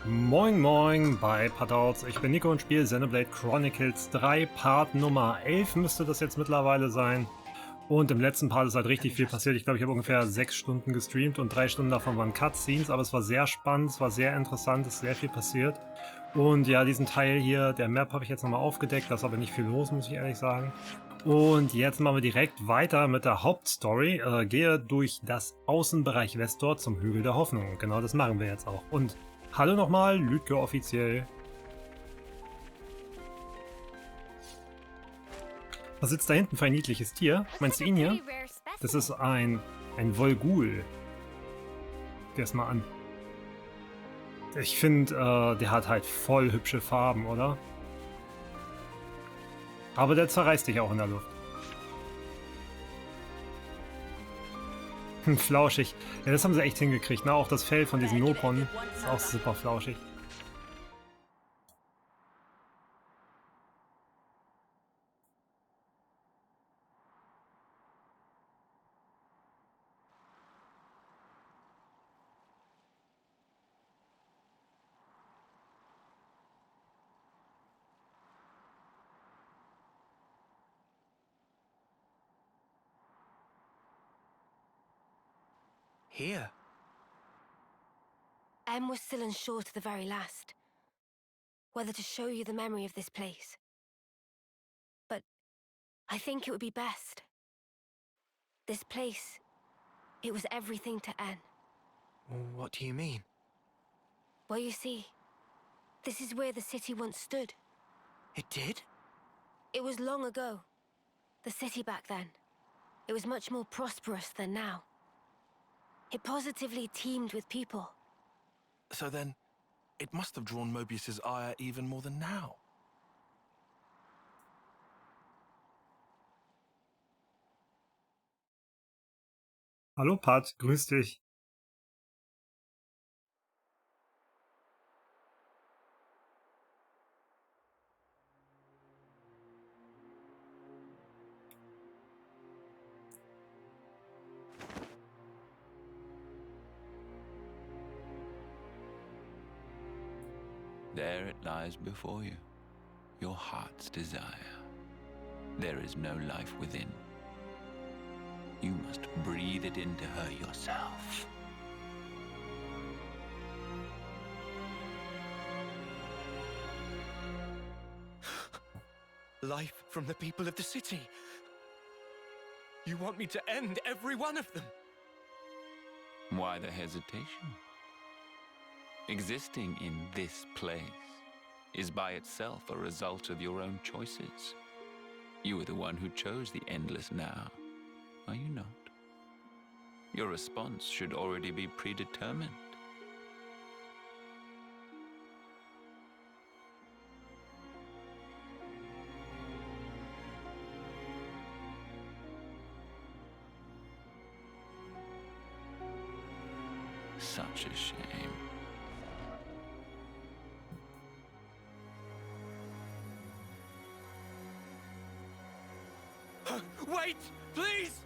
Moin Moin bei Padautz, ich bin Nico und spiele XENOBLADE Chronicles 3, Part Nummer 11 müsste das jetzt mittlerweile sein. Und im letzten Part ist halt richtig viel passiert. Ich glaube, ich habe ungefähr 6 Stunden gestreamt und 3 Stunden davon waren Cutscenes, aber es war sehr spannend, es war sehr interessant, es ist sehr viel passiert. Und ja, diesen Teil hier der Map habe ich jetzt nochmal aufgedeckt, da ist aber nicht viel los, muss ich ehrlich sagen. Und jetzt machen wir direkt weiter mit der Hauptstory. Gehe durch das Außenbereich Westtor zum Hügel der Hoffnung. Genau das machen wir jetzt auch. Und hallo nochmal, Lütke offiziell. Was sitzt da hinten für ein niedliches Tier? Meinst du ihn hier? Das ist ein Volgul. Der ist mal an. Ich finde, der hat halt voll hübsche Farben, oder? Aber der zerreißt dich auch in der Luft. Flauschig. Ja, das haben sie echt hingekriegt, ne? Auch das Fell von diesem Nopon ist auch super flauschig. Here? was still unsure to the very last whether to show you the memory of this place. But I think it would be best. This place, it was everything to N. What do you mean? Well, you see, this is where the city once stood. It did? It was long ago. The city back then. It was much more prosperous than now. It positively teemed with people. So then, it must have drawn Mobius's ire even more than now. Hallo Pat, grüß dich. There it lies before you, your heart's desire. There is no life within. You must breathe it into her yourself. Life from the people of the city. You want me to end every one of them? Why the hesitation? Existing in this place is by itself a result of your own choices. You are the one who chose the endless now, are you not? Your response should already be predetermined. Such a shame. Wait, please!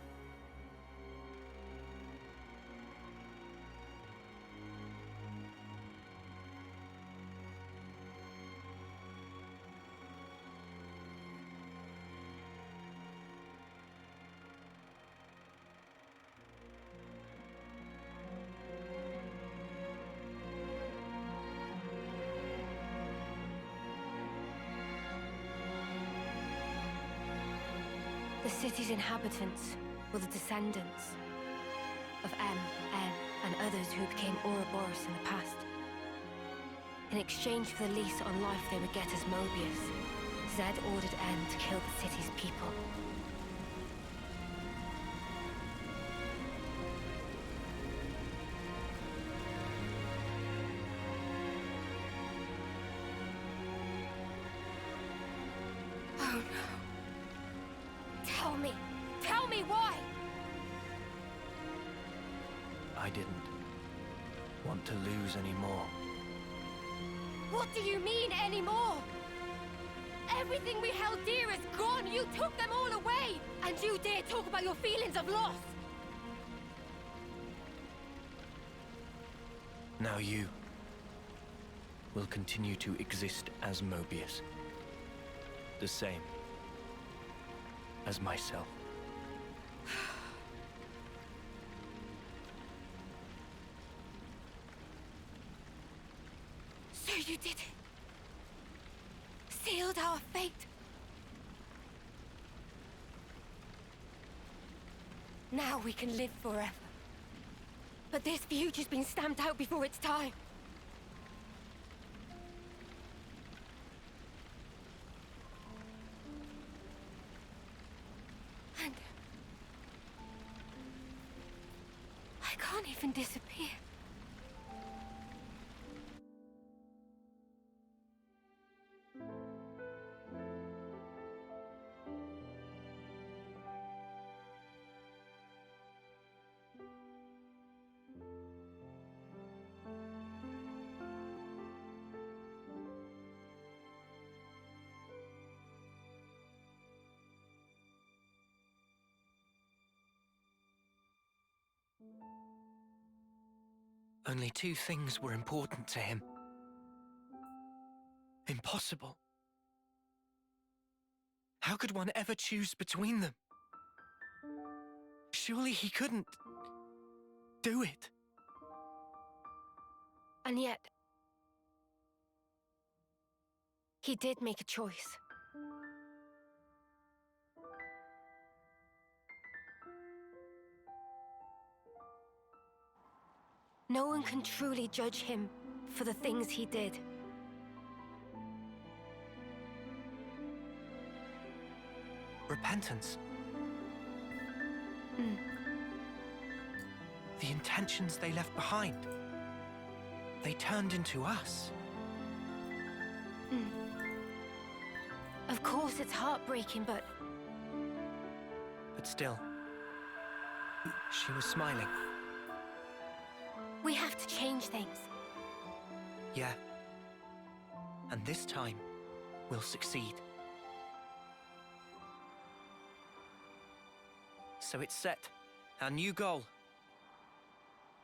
The city's inhabitants were the descendants of M, N, and others who became Ouroboros in the past. In exchange for the lease on life they would get as Mobius, Zed ordered N to kill the city's people. Oh no. Tell me why! I didn't want to lose any more. What do you mean, anymore? Everything we held dear is gone! You took them all away! And you dare talk about your feelings of loss! Now you. will continue to exist as Mobius. The same as myself. So you did it. Sealed our fate. Now we can live forever. But this future's been stamped out before its time. And I can't even disappear. Only two things were important to him. Impossible. How could one ever choose between them? Surely he couldn't do it. And yet, he did make a choice. No one can truly judge him for the things he did. Repentance. The intentions they left behind. They turned into us. Of course it's heartbreaking, but still, she was smiling. we have to change things. Yeah. And this time, we'll succeed. So it's set. Our new goal.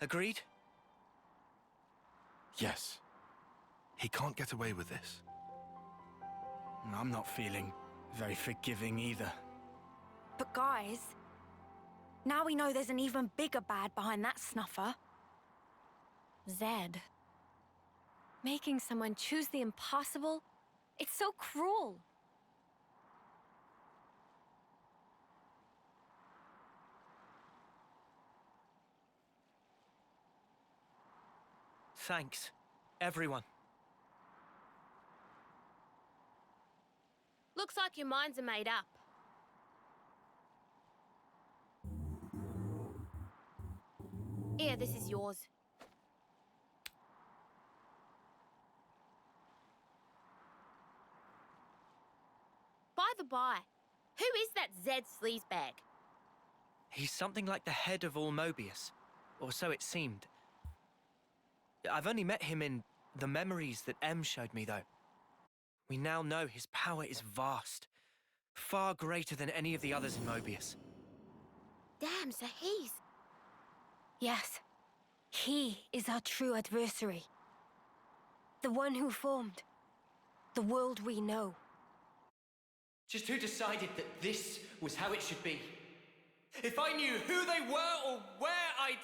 Agreed? Yes. He can't get away with this. I'm not feeling very forgiving either. But guys, now we know there's an even bigger bad behind that snuffer. Zed. Making someone choose the impossible? It's so cruel. Thanks, everyone. Looks like your minds are made up. Here, this is yours. By the by, who is that Zed sleazebag? He's something like the head of all Mobius, or so it seemed. I've only met him in the memories that M showed me, though. We now know his power is vast, far greater than any of the others in Mobius. Damn, so he's... Yes, he is our true adversary. The one who formed the world we know. Just who decided that this was how it should be? If I knew who they were or where, I'd...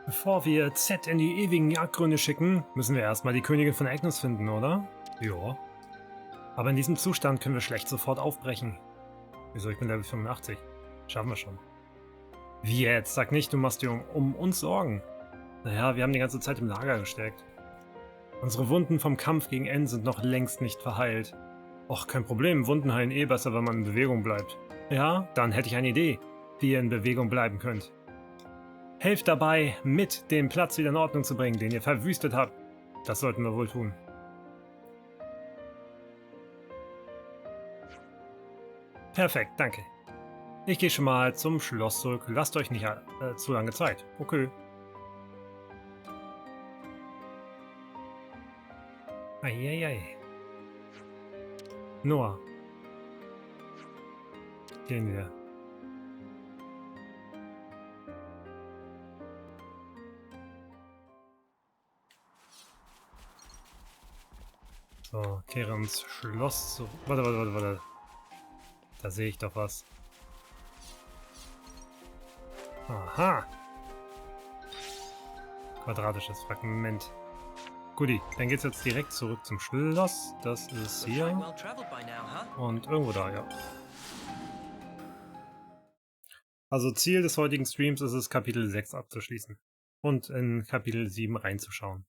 Bevor wir Z in die ewigen Jagdgründe schicken, müssen wir erstmal die Königin von Agnus finden, oder? Ja. Aber in diesem Zustand können wir schlecht sofort aufbrechen. Wieso? Ich bin Level 85. Schaffen wir schon. Wie jetzt? Sag nicht, du machst dir um uns Sorgen. Naja, wir haben die ganze Zeit im Lager gesteckt. Unsere Wunden vom Kampf gegen Ende sind noch längst nicht verheilt. Och, kein Problem. Wunden heilen eh besser, wenn man in Bewegung bleibt. Ja, dann hätte ich eine Idee, wie ihr in Bewegung bleiben könnt. Helft dabei, mit den Platz wieder in Ordnung zu bringen, den ihr verwüstet habt. Das sollten wir wohl tun. Perfekt, danke. Ich gehe schon mal zum Schloss zurück. Lasst euch nicht zu lange Zeit. Okay. Eieiei. Noah. Gehen wir. So, kehren ins Schloss zurück. Warte. Da sehe ich doch was. Aha. Quadratisches Fragment. Guti, dann geht's jetzt direkt zurück zum Schloss. Das ist hier. Und irgendwo da, ja. Also Ziel des heutigen Streams ist es, Kapitel 6 abzuschließen. Und in Kapitel 7 reinzuschauen.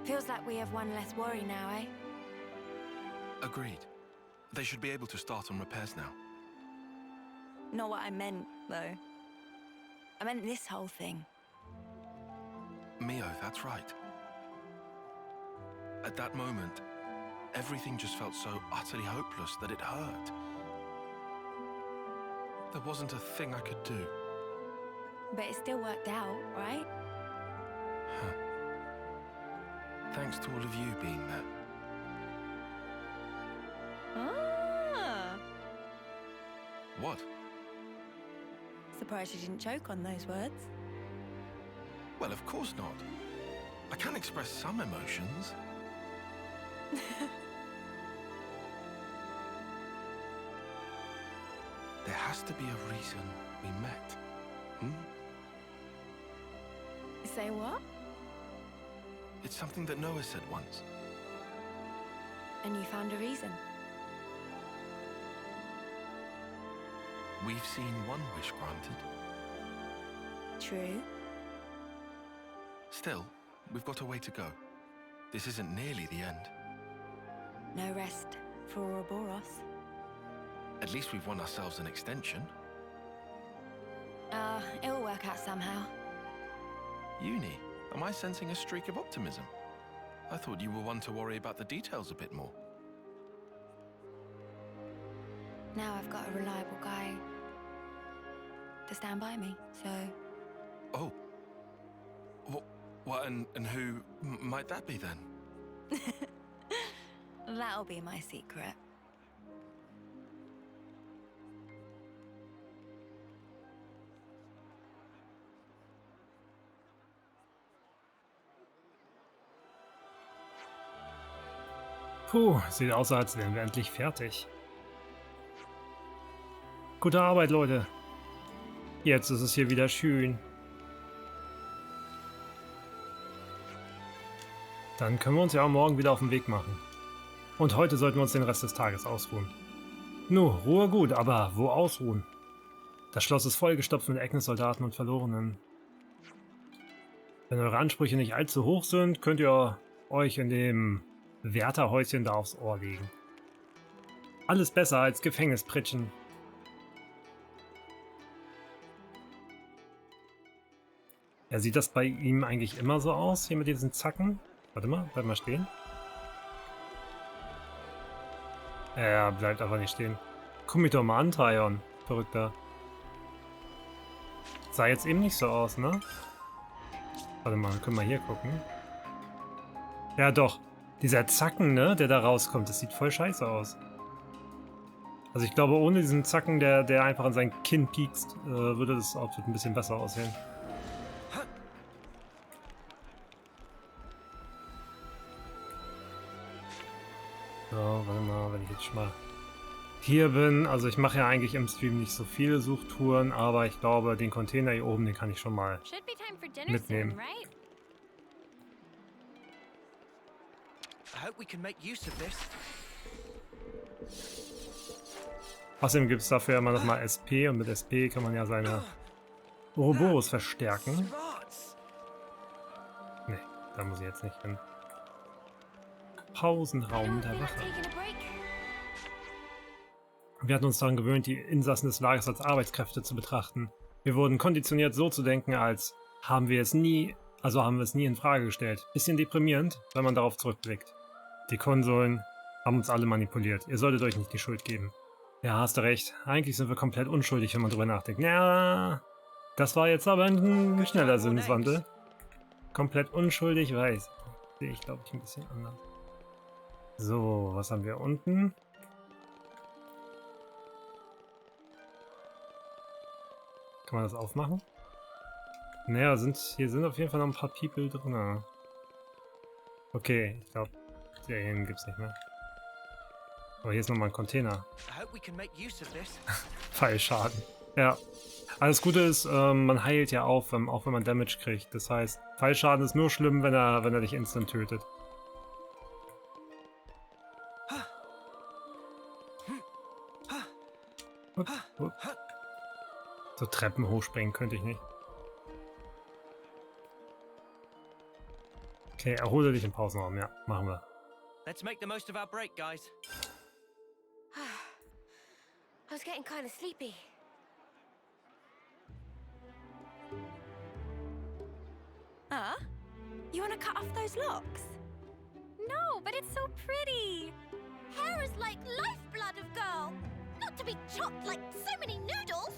Feels like we have one less worry now, eh? Agreed. They should be able to start on repairs now. Not what I meant, though. I meant this whole thing. Mio, that's right. At that moment, everything just felt so utterly hopeless that it hurt. There wasn't a thing I could do. But it still worked out, right? Huh. Thanks to all of you being there. Ah! What? Surprised you didn't choke on those words. Well, of course not. I can express some emotions. There has to be a reason we met. Say what? It's something that Noah said once. And you found a reason? We've seen one wish granted. True. Still, we've got a way to go. This isn't nearly the end. No rest for Ouroboros. At least we've won ourselves an extension. It'll work out somehow. Uni, am I sensing a streak of optimism? I thought you were one to worry about the details a bit more. Now I've got a reliable guy to stand by me, so... Oh. What and who might that be then? That'll be my secret. Puh, sieht aus, als wären wir endlich fertig. Gute Arbeit, Leute. Jetzt ist es hier wieder schön. Dann können wir uns ja auch morgen wieder auf den Weg machen. Und heute sollten wir uns den Rest des Tages ausruhen. Nur, Ruhe gut, aber wo ausruhen? Das Schloss ist vollgestopft mit Agnes-Soldaten und Verlorenen. Wenn eure Ansprüche nicht allzu hoch sind, könnt ihr euch in dem Wärterhäuschen da aufs Ohr legen. Alles besser als Gefängnispritschen. Ja, sieht das bei ihm eigentlich immer so aus, hier mit diesen Zacken? Warte mal, bleib mal stehen. Er bleibt aber nicht stehen. Guck mich doch mal an, Tryon. Verrückter. Sah jetzt eben nicht so aus, ne? Warte mal, können wir hier gucken. Ja doch, dieser Zacken, ne, der da rauskommt, das sieht voll scheiße aus. Also ich glaube, ohne diesen Zacken, der einfach an sein Kinn piekst, würde das Outfit ein bisschen besser aussehen. So, warte mal, wenn ich jetzt schon mal hier bin. Also ich mache ja eigentlich im Stream nicht so viele Suchtouren, aber ich glaube, den Container hier oben, den kann ich schon mal mitnehmen. I hope we can make use of this. Außerdem gibt es dafür immer nochmal SP und mit SP kann man ja seine Ouroboros verstärken. Ne, da muss ich jetzt nicht hin. Pausenraum der Wache. Wir hatten uns daran gewöhnt, die Insassen des Lagers als Arbeitskräfte zu betrachten. Wir wurden konditioniert, so zu denken, als haben wir es nie in Frage gestellt. Bisschen deprimierend, wenn man darauf zurückblickt. Die Konsuln haben uns alle manipuliert. Ihr solltet euch nicht die Schuld geben. Ja, hast du recht. Eigentlich sind wir komplett unschuldig, wenn man drüber nachdenkt. Ja, das war jetzt aber ein schneller Sinneswandel. Komplett unschuldig, weiß. Sehe ich, glaube ich, ein bisschen anders. So, was haben wir unten? Kann man das aufmachen? Naja, hier sind auf jeden Fall noch ein paar People drin. Okay, ich glaube, hier hinten gibt es nicht mehr. Aber hier ist nochmal ein Container. Pfeilschaden. Ja. Alles Gute ist, man heilt ja auf, auch wenn man Damage kriegt. Das heißt, Pfeilschaden ist nur schlimm, wenn er dich instant tötet. So Treppen hochspringen könnte ich nicht. Okay, erhole dich im Pausenraum. Ja, machen wir. Let's make the most of our break, guys. I was getting kind of sleepy. You want to cut off those locks? No, but it's so pretty. Hair is like lifeblood of girl. Not to be chopped like so many noodles.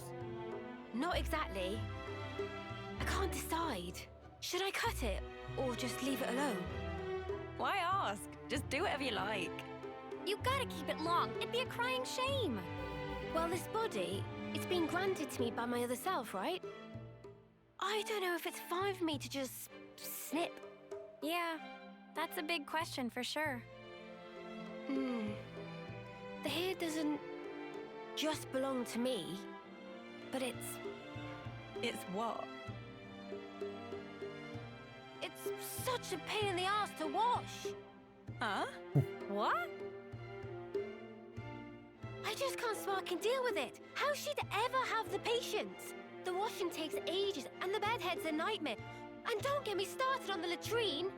Not exactly. I can't decide. Should I cut it or just leave it alone? Why ask? Just do whatever you like. You gotta keep it long. It'd be a crying shame. Well, this body, it's been granted to me by my other self, right? I don't know if it's fine for me to just snip. Yeah, that's a big question for sure. The hair doesn't just belong to me, but it's... It's what? It's such a pain in the ass to wash. Huh? What? I just can't fucking deal with it. How she'd ever have the patience? The washing takes ages, and the bedhead's a nightmare. And don't get me started on the latrine.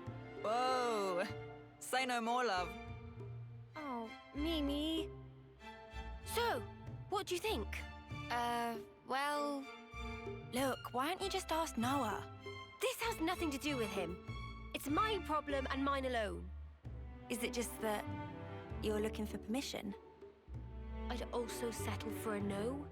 Whoa. Say no more, love. Oh, Mimi. So, what do you think? Well... Look, why don't you just ask Noah? This has nothing to do with him. It's my problem and mine alone. Is it just that you're looking for permission? I'd also settle for a no.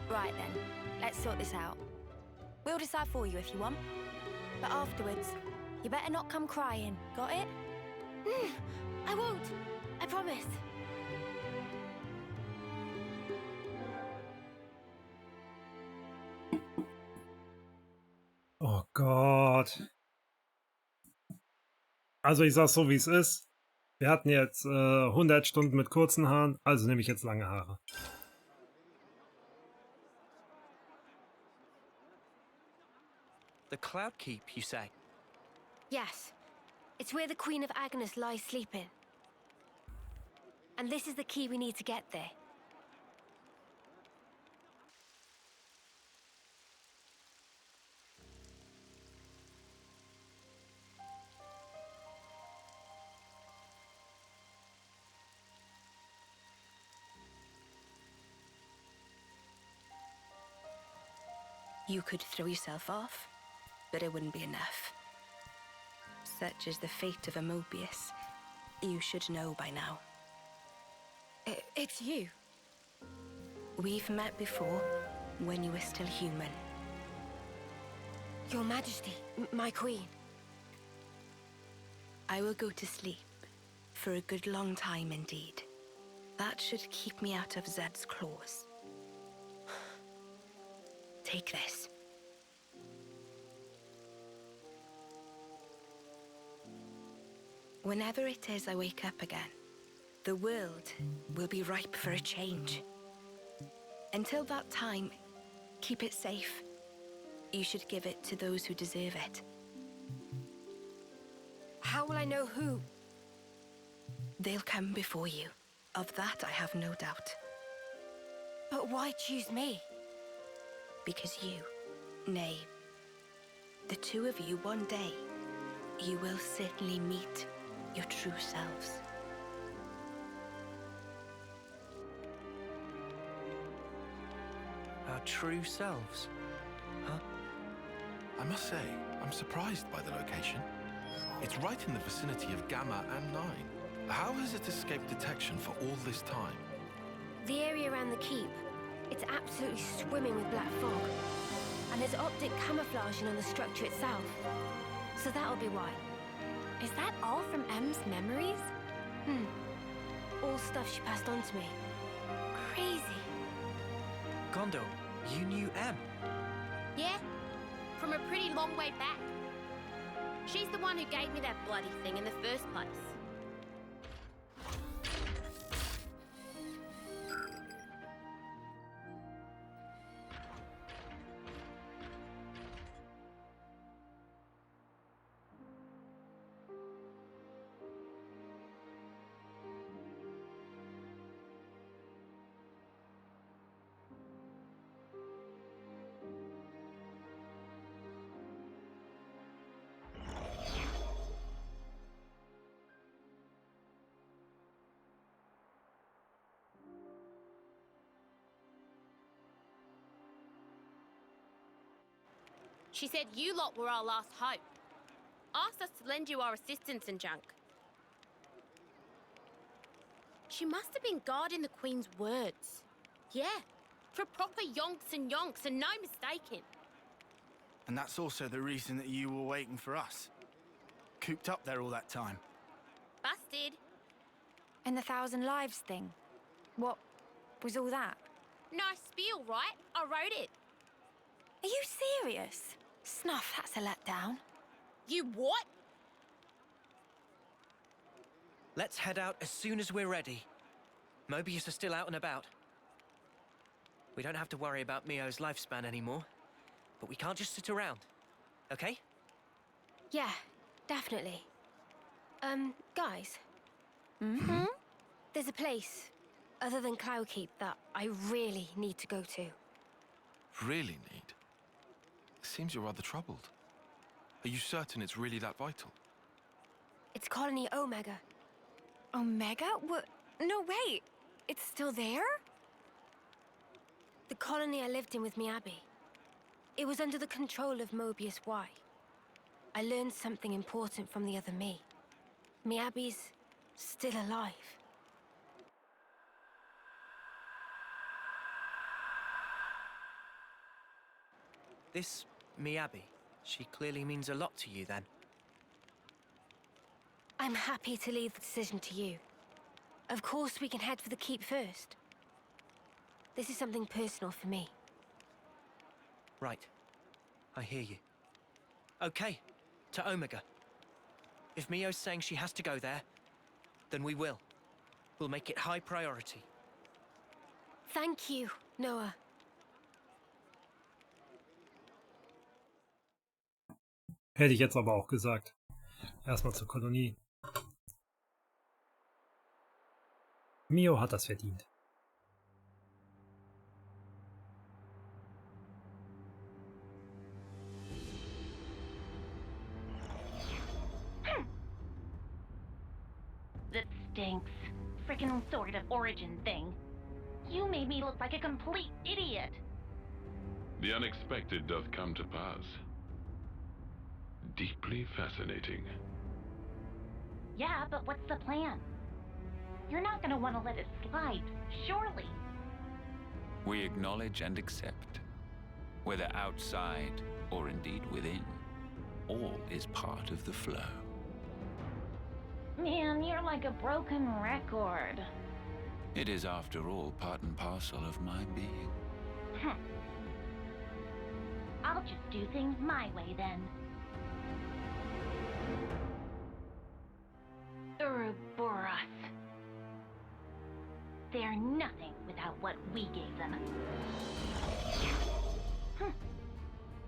Right then, let's sort this out. We'll decide for you if you want. But afterwards, you better not come crying, got it? I won't. I promise. Oh Gott. Also ich sag's so, wie es ist. Wir hatten jetzt 100 Stunden mit kurzen Haaren, also nehme ich jetzt lange Haare. The Cloud Keep, you say? Yes. It's where the Queen of Agnes lies sleeping. And this is the key we need to get there. You could throw yourself off, but it wouldn't be enough. Such is the fate of a Mobius. You should know by now. It's you. We've met before, when you were still human. Your Majesty, my queen. I will go to sleep, for a good long time indeed. That should keep me out of Zed's claws. Take this. Whenever it is I wake up again, the world will be ripe for a change. Until that time, keep it safe. You should give it to those who deserve it. How will I know who? They'll come before you. Of that I have no doubt. But why choose me? Because you, nay, the two of you one day, you will certainly meet your true selves. Our true selves? Huh? I must say, I'm surprised by the location. It's right in the vicinity of Gamma and 9. How has it escaped detection for all this time? The area around the keep. It's absolutely swimming with black fog. And there's optic camouflaging on the structure itself. So that'll be why. Is that all from M's memories? All stuff she passed on to me. Crazy. Gondor, you knew M. Yeah, from a pretty long way back. She's the one who gave me that bloody thing in the first place. She said you lot were our last hope. Asked us to lend you our assistance and junk. She must have been guarding the Queen's words. Yeah, for proper yonks and no mistaking. And that's also the reason that you were waiting for us. Cooped up there all that time. Busted. And the 1,000 lives thing. What was all that? Nice spiel, right? I wrote it. Are you serious? Snuff, that's a letdown. You what? Let's head out as soon as we're ready. Mobius is still out and about. We don't have to worry about Mio's lifespan anymore. But we can't just sit around, okay? Yeah, definitely. Guys. There's a place, other than Cloudkeep, that I really need to go to. Really need? Seems you're rather troubled. Are you certain it's really that vital? It's Colony Omega. Omega? What? No, wait. It's still there? The colony I lived in with Miyabi. It was under the control of Mobius Y. I learned something important from the other me. Miyabi's still alive. This Miyabi, she clearly means a lot to you then. I'm happy to leave the decision to you. Of course we can head for the keep first. This is something personal for me. Right. I hear you. Okay, to Omega. If Mio's saying she has to go there, then we will. We'll make it high priority. Thank you, Noah. Hätte ich jetzt aber auch gesagt. Erstmal zur Kolonie. Mio hat das verdient. That stinks. Frickin' sort of origin thing. You made me look like a complete idiot. The unexpected doth come to pass. Deeply fascinating. Yeah, but what's the plan? You're not gonna want to let it slide, surely. We acknowledge and accept, whether outside or indeed within, all is part of the flow. Man, you're like a broken record. It is, after all, part and parcel of my being. I'll just do things my way then. Ouroboros. They're nothing without what we gave them.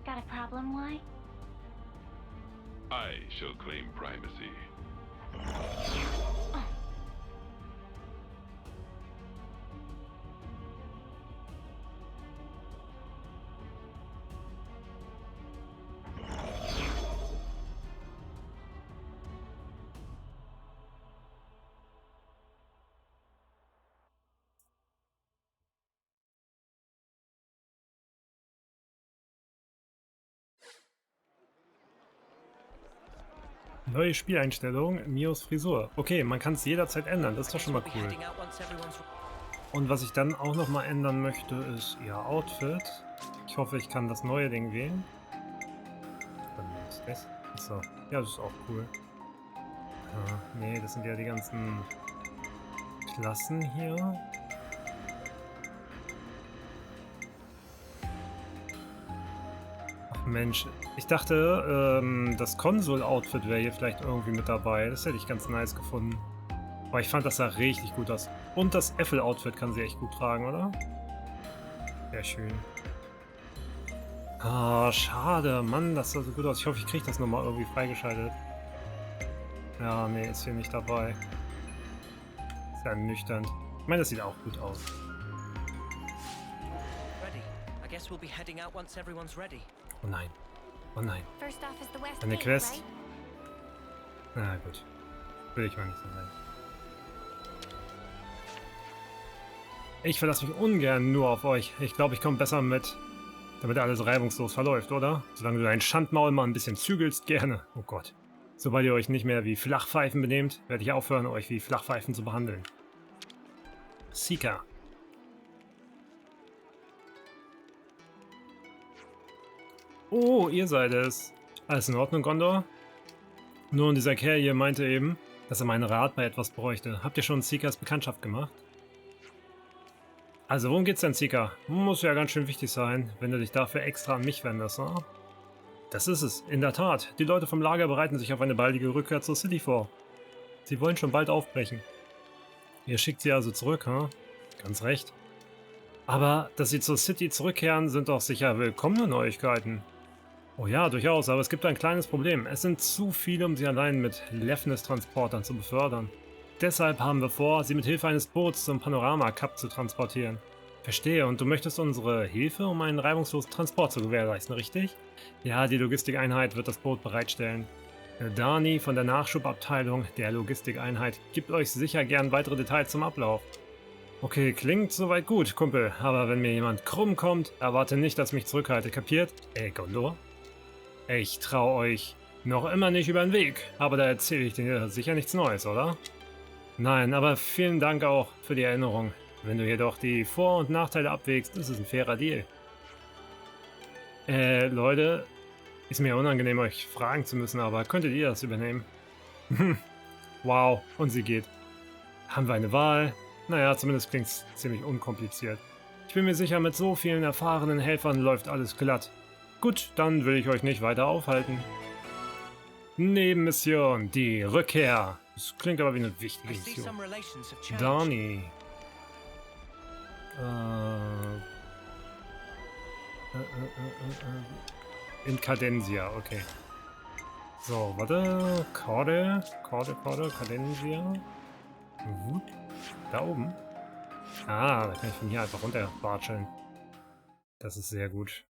Got a problem, why? I shall claim primacy. Neue Spieleinstellung, Mios Frisur. Okay, man kann es jederzeit ändern, das ist doch schon mal cool. Und was ich dann auch noch mal ändern möchte, ist ihr Outfit. Ich hoffe, ich kann das neue Ding wählen. Was ist das? Achso, ja, das ist auch cool. Nee, das sind ja die ganzen Klassen hier. Mensch, ich dachte, das Konsul-Outfit wäre hier vielleicht irgendwie mit dabei. Das hätte ich ganz nice gefunden. Aber ich fand, das sah richtig gut aus. Und das Äffel-Outfit kann sie echt gut tragen, oder? Sehr schön. Ah, schade. Mann, das sah so gut aus. Ich hoffe, ich kriege das nochmal irgendwie freigeschaltet. Ja, nee, ist hier nicht dabei. Ist ja ernüchternd. Ich meine, das sieht auch gut aus. Oh nein. Oh nein. Eine Quest? Na gut. Will ich mal nicht so sein. Ich verlasse mich ungern nur auf euch. Ich glaube, ich komme besser mit, damit alles reibungslos verläuft, oder? Solange du dein Schandmaul mal ein bisschen zügelst, gerne. Oh Gott. Sobald ihr euch nicht mehr wie Flachpfeifen benehmt, werde ich aufhören, euch wie Flachpfeifen zu behandeln. Seeker. Oh, ihr seid es. Alles in Ordnung, Gondor? Nun, dieser Kerl hier meinte eben, dass er meinen Rat bei etwas bräuchte. Habt ihr schon Seekers Bekanntschaft gemacht? Also, worum geht's denn, Seeker? Muss ja ganz schön wichtig sein, wenn du dich dafür extra an mich wendest, ne? Das ist es, in der Tat. Die Leute vom Lager bereiten sich auf eine baldige Rückkehr zur City vor. Sie wollen schon bald aufbrechen. Ihr schickt sie also zurück, hm? Ganz recht. Aber, dass sie zur City zurückkehren, sind doch sicher willkommene Neuigkeiten. Oh ja, durchaus, aber es gibt ein kleines Problem. Es sind zu viele, um sie allein mit Lefnis-Transportern zu befördern. Deshalb haben wir vor, sie mit Hilfe eines Boots zum Panorama-Cup zu transportieren. Verstehe, und du möchtest unsere Hilfe, um einen reibungslosen Transport zu gewährleisten, richtig? Ja, die Logistikeinheit wird das Boot bereitstellen. Dani von der Nachschubabteilung der Logistikeinheit gibt euch sicher gern weitere Details zum Ablauf. Okay, klingt soweit gut, Kumpel, aber wenn mir jemand krumm kommt, erwarte nicht, dass ich mich zurückhalte, kapiert? Gondor? Ich trau euch noch immer nicht über den Weg, aber da erzähle ich dir sicher nichts Neues, oder? Nein, aber vielen Dank auch für die Erinnerung. Wenn du jedoch die Vor- und Nachteile abwägst, ist es ein fairer Deal. Leute, ist mir unangenehm, euch fragen zu müssen, aber könntet ihr das übernehmen? Wow, und sie geht. Haben wir eine Wahl? Naja, zumindest klingt es ziemlich unkompliziert. Ich bin mir sicher, mit so vielen erfahrenen Helfern läuft alles glatt. Gut, dann will ich euch nicht weiter aufhalten. Nebenmission, die Rückkehr. Das klingt aber wie eine wichtige Mission. Dani. In Cadensia, okay. So, warte. Corde, Cadensia. Da oben. Ah, da kann ich von hier einfach runter watscheln. Das ist sehr gut.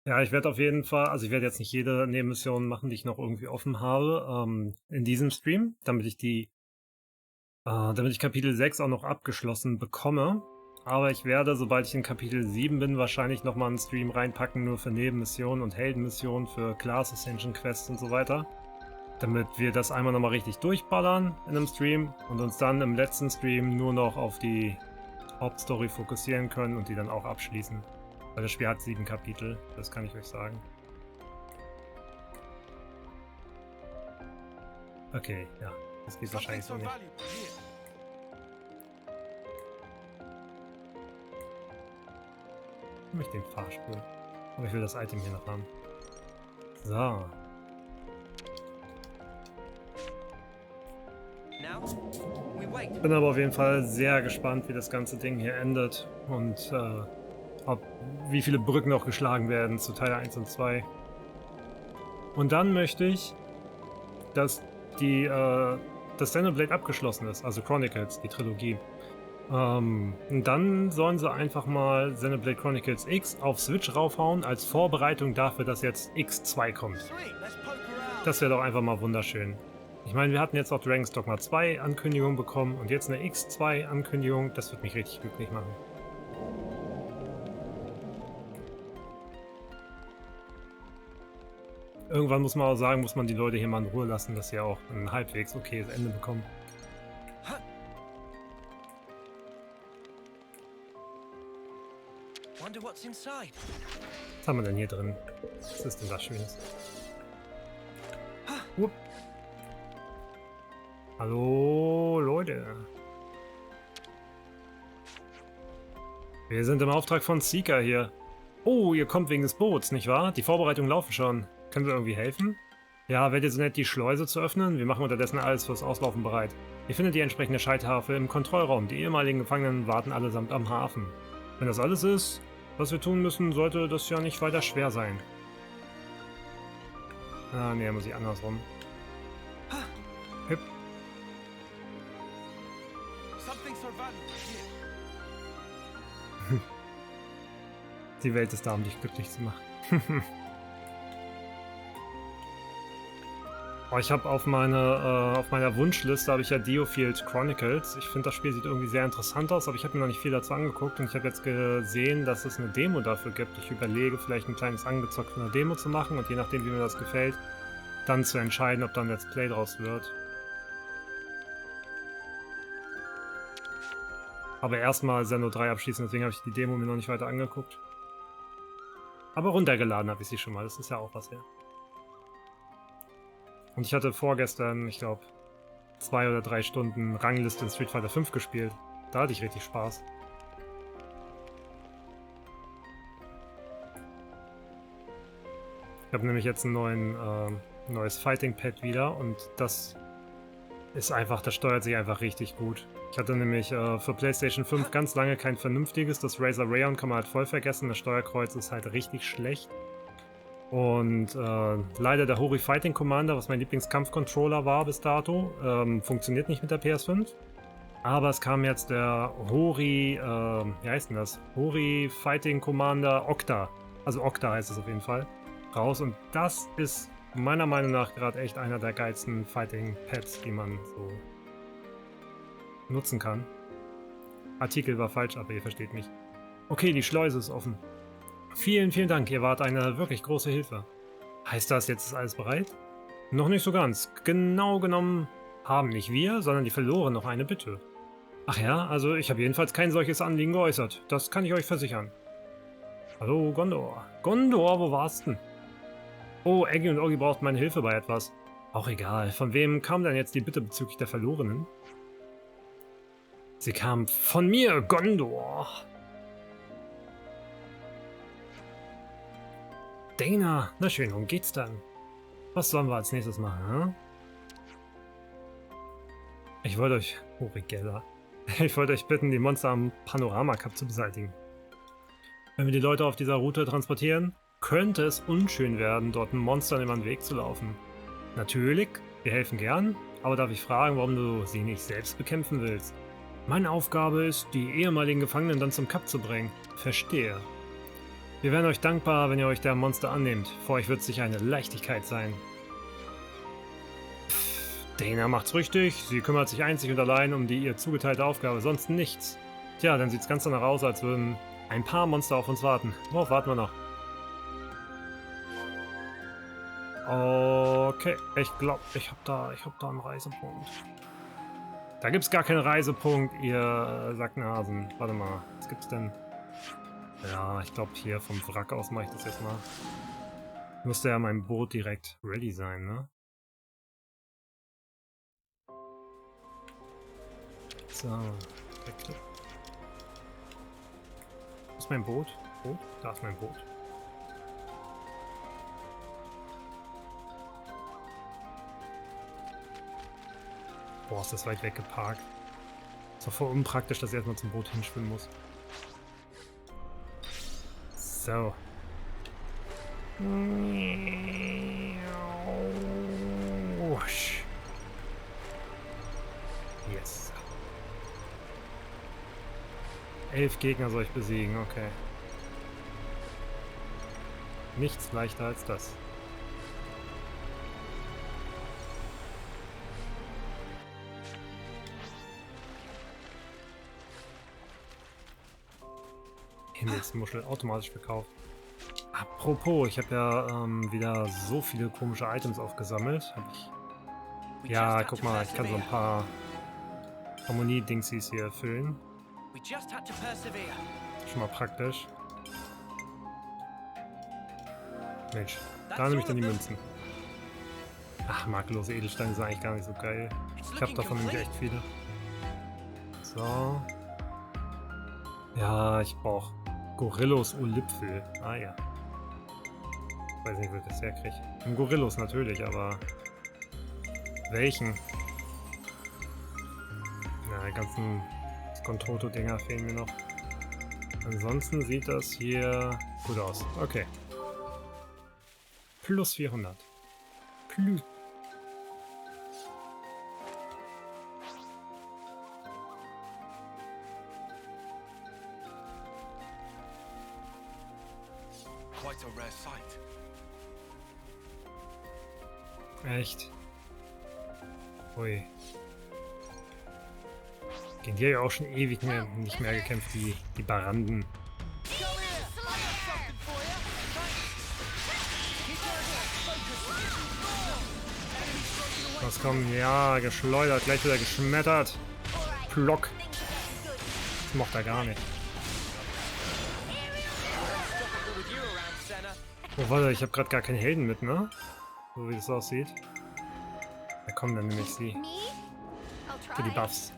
Ja, ich werde auf jeden Fall, also ich werde jetzt nicht jede Nebenmission machen, die ich noch irgendwie offen habe, in diesem Stream, damit ich Kapitel 6 auch noch abgeschlossen bekomme. Aber ich werde, sobald ich in Kapitel 7 bin, wahrscheinlich nochmal einen Stream reinpacken, nur für Nebenmissionen und Heldenmissionen, für Class Ascension Quests und so weiter. Damit wir das einmal nochmal richtig durchballern in einem Stream und uns dann im letzten Stream nur noch auf die Hauptstory fokussieren können und die dann auch abschließen. Weil das Spiel hat 7 Kapitel, das kann ich euch sagen. Okay, ja, das geht wahrscheinlich so nicht. Ich möchte den Fahrstuhl. Aber ich will das Item hier noch haben. So. Bin aber auf jeden Fall sehr gespannt, wie das ganze Ding hier endet. Und wie viele Brücken noch geschlagen werden zu Teil 1 und 2. Und dann möchte ich, dass das Xenoblade abgeschlossen ist, also Chronicles, die Trilogie. Und dann sollen sie einfach mal Xenoblade Chronicles X auf Switch raufhauen, als Vorbereitung dafür, dass jetzt X2 kommt. Das wäre doch einfach mal wunderschön. Ich meine, wir hatten jetzt auch Dragon's Dogma 2 Ankündigung bekommen und jetzt eine X2 Ankündigung. Das wird mich richtig glücklich machen. Irgendwann muss man auch sagen, muss man die Leute hier mal in Ruhe lassen, dass sie auch ein halbwegs okayes Ende bekommen. Was haben wir denn hier drin? Was ist denn da Schönes? Hallo, Leute. Wir sind im Auftrag von Seeker hier. Oh, ihr kommt wegen des Boots, nicht wahr? Die Vorbereitungen laufen schon. Können wir irgendwie helfen? Ja, werdet ihr so nett, die Schleuse zu öffnen? Wir machen unterdessen alles fürs Auslaufen bereit. Ihr findet die entsprechende Scheithafe im Kontrollraum. Die ehemaligen Gefangenen warten allesamt am Hafen. Wenn das alles ist, was wir tun müssen, sollte das ja nicht weiter schwer sein. Ah, nee, muss ich andersrum. Hüpp. Die Welt ist da, um dich glücklich zu machen. Oh, ich habe auf meiner Wunschliste habe ich ja Diofield Chronicles. Ich finde, das Spiel sieht irgendwie sehr interessant aus, aber ich habe mir noch nicht viel dazu angeguckt und ich habe jetzt gesehen, dass es eine Demo dafür gibt. Ich überlege, vielleicht ein kleines Angezockt von einer Demo zu machen und je nachdem, wie mir das gefällt, dann zu entscheiden, ob dann Let's Play draus wird. Aber erstmal Xeno 3 abschließen, deswegen habe ich die Demo mir noch nicht weiter angeguckt. Aber runtergeladen habe ich sie schon mal, das ist ja auch was her. Und ich hatte vorgestern, ich glaube, 2 oder 3 Stunden Rangliste in Street Fighter 5 gespielt. Da hatte ich richtig Spaß. Ich habe nämlich jetzt ein neues Fighting Pad wieder und das ist einfach, das steuert sich einfach richtig gut. Ich hatte nämlich für PlayStation 5 ganz lange kein vernünftiges. Das Razor Rayon kann man halt voll vergessen. Das Steuerkreuz ist halt richtig schlecht. Und leider der Hori Fighting Commander, was mein Lieblingskampfcontroller war bis dato, funktioniert nicht mit der PS5. Aber es kam jetzt der Hori, wie heißt denn das? Hori Fighting Commander Octa. Also Octa heißt es auf jeden Fall. Raus. Und das ist meiner Meinung nach gerade echt einer der geilsten Fighting Pads, die man so nutzen kann. Artikel war falsch, aber ihr versteht mich. Okay, die Schleuse ist offen. Vielen, vielen Dank, ihr wart eine wirklich große Hilfe. Heißt das, jetzt ist alles bereit? Noch nicht so ganz. Genau genommen haben nicht wir, sondern die Verlorenen noch eine Bitte. Ach ja, also ich habe jedenfalls kein solches Anliegen geäußert. Das kann ich euch versichern. Hallo, Gondor. Gondor, wo warst denn? Oh, Eggy und Oggy braucht meine Hilfe bei etwas. Auch egal. Von wem kam denn jetzt die Bitte bezüglich der Verlorenen? Sie kam von mir, Gondor. Dana, na schön, worum geht's dann? Was sollen wir als nächstes machen, hm? Ich wollte euch... Oh, Regella. Ich wollte euch bitten, die Monster am Panorama-Cup zu beseitigen. Wenn wir die Leute auf dieser Route transportieren, könnte es unschön werden, dort Monstern über den Weg zu laufen. Natürlich, wir helfen gern, aber darf ich fragen, warum du sie nicht selbst bekämpfen willst? Meine Aufgabe ist, die ehemaligen Gefangenen dann zum Cup zu bringen. Verstehe. Wir wären euch dankbar, wenn ihr euch der Monster annehmt. Für euch wird es sicher eine Leichtigkeit sein. Dana macht's richtig. Sie kümmert sich einzig und allein um die ihr zugeteilte Aufgabe, sonst nichts. Tja, dann sieht's ganz danach aus, als würden ein paar Monster auf uns warten. Worauf warten wir noch? Okay, ich glaube, ich hab da einen Reisepunkt. Da gibt's gar keinen Reisepunkt, ihr Sacknasen. Warte mal, was gibt's denn? Ja, ich glaube hier vom Wrack aus mache ich das jetzt mal. Müsste ja mein Boot direkt ready sein, ne? So, weg. Wo ist mein Boot? Boot? Da ist mein Boot. Boah, ist das weit weg geparkt. Ist doch voll unpraktisch, dass ich erstmal zum Boot hinschwimmen muss. So. Yes. 11 Gegner soll ich besiegen, okay. Nichts leichter als das. Himmelsmuschel automatisch verkauft. Apropos, ich habe ja wieder so viele komische Items aufgesammelt. Ja, guck mal, ich kann so ein paar Harmonie-Dingsies hier erfüllen. Schon mal praktisch. Mensch, da nehme ich dann die Münzen. Ach, makellose Edelsteine sind eigentlich gar nicht so geil. Ich habe davon nämlich echt viele. So. Ja, ich brauche Gorillos Olipfel. Ah ja. Ich weiß nicht, wo ich das herkriege. Ein Gorillos natürlich, aber welchen? Ja, die ganzen Skontoto-Dinger fehlen mir noch. Ansonsten sieht das hier gut aus. Okay. Plus 400. Plus. Quite a rare sight. Echt? Ui. Gegen die ja auch schon ewig nicht mehr gekämpft, die Baranden. Was kommt? Ja, geschleudert, gleich wieder geschmettert. Plock. Das mochte er gar nicht. Oh, warte, ich habe gerade gar keinen Helden mit, ne? So wie das aussieht. Da kommen dann nämlich sie. Für die Buffs.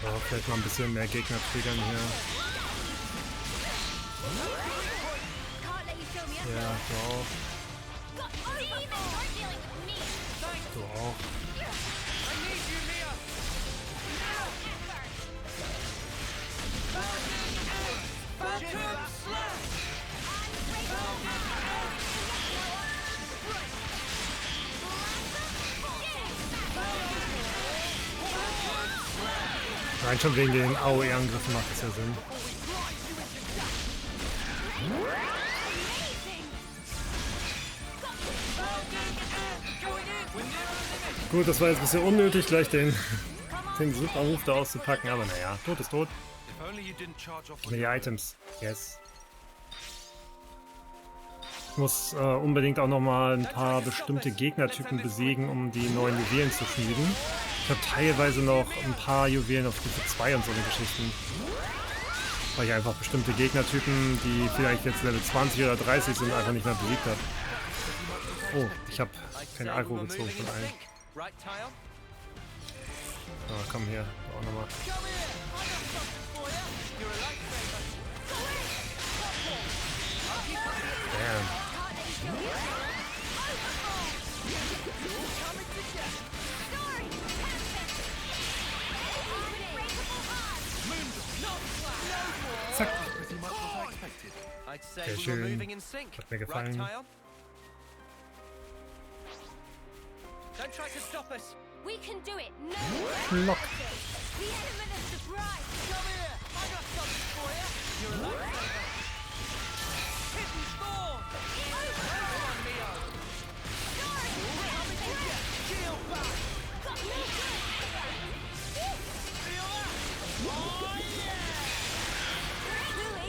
So, vielleicht mal ein bisschen mehr Gegner triggern hier. Ja, du auch. Du auch. Rein schon wegen den AOE-Angriffen macht es ja Sinn. Gut, das war jetzt ein bisschen unnötig, gleich den Superruf da auszupacken, aber naja, tot ist tot. Mehr Items, yes. Ich muss unbedingt auch nochmal ein paar bestimmte Gegnertypen besiegen, um die neuen Juwelen zu schmieden. Ich habe teilweise noch ein paar Juwelen auf Stufe 2 und so eine Geschichten. Weil ich einfach bestimmte Gegnertypen, die vielleicht jetzt Level 20 oder 30 sind, einfach nicht mehr besiegt habe. Oh, ich habe keine Aggro gezogen von allen. So, komm hier, auch nochmal. Damn. Zack. Sehr schön. Hat mir gefallen. Lock.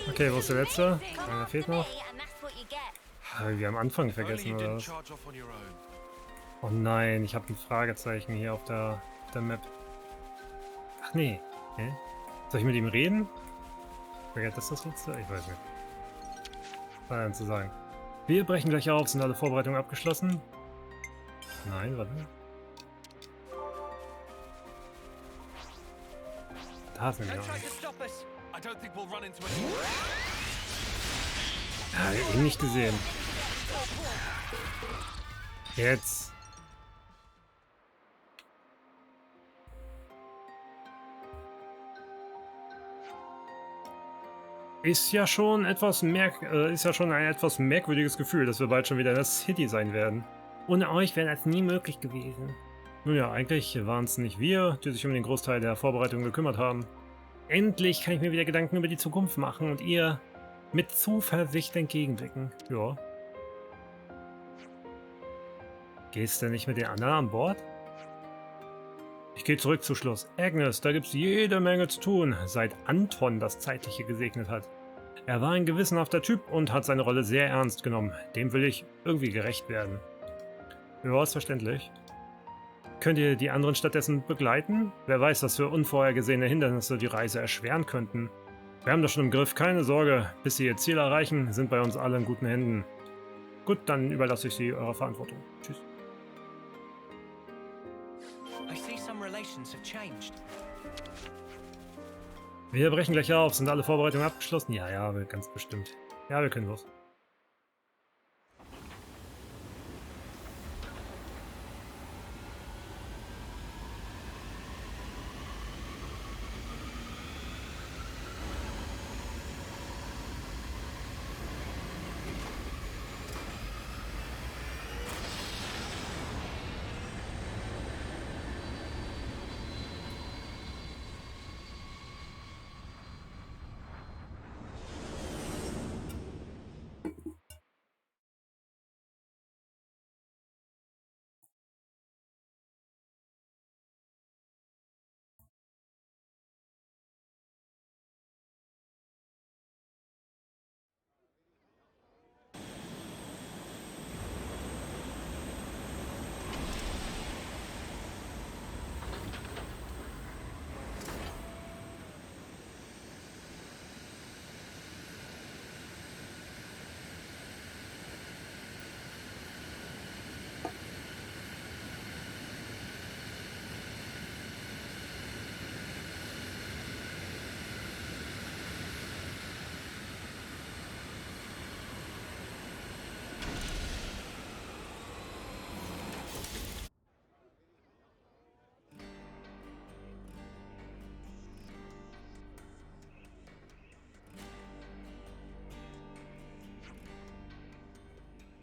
Okay, wo ist der letzte? Einer fehlt noch. Haben wir am Anfang vergessen, oder was? Oh nein, ich habe ein Fragezeichen hier auf der Map. Ach nee. Hä? Soll ich mit ihm reden? Vergesst das letzte? Ich weiß nicht. Was war denn zu sagen? Wir brechen gleich auf. Sind alle Vorbereitungen abgeschlossen? Nein, warte. Da ist nämlich noch ein. Ja, ihn nicht gesehen. Jetzt. Ist ja schon ein etwas merkwürdiges Gefühl, dass wir bald schon wieder in der City sein werden. Ohne euch wäre das nie möglich gewesen. Nun ja, eigentlich waren es nicht wir, die sich um den Großteil der Vorbereitung gekümmert haben. Endlich kann ich mir wieder Gedanken über die Zukunft machen und ihr mit Zuversicht entgegenblicken. Ja. Gehst du nicht mit den anderen an Bord? Ich gehe zurück zu Schloss-Agnus, da gibt's jede Menge zu tun, seit Anton das Zeitliche gesegnet hat. Er war ein gewissenhafter Typ und hat seine Rolle sehr ernst genommen. Dem will ich irgendwie gerecht werden. Ja, ist verständlich. Könnt ihr die anderen stattdessen begleiten? Wer weiß, was für unvorhergesehene Hindernisse die Reise erschweren könnten. Wir haben das schon im Griff, keine Sorge. Bis sie ihr Ziel erreichen, sind bei uns alle in guten Händen. Gut, dann überlasse ich sie eurer Verantwortung. Tschüss. Wir brechen gleich auf. Sind alle Vorbereitungen abgeschlossen? Ja, ganz bestimmt. Ja, wir können los.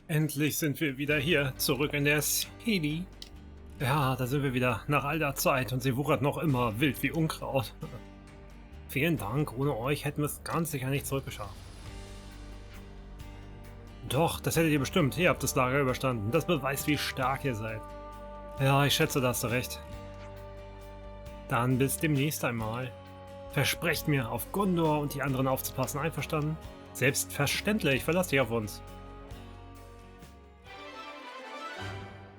Endlich sind wir wieder hier, zurück in der City. Ja, da sind wir wieder, nach all der Zeit, und sie wuchert noch immer wild wie Unkraut. Vielen Dank, ohne euch hätten wir es ganz sicher nicht zurückgeschafft. Doch, das hättet ihr bestimmt, ihr habt das Lager überstanden. Das beweist, wie stark ihr seid. Ja, ich schätze, da hast du recht. Dann bis demnächst einmal. Versprecht mir, auf Gondor und die anderen aufzupassen, einverstanden? Selbstverständlich, verlasst dich auf uns.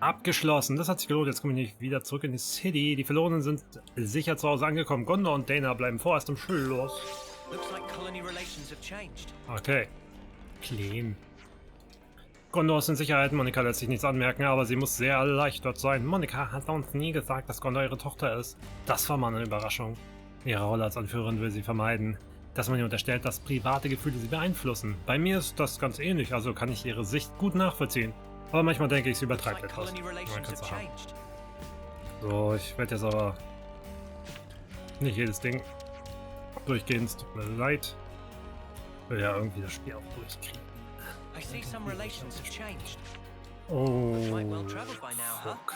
Abgeschlossen, das hat sich gelohnt, jetzt komme ich nicht wieder zurück in die City. Die Verlorenen sind sicher zu Hause angekommen. Gondor und Dana bleiben vorerst im Schloss. Okay. Clean. Gondor ist in Sicherheit, Monika lässt sich nichts anmerken, aber sie muss sehr erleichtert sein. Monika hat uns nie gesagt, dass Gondor ihre Tochter ist. Das war mal eine Überraschung. Ihre Rolle als Anführerin will sie vermeiden, dass man ihr unterstellt, dass private Gefühle sie beeinflussen. Bei mir ist das ganz ähnlich, also kann ich ihre Sicht gut nachvollziehen. Aber manchmal denke ich, sie übertreibt etwas. So, ich werde jetzt aber nicht jedes Ding durchgehen, es tut mir leid. Ich will ja irgendwie das Spiel auch durchkriegen. Oh, fuck.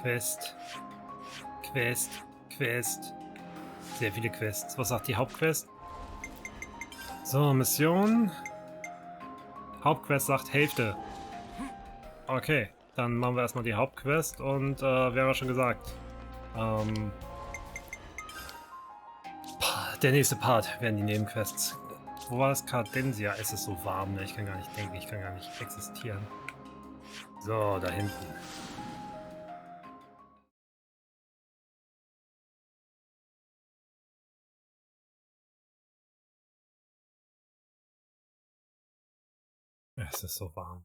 Quest. Sehr viele Quests. Was sagt die Hauptquest? So, Mission. Hauptquest sagt Hälfte. Okay, dann machen wir erstmal die Hauptquest und wir haben ja schon gesagt, der nächste Part werden die Nebenquests. Wo war das Cadensia? Es ist so warm, ne? Ich kann gar nicht denken, ich kann gar nicht existieren. So, da hinten. Es ist so warm.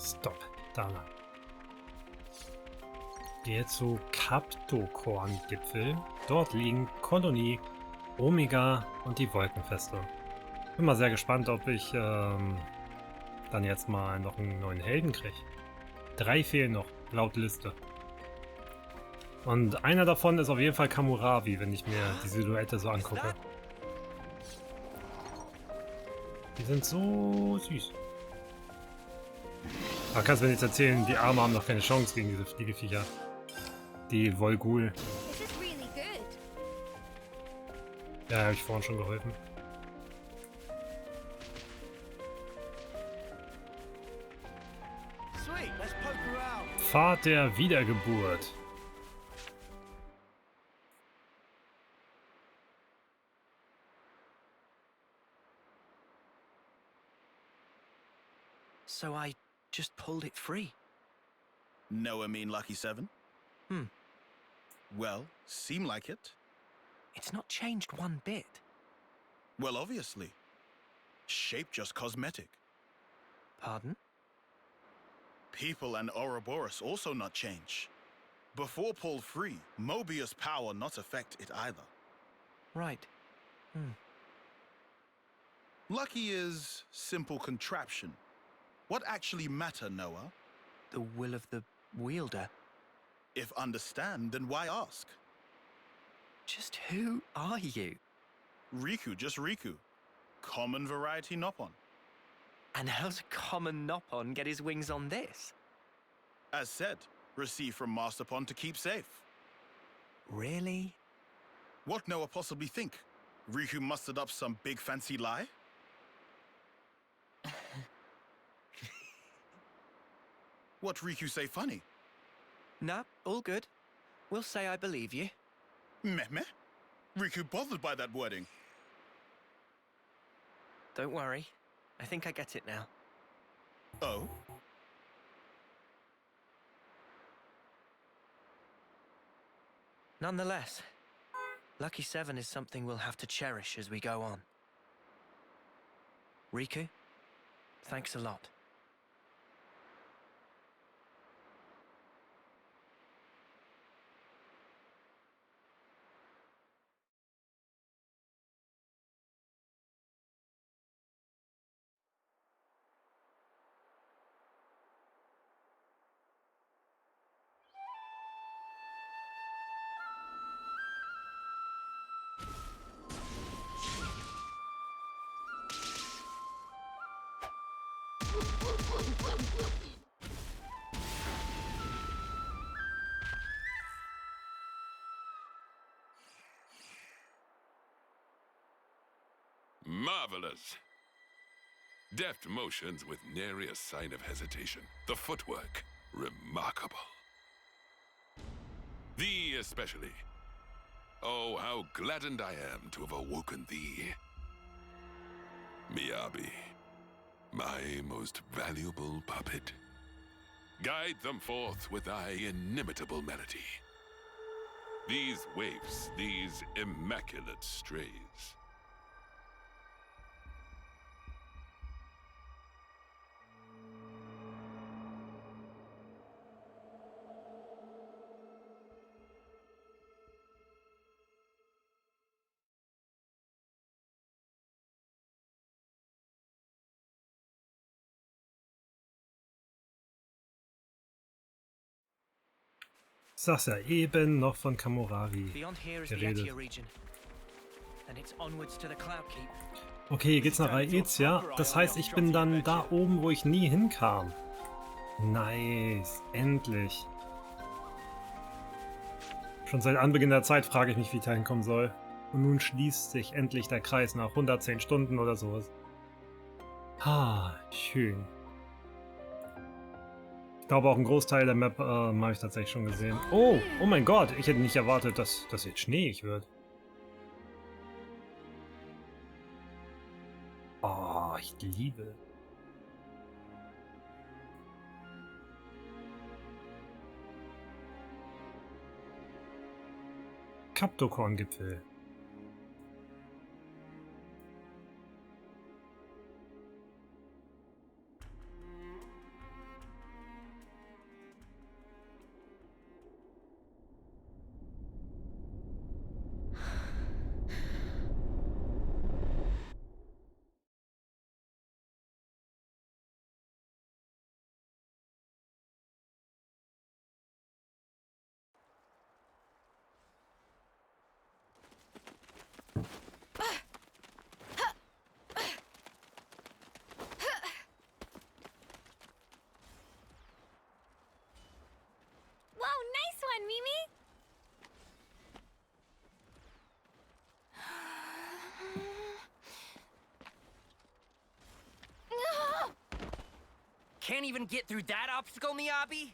Stopp, da lang. Gehe zu Captocorn-Gipfel. Dort liegen Kolonie, Omega und die Wolkenfeste. Bin mal sehr gespannt, ob ich dann jetzt mal noch einen neuen Helden kriege. 3 fehlen noch, laut Liste. Und einer davon ist auf jeden Fall Kamuravi, wenn ich mir die Silhouette so angucke. Die sind so süß. Aber kannst du mir jetzt erzählen, die Arme haben noch keine Chance gegen diese Fliegeviecher. Die Volgul. Ja, habe ich vorhin schon geholfen. Pfad der Wiedergeburt. So I just pulled it free. No, I mean Lucky 7? Hmm. Well, seem like it. It's not changed one bit. Well, obviously. Shape just cosmetic. Pardon? People and Ouroboros also not change. Before pulled free, Mobius power not affect it either. Right. Lucky is simple contraption. What actually matter, Noah? The will of the wielder. If understand, then why ask? Just who are you? Riku, just Riku. Common variety Nopon. And how's a common Nopon get his wings on this? As said, received from Masterpon to keep safe. Really? What Noah possibly think? Riku mustered up some big fancy lie? What Riku say funny? Nah, all good. We'll say I believe you. Meh meh? Riku bothered by that wording. Don't worry. I think I get it now. Oh? Nonetheless, Lucky 7 is something we'll have to cherish as we go on. Riku, thanks a lot. Marvelous. Deft motions with nary a sign of hesitation. The footwork, remarkable. Thee especially. Oh, how gladdened I am to have awoken thee. Miyabi, my most valuable puppet. Guide them forth with thy inimitable melody. These waifs, these immaculate strays. Sag's ja eben noch von Kamuravi Beyond here is the geredet. Etia region. And it's onwards to the Cloud Keep. Okay, hier geht's nach Aetia. Das heißt, ich bin dann da oben, wo ich nie hinkam. Nice. Endlich. Schon seit Anbeginn der Zeit frage ich mich, wie ich da hinkommen soll. Und nun schließt sich endlich der Kreis nach 110 Stunden oder sowas. Ah, schön. Ich glaube, auch einen Großteil der Map habe ich tatsächlich schon gesehen. Oh, oh mein Gott, ich hätte nicht erwartet, dass das jetzt schneeig wird. Oh, ich liebe. Captocorn-Gipfel. Can't even get through that obstacle, Miyabi?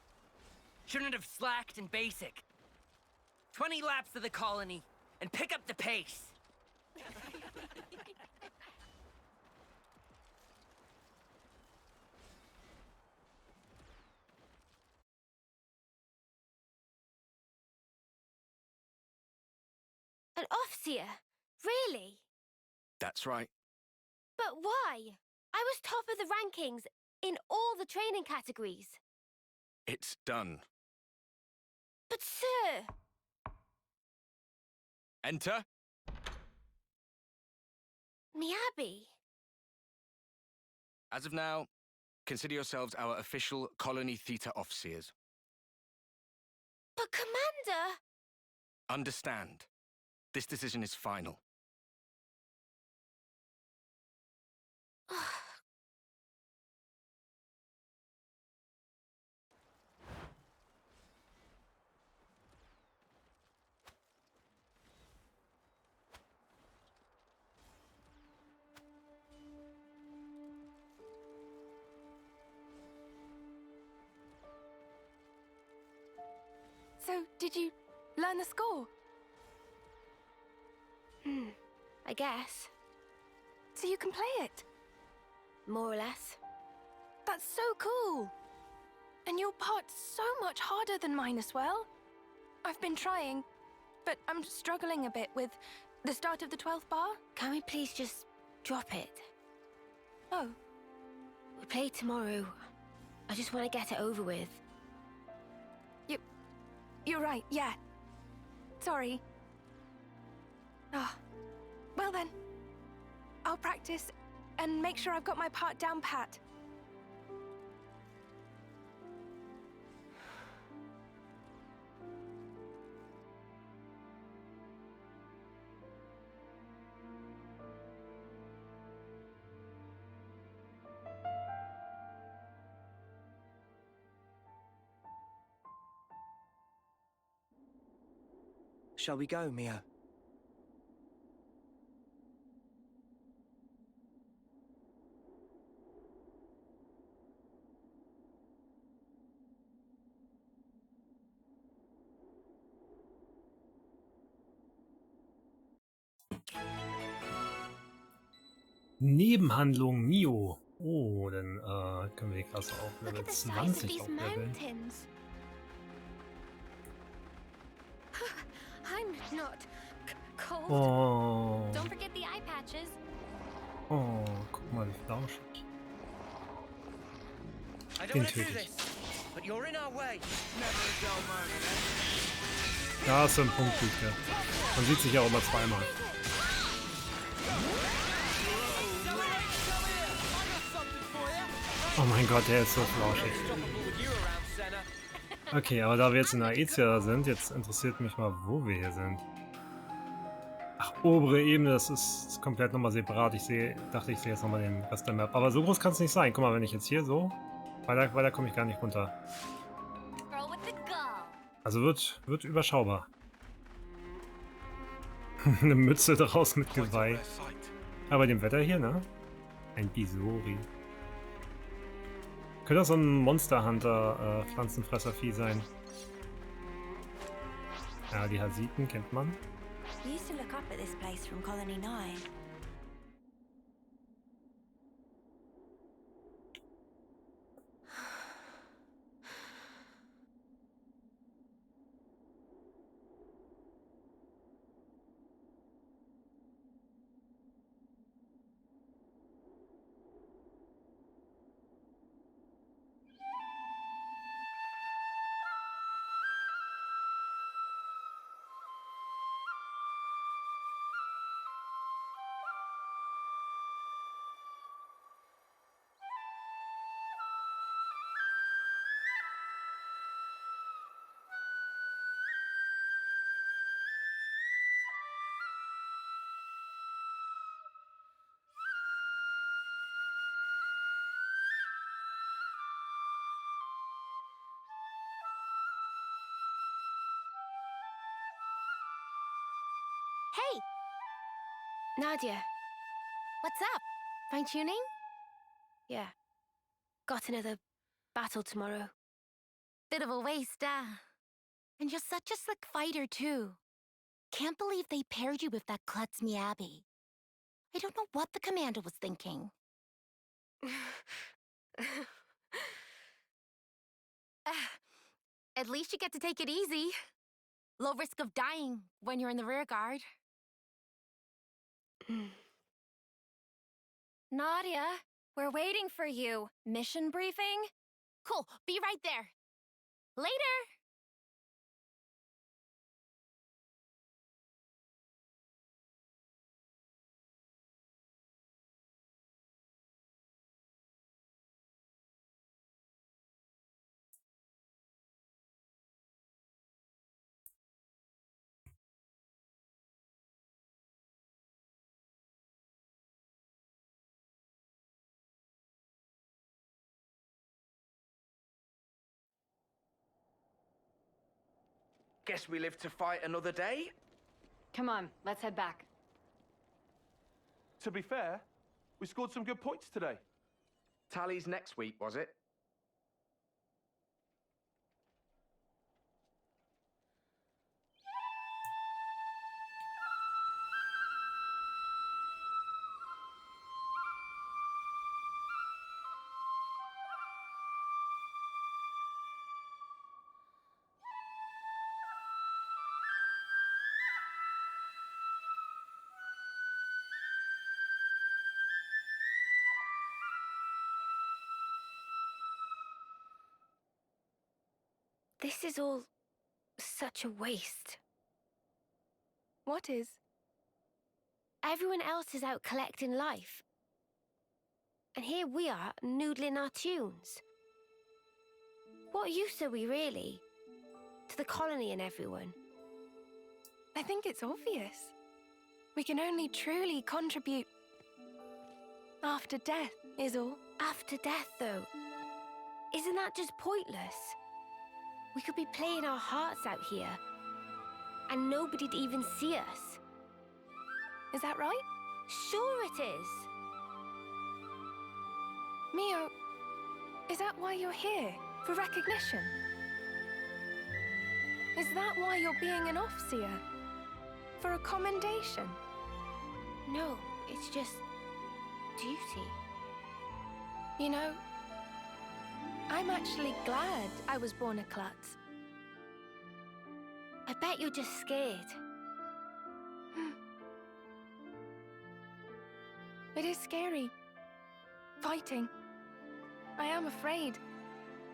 Shouldn't have slacked in basic. 20 laps of the colony, and pick up the pace. An Officer? Really? That's right. But why? I was top of the rankings in all the training categories. It's done. But sir... Enter. Miyabi. As of now, consider yourselves our official Colony Theta officers. But Commander... Understand. This decision is final. So, did you learn the score? I guess. So you can play it? More or less. That's so cool! And your part's so much harder than mine as well. I've been trying, but I'm struggling a bit with the start of the 12th bar. Can we please just drop it? Oh. We play tomorrow. I just want to get it over with. You're right, yeah. Sorry. Ah. Well then. I'll practice and make sure I've got my part down pat. Shall we go, Mio? Nebenhandlung Mio. Oh, dann können wir die Klasse auf Level 20 aufleveln. I'm not cold. Oh. Don't forget the eye patches. Oh, guck mal, wie flauschig. Den töte ich. Da ist so ein Punkt, ja. Man sieht sich ja auch immer zweimal. Oh mein Gott, der ist so flauschig. Okay, aber da wir jetzt in Aezia sind, jetzt interessiert mich mal, wo wir hier sind. Ach, obere Ebene, das ist komplett nochmal separat. Dachte, ich sehe jetzt nochmal den Rest der Map. Aber so groß kann es nicht sein. Guck mal, wenn ich jetzt hier so... Weiter komme ich gar nicht runter. Also wird überschaubar. Eine Mütze draus mit Geweih. Aber bei dem Wetter hier, ne? Ein Bisori. Könnte das so ein Monster Hunter Pflanzenfresservieh sein. Ja, die Hasiten kennt man. We used to look up at this place from Colony 9. Hey! Nadia. What's up? Fine tuning? Yeah. Got another battle tomorrow. Bit of a waste, And you're such a slick fighter, too. Can't believe they paired you with that klutz Miyabi. I don't know what the commander was thinking. At least you get to take it easy. Low risk of dying when you're in the rear guard. Nadia, we're waiting for you. Mission briefing? Cool, be right there. Later! Guess we live to fight another day? Come on, let's head back. To be fair, we scored some good points today. Tallies next week, was it? This is all such a waste. What is? Everyone else is out collecting life. And here we are, noodling our tunes. What use are we really? To the colony and everyone? I think it's obvious. We can only truly contribute after death, is all. After death, though? Isn't that just pointless? We could be playing our hearts out here, and nobody'd even see us. Is that right? Sure it is. Mio, is that why you're here? For recognition? Is that why you're being an Offseer? For a commendation? No, it's just duty. You know, I'm actually glad I was born a klutz. I bet you're just scared. It is scary. Fighting. I am afraid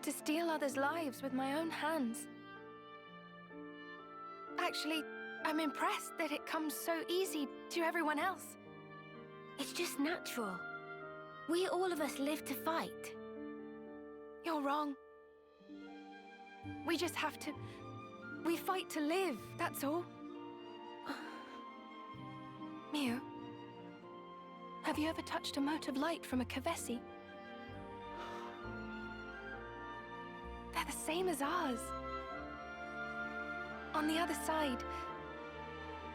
to steal others' lives with my own hands. Actually, I'm impressed that it comes so easy to everyone else. It's just natural. We all of us live to fight. You're wrong. We just have to... We fight to live, that's all. Mio, have you ever touched a mote of light from a Kavesi? They're the same as ours. On the other side,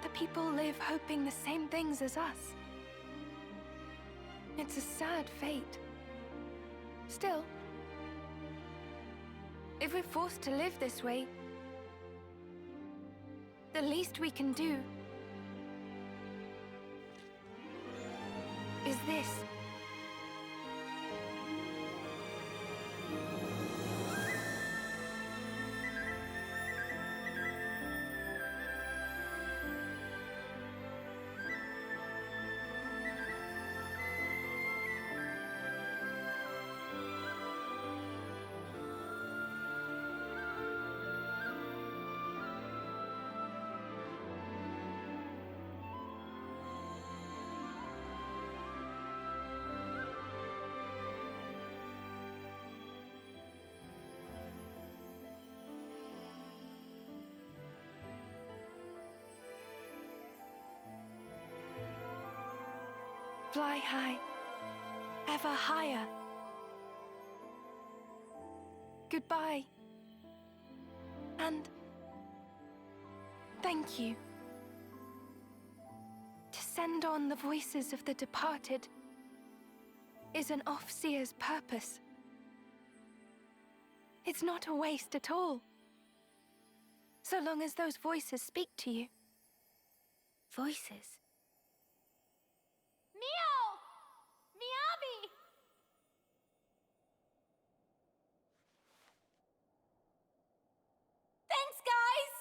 the people live hoping the same things as us. It's a sad fate. Still, if we're forced to live this way, the least we can do is this. Fly high, ever higher. Goodbye. And thank you. To send on the voices of the departed is an Offseer's purpose. It's not a waste at all. So long as those voices speak to you. Voices. Mio! Miyabi! Thanks, guys!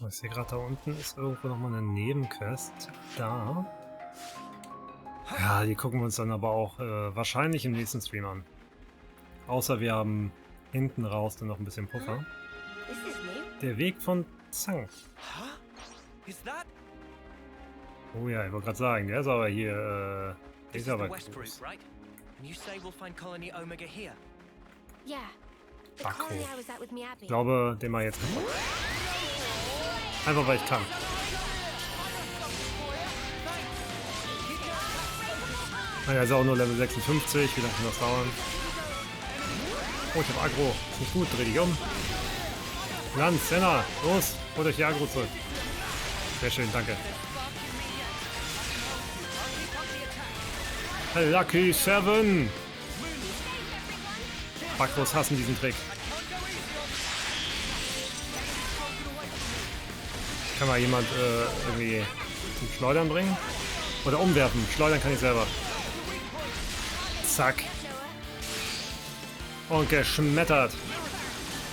Ich sehe gerade, da unten ist irgendwo nochmal eine Nebenquest. Da. Ja, die gucken wir uns dann aber auch wahrscheinlich im nächsten Stream an. Außer wir haben hinten raus dann noch ein bisschen Puffer. Der Weg von Zang. Oh ja, ich wollte gerade sagen, der ist aber hier, der ist aber groß. Bakko. Ich glaube, den mal jetzt kaputt. Einfach weil ich kann. Naja, ist auch nur Level 56, wie lange kann das dauern? Oh, ich hab Aggro. Ist nicht gut, dreh dich um. Lanz, Senna, los, holt euch die Aggro zurück. Sehr schön, danke. Lucky 7! Backros hassen diesen Trick. Kann mal jemand irgendwie zum Schleudern bringen? Oder umwerfen. Schleudern kann ich selber. Zack. Und geschmettert.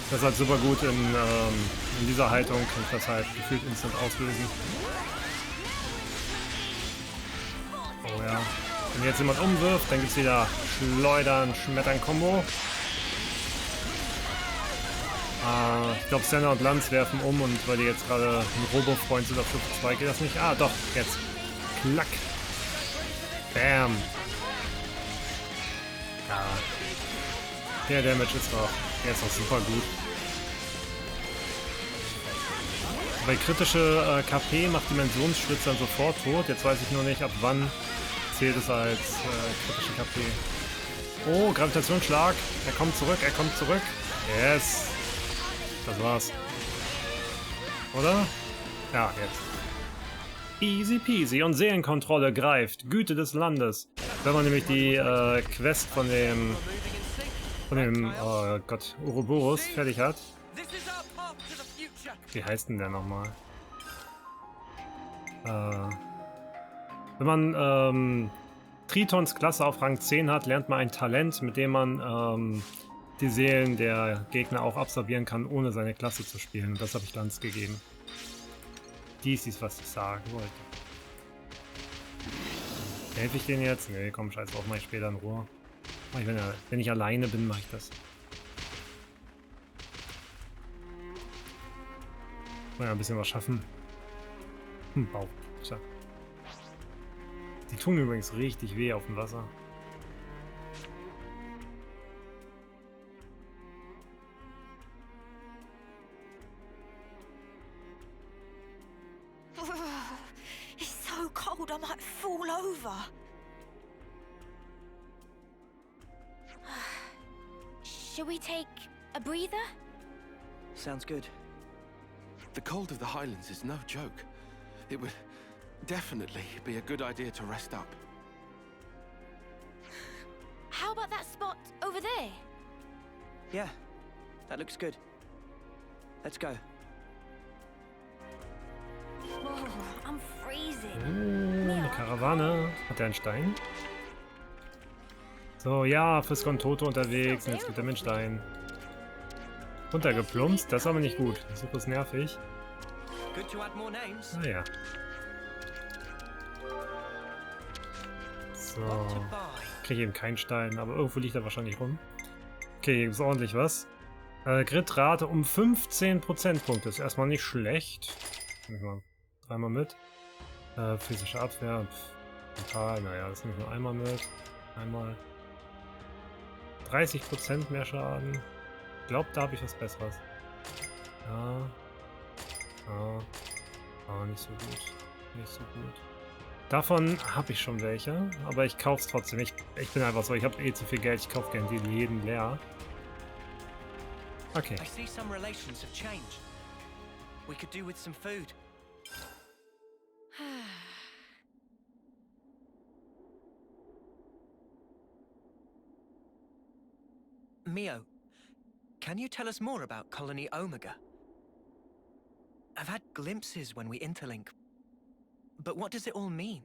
Das ist halt super gut in dieser Haltung. Kann ich das halt gefühlt instant auslösen. Oh ja. Wenn jetzt jemand umwirft, dann gibt es wieder Schleudern, Schmettern-Kombo. Ich glaube, Senna und Lanz werfen um und weil die jetzt gerade ein Robo-Freund sind auf Stufe 2, geht das nicht. Ah, doch, jetzt. Klack. Bam. Ja. Der Damage ist doch. Der ist doch super gut. Bei kritische KP macht Dimensionsschlitz dann sofort tot. Jetzt weiß ich nur nicht, ab wann zählt es als kritische KP. Oh, Gravitationsschlag. Er kommt zurück, er kommt zurück. Yes. Das war's. Oder? Ja, jetzt. Easy peasy und Seelenkontrolle greift. Güte des Landes. Wenn man nämlich die Quest von dem oh Gott, Ouroboros fertig hat. Wie heißt denn der nochmal? Wenn man Tritons Klasse auf Rang 10 hat, lernt man ein Talent, mit dem man die Seelen der Gegner auch absorbieren kann, ohne seine Klasse zu spielen. Und das habe ich Lanz gegeben. Dies ist, was ich sagen wollte. Helfe ich denen jetzt? Nee, komm, scheiß drauf, mach ich später in Ruhe. Mach ich, wenn ich alleine bin, mache ich das. Mal ja ein bisschen was schaffen. Bauch. Tja. Die tun übrigens richtig weh auf dem Wasser. It's so cold I might fall over. Should we take a breather? Sounds good. The cold of the Highlands is no joke. It would definitely be a good idea to rest up. How about that spot over there? Yeah, that looks good. Let's go. Oh, I'm freezing. Eine Karawane. Hat der einen Stein? So, ja, Fisker und Toto unterwegs. Und jetzt gibt er mir einen Stein. Runtergeplumpst. Das ist aber nicht gut. Das ist nervig. Naja. So. Kriege eben keinen Stein, aber irgendwo liegt er wahrscheinlich rum. Okay, hier gibt es ordentlich was. Gridrate um 15 Prozentpunkte. Ist erstmal nicht schlecht. Nehme ich mal dreimal mit. Physische Abwehr. Total, naja, das nehme ich nur einmal mit. Einmal. 30% mehr Schaden. Ich glaube, da habe ich was Besseres. Ja. Ja. Ah, nicht so gut. Nicht so gut. Davon habe ich schon welche, aber ich kaufe es trotzdem. Ich bin einfach so, ich habe eh zu viel Geld, ich kaufe gerne die Läden leer. Okay. I see some relations have changed. We could do with some food. Mio, can you tell us more about Colony Omega? I've had glimpses when we interlink, but what does it all mean?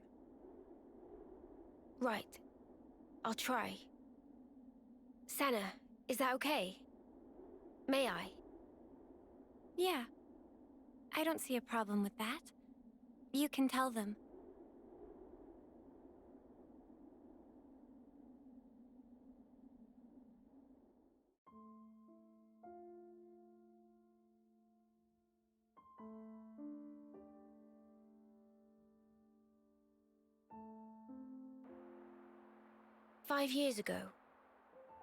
Right. I'll try. Senna, is that okay? May I? Yeah. I don't see a problem with that. You can tell them. "5 years ago,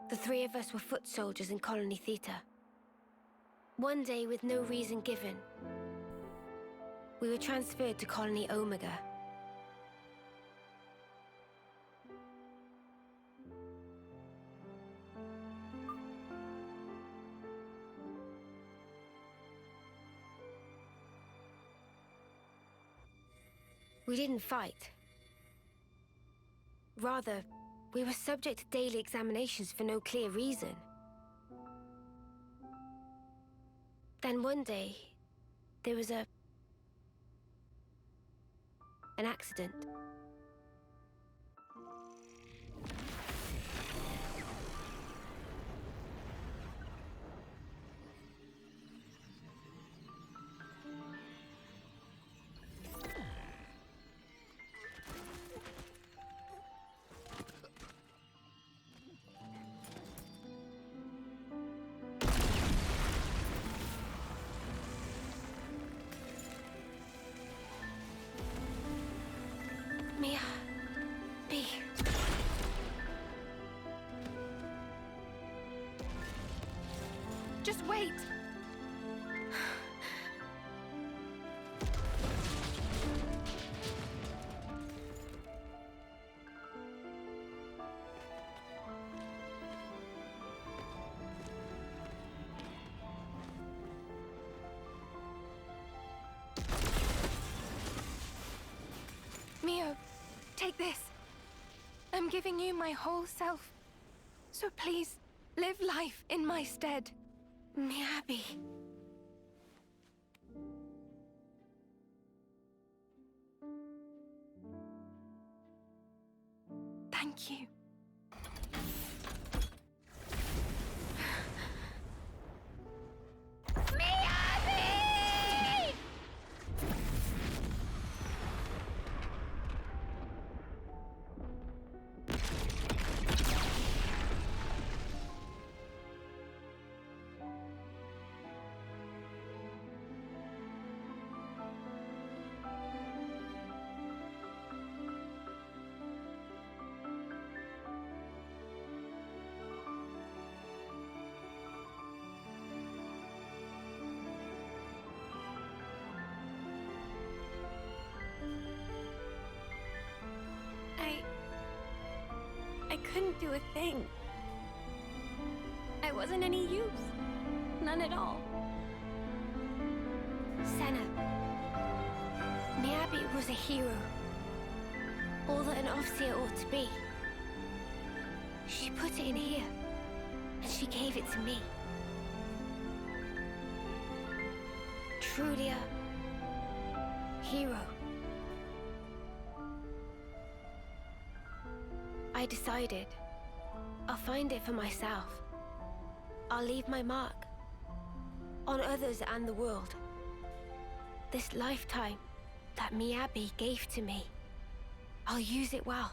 the three of us were foot soldiers in Colony Theta. One day, with no reason given, we were transferred to Colony Omega. We didn't fight. Rather, we were subject to daily examinations for no clear reason. Then one day, there was an accident. Mia, B. Just wait. Mio, take this. I'm giving you my whole self. So please, live life in my stead. Miyabi. Thank you. I couldn't do a thing. I wasn't any use. None at all. Senna. Miyabi was a hero. All that an officer ought to be. She put it in here, and she gave it to me. Truly a hero. I decided I'll find it for myself. I'll leave my mark on others and the world. This lifetime that Miyabi gave to me, I'll use it well.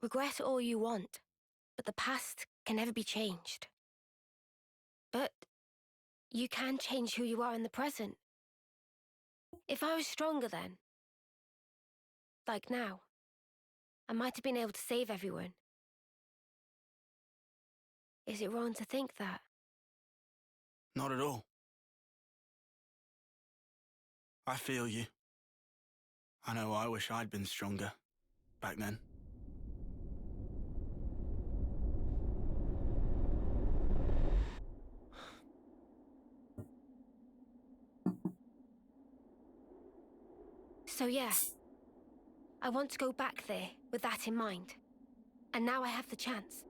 Regret all you want, but the past can never be changed. But you can change who you are in the present. If I was stronger then, like now, I might have been able to save everyone. Is it wrong to think that? Not at all. I feel you. I know I wish I'd been stronger back then. So yeah, I want to go back there with that in mind. And now I have the chance.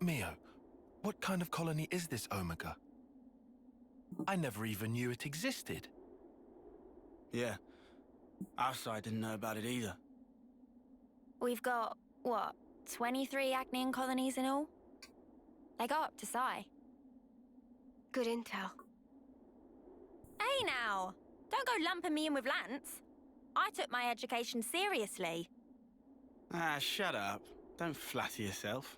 Mio, what kind of colony is this Omega? I never even knew it existed. Yeah, our side didn't know about it either. We've got, what, 23 Agnian colonies in all? They go up to Psi. Good intel. Hey now! Don't go lumping me in with Lance. I took my education seriously. Ah, shut up. Don't flatter yourself.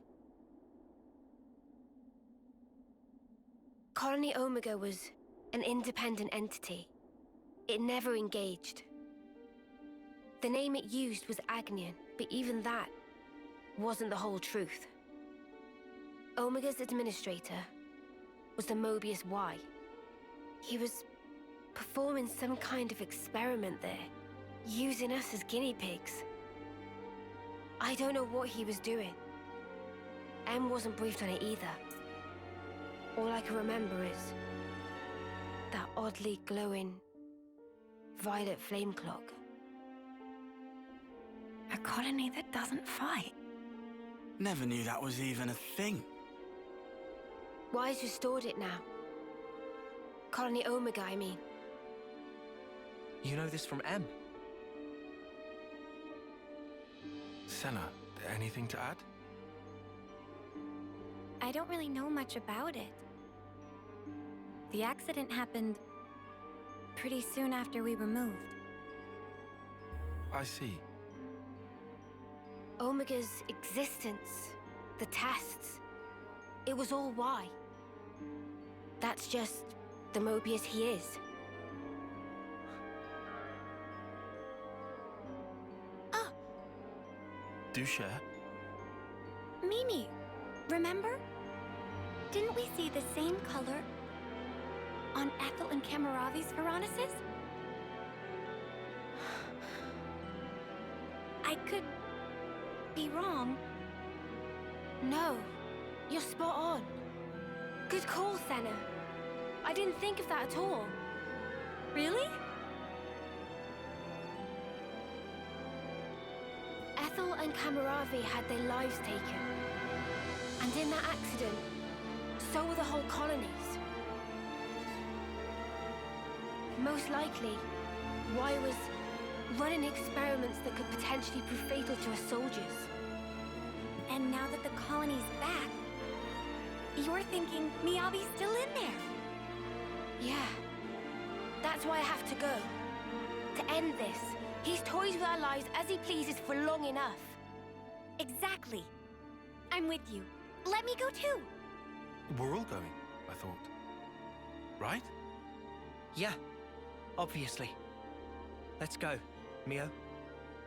Colony Omega was an independent entity. It never engaged. The name it used was Agnian, but even that wasn't the whole truth. Omega's administrator was the Mobius Y. He was performing some kind of experiment there, using us as guinea pigs. I don't know what he was doing. M wasn't briefed on it either. All I can remember is that oddly glowing violet flame clock. A colony that doesn't fight. Never knew that was even a thing. Wise restored it now. Colony Omega, I mean. You know this from M? Senna, anything to add? I don't really know much about it. The accident happened pretty soon after we were moved. I see. Omega's existence, the tests, it was all Y. That's just the Mobius he is. Do share. Mimi, remember? Didn't we see the same color on Ethel and Kamaravi's Veronicus? I could be wrong. No, you're spot on. Good call, Senna. I didn't think of that at all. Really? Ethel and Kamaravi had their lives taken. And in that accident, so were the whole colonies. Most likely, Y was running experiments that could potentially prove fatal to us soldiers. And now that the colony's back, you're thinking Miyabi's still in there? Yeah. That's why I have to go. To end this. He's toys with our lives as he pleases for long enough. Exactly. I'm with you. Let me go too. We're all going, I thought. Right? Yeah, obviously. Let's go, Mio.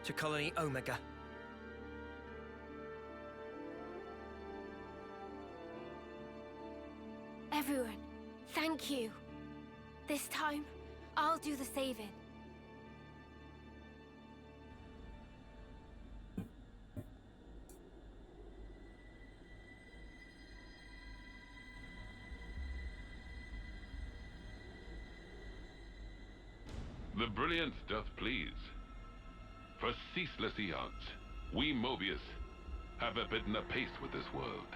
To Colony Omega. Everyone, thank you. This time, I'll do the saving. The brilliance doth please. For ceaseless eons, we Mobius have abidden apace with this world.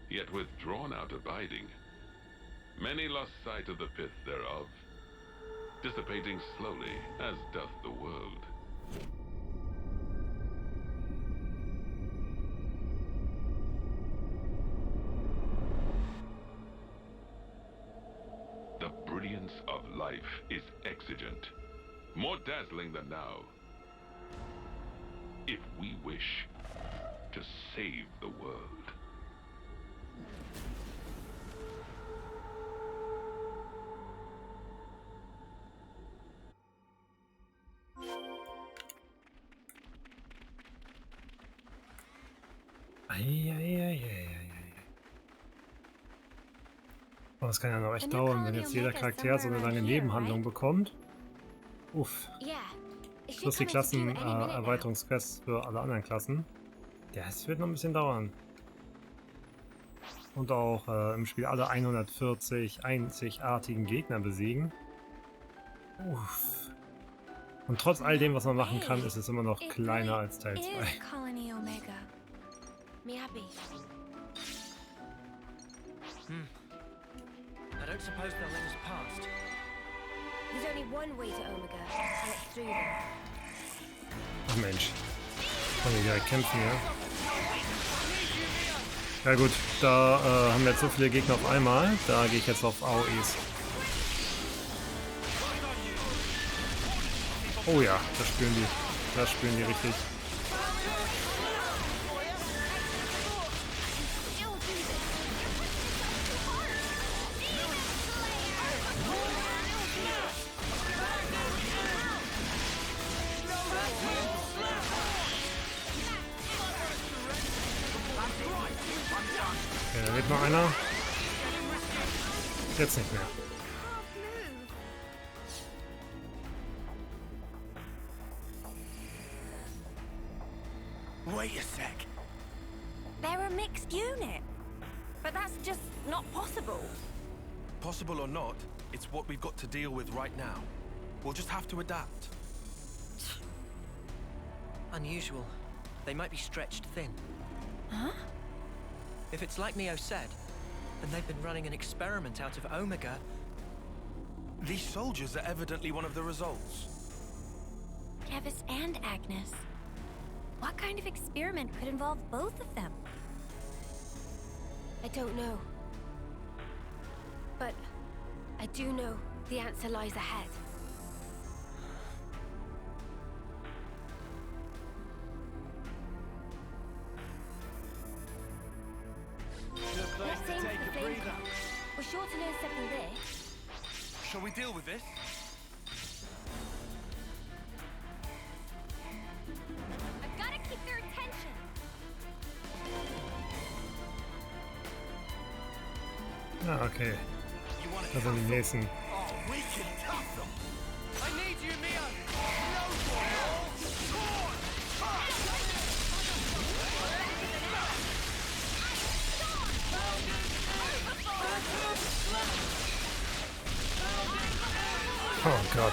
Yet with drawn-out abiding, many lost sight of the pith thereof, dissipating slowly, as doth the world. The brilliance of life is exigent, more dazzling than now. If we wish to save the world. Oh, das kann ja noch echt dauern, wenn jetzt jeder Charakter so eine lange Nebenhandlung bekommt. Uff. Plus die Klassenerweiterungsquests für alle anderen Klassen. Das wird noch ein bisschen dauern. Und auch im Spiel alle 140 einzigartigen Gegner besiegen. Uff. Und trotz all dem, was man machen kann, ist es immer noch kleiner als Teil 2. I don't suppose they'll let us past. There's only one way to Omega, and it's through them. Ach Mensch. Wollen wir direkt kämpfen, ja? Ja gut, da haben wir jetzt so viele Gegner auf einmal. Da gehe ich jetzt auf AOEs. Oh ja, das spüren die. Das spüren die richtig. Okay, da lebt noch einer. Jetzt nicht mehr. Wait a sec. They're a mixed unit. But that's just not possible. Possible or not, it's what we've got to deal with right now. We'll just have to adapt. Unusual. They might be stretched thin. Huh? If it's like Neo said, then they've been running an experiment out of Omega. These soldiers are evidently one of the results. Kevis and Agnes. What kind of experiment could involve both of them? I don't know. But I do know the answer lies ahead. Let's aim for the flame clock. We're sure to learn something there. Shall we deal with this? I've got to keep their attention. Ah, okay. Das sind die nächsten. Oh Gott.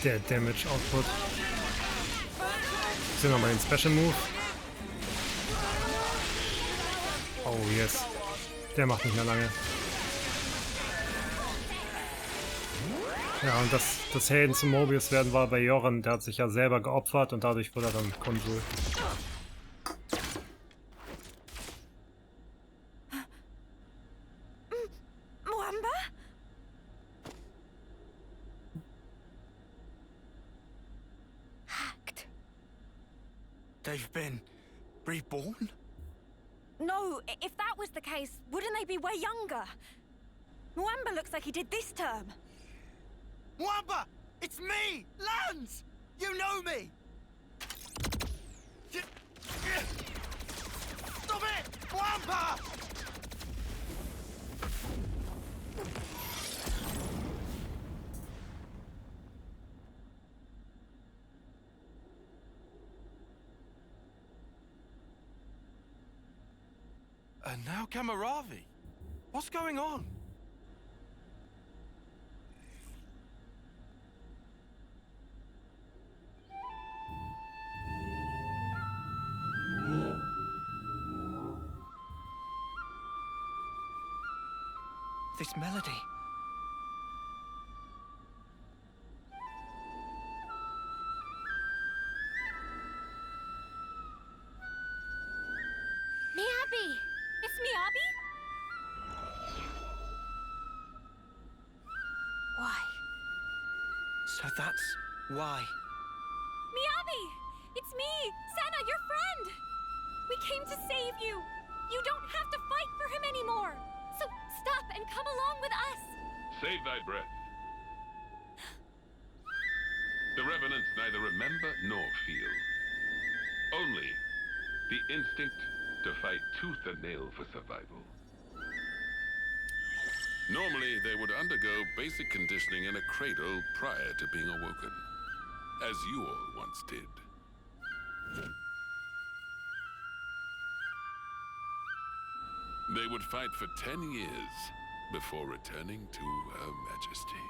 Der Damage Output. Sehen wir mal den Special Move. Oh yes. Der macht nicht mehr lange. Ja, und das Helden zum Mobius werden war bei Joran, der hat sich ja selber geopfert und dadurch wurde er dann Konsul. They've been reborn? No, if that was the case, wouldn't they be way younger? Mwamba looks like he did this term. Mwamba! It's me! Lance! You know me! Stop it! Mwamba! And now Kamaravi. What's going on? This melody. Miyabi! It's Miyabi? Why? So that's why. Miyabi! It's me, Senna, your friend! We came to save you! You don't have to fight for him anymore! So stop and come along with us! Save thy breath. The Revenants neither remember nor feel. Only the instinct to fight tooth and nail for survival. Normally, they would undergo basic conditioning in a cradle prior to being awoken, as you all once did. They would fight for 10 years before returning to Her Majesty.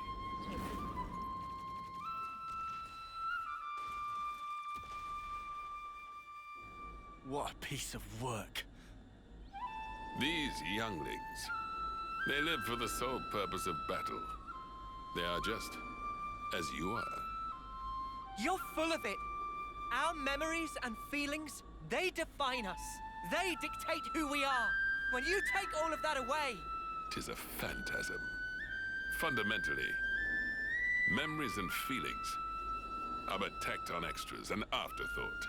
What a piece of work. These younglings, they live for the sole purpose of battle. They are just as you are. You're full of it. Our memories and feelings, they define us. They dictate who we are. When you take all of that away... 'Tis a phantasm. Fundamentally, memories and feelings are but tacked-on extras, an afterthought.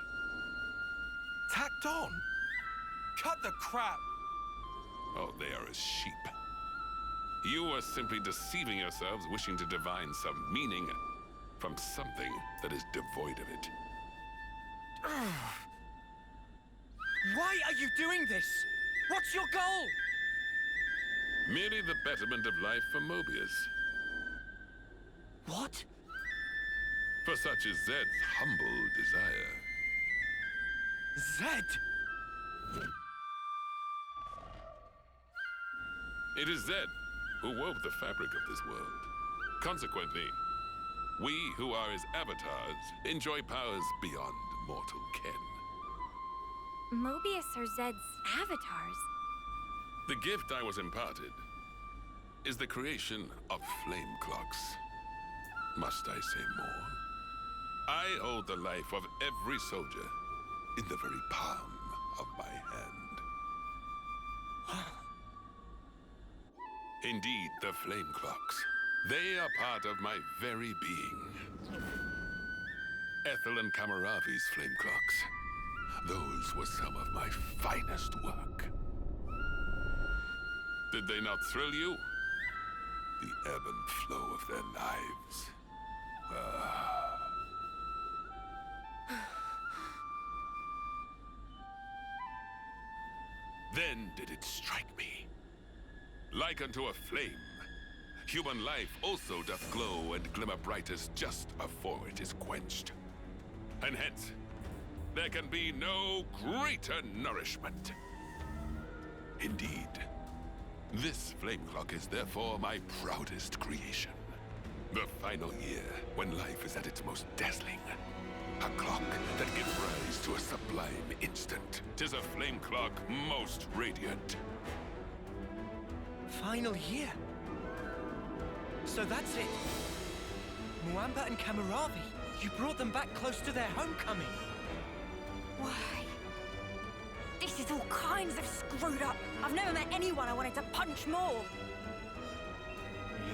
Tacked on? Cut the crap! Oh, they are as sheep. You are simply deceiving yourselves, wishing to divine some meaning from something that is devoid of it. Why are you doing this? What's your goal? Merely the betterment of life for Mobius. What? For such is Zed's humble desire. Zed? It is Zed who wove the fabric of this world. Consequently, we who are his avatars enjoy powers beyond mortal ken. Mobius are Zed's avatars. The gift I was imparted is the creation of flame clocks. Must I say more? I hold the life of every soldier in the very palm of my hand. Indeed, the flame clocks. They are part of my very being. Ethel and Kamaravi's flame clocks. Those were some of my finest work. Did they not thrill you? The ebb and flow of their lives. Then did it strike me. Like unto a flame, human life also doth glow and glimmer brightest just afore it is quenched. And hence, there can be no greater nourishment. Indeed, this flame clock is therefore my proudest creation. The final year, when life is at its most dazzling. A clock that gives rise to a sublime instant. 'Tis a flame clock most radiant. Final year? So that's it. Muamba and Kamaravi, you brought them back close to their homecoming. Why? This is all kinds of screwed up. I've never met anyone I wanted to punch more.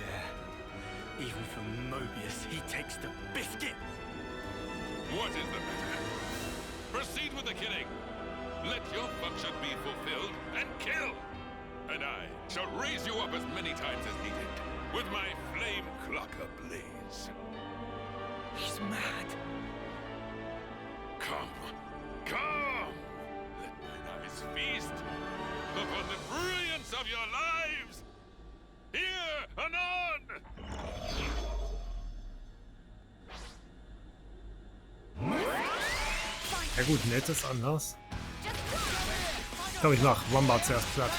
Yeah. Even for Mobius, he takes the biscuit. What is the matter? Proceed with the killing. Let your function be fulfilled and kill. And I shall raise you up as many times as needed, with my flame clock ablaze. He's mad. Come. Come! Let mine eyes feast upon the brilliance of your lives! Here, anon! Ja gut, nett ist anders. Ich glaube, ich mach Wombat zuerst platt.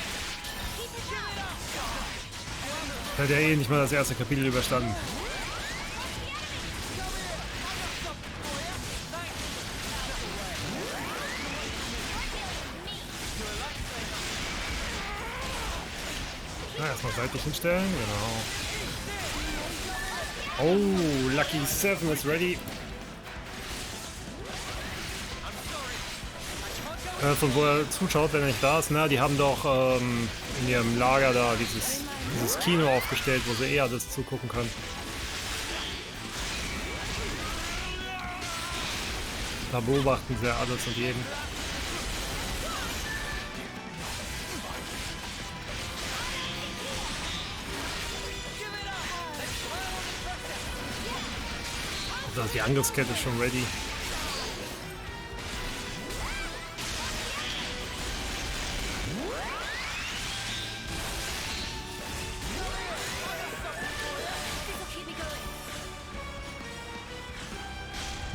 Der hat ja eh nicht mal das erste Kapitel überstanden. Na, erstmal seitlich hinstellen, genau. Oh, Lucky 7 ist ready. Von wo er zuschaut, wenn er nicht da ist, na, die haben doch in ihrem Lager da dieses Kino aufgestellt, wo sie eher das zugucken können. Da beobachten sie alles und jeden. Also die Angriffskette ist schon ready.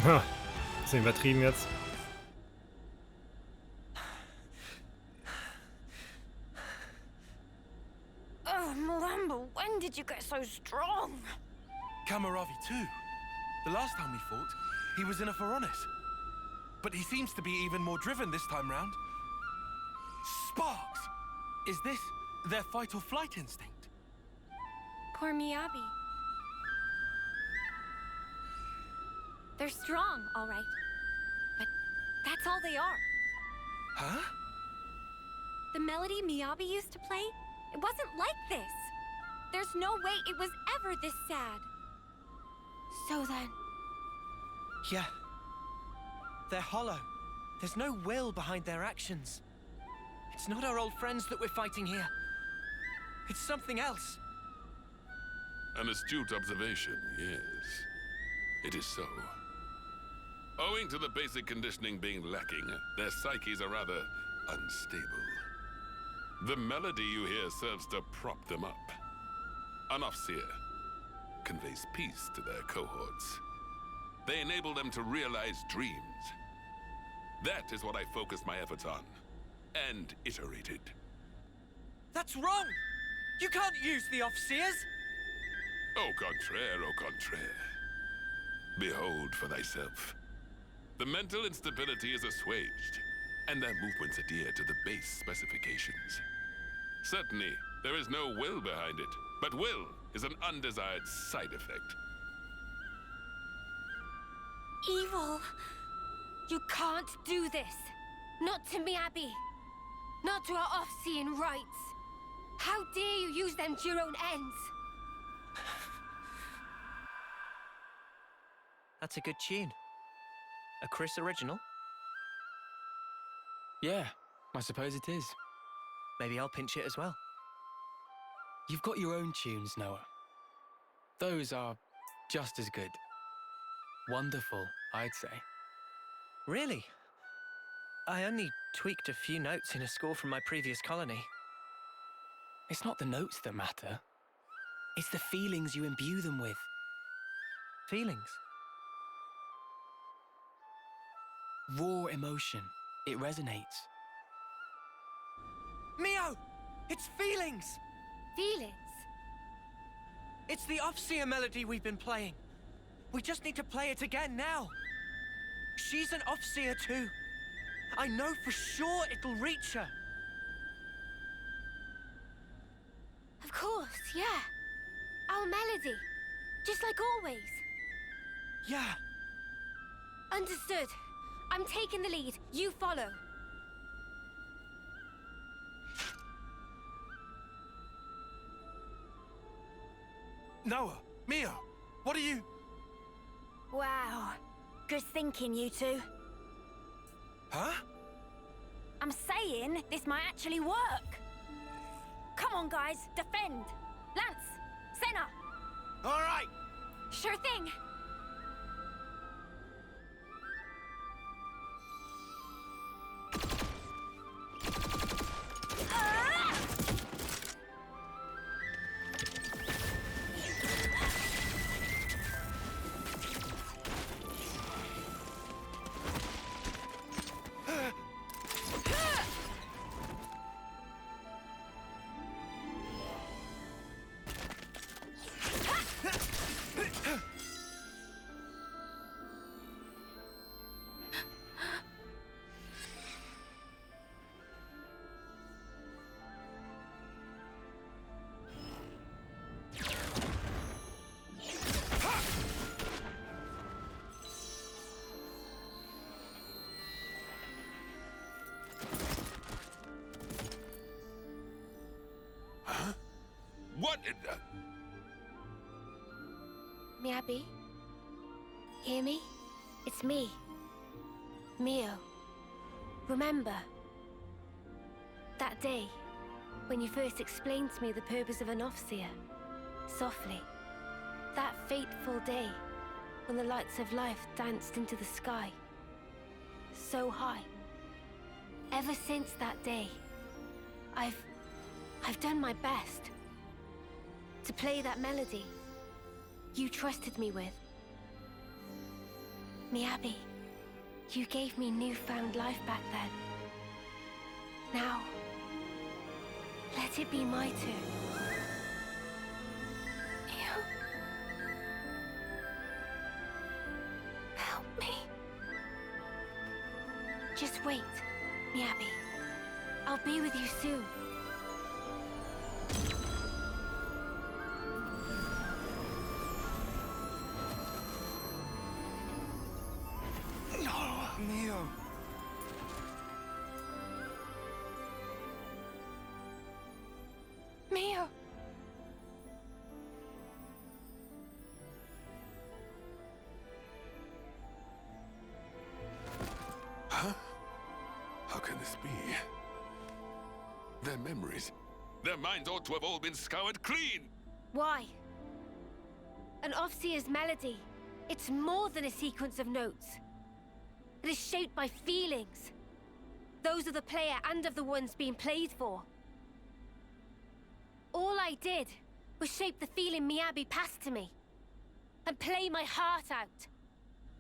Ha, ist übertrieben jetzt. Oh, Morambo, when did you get so strong? Kamaravi too. The last time we fought, he was in a Pharaonis. But he seems to be even more driven this time round. Sparks! Is this their fight or flight instinct? Poor Miyabi. They're strong, all right. But that's all they are. Huh? The melody Miyabi used to play, it wasn't like this. There's no way it was ever this sad. So then... Yeah. They're hollow. There's no will behind their actions. It's not our old friends that we're fighting here. It's something else. An astute observation, yes. It is so. Owing to the basic conditioning being lacking, their psyches are rather unstable. The melody you hear serves to prop them up. An Officer conveys peace to their cohorts. They enable them to realize dreams. That is what I focused my efforts on, and iterated. That's wrong! You can't use the Officers! Au contraire, au contraire. Behold for thyself. The mental instability is assuaged, and their movements adhere to the base specifications. Certainly, there is no will behind it, but will is an undesired side effect. Evil! You can't do this! Not to Miyabi! Not to our off-seeing rights! How dare you use them to your own ends! That's a good tune. A Chris original? Yeah, I suppose it is. Maybe I'll pinch it as well. You've got your own tunes, Noah. Those are just as good. Wonderful, I'd say. Really? I only tweaked a few notes in a score from my previous colony. It's not the notes that matter. It's the feelings you imbue them with. Feelings? Raw emotion. It resonates. Mio! It's feelings! Feelings? It's the Officer melody we've been playing. We just need to play it again now. She's an Officer too. I know for sure it'll reach her. Of course, yeah. Our melody. Just like always. Yeah. Understood. I'm taking the lead. You follow. Noah, Mio, what are you... Wow. Good thinking, you two. Huh? I'm saying this might actually work. Come on, guys. Defend. Lance. Senna. All right. Sure thing. Ende. Miyabi? Hear me? It's me. Mio. Remember? That day, when you first explained to me the purpose of an Overseer, softly. That fateful day, when the lights of life danced into the sky. So high. Ever since that day, I've done my best to play that melody you trusted me with. Miyabi, you gave me newfound life back then. Now, let it be my turn. Help me. Just wait, Miyabi. I'll be with you soon. Mio. Mio. Huh? How can this be? Their memories, their minds ought to have all been scoured clean! Why? An Overseer's melody. It's more than a sequence of notes. It is shaped by feelings. Those of the player and of the ones being played for. All I did was shape the feeling Miyabi passed to me. And play my heart out.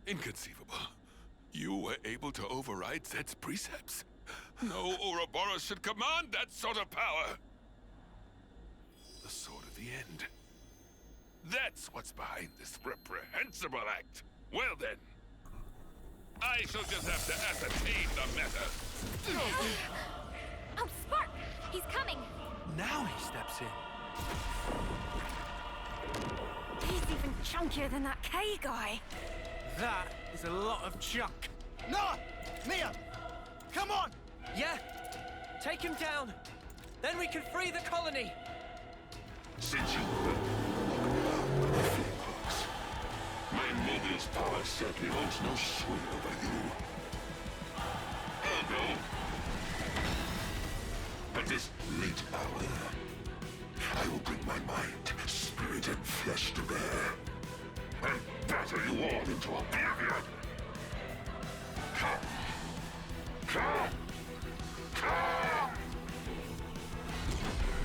Inconceivable. You were able to override Zed's precepts? No Ouroboros should command that sort of power! The Sword of the End. That's what's behind this reprehensible act. Well then, I shall just have to ascertain the matter. Oh, Spark! He's coming! Now he steps in. He's even chunkier than that K guy. That is a lot of junk. Noah! Mia! Come on! Yeah, take him down. Then we can free the colony. Since you my Mobius power certainly holds no sway over you. Ergo, at this late hour, I will bring my mind, spirit, and flesh to bear, and batter you all into oblivion. Come. Come. Come.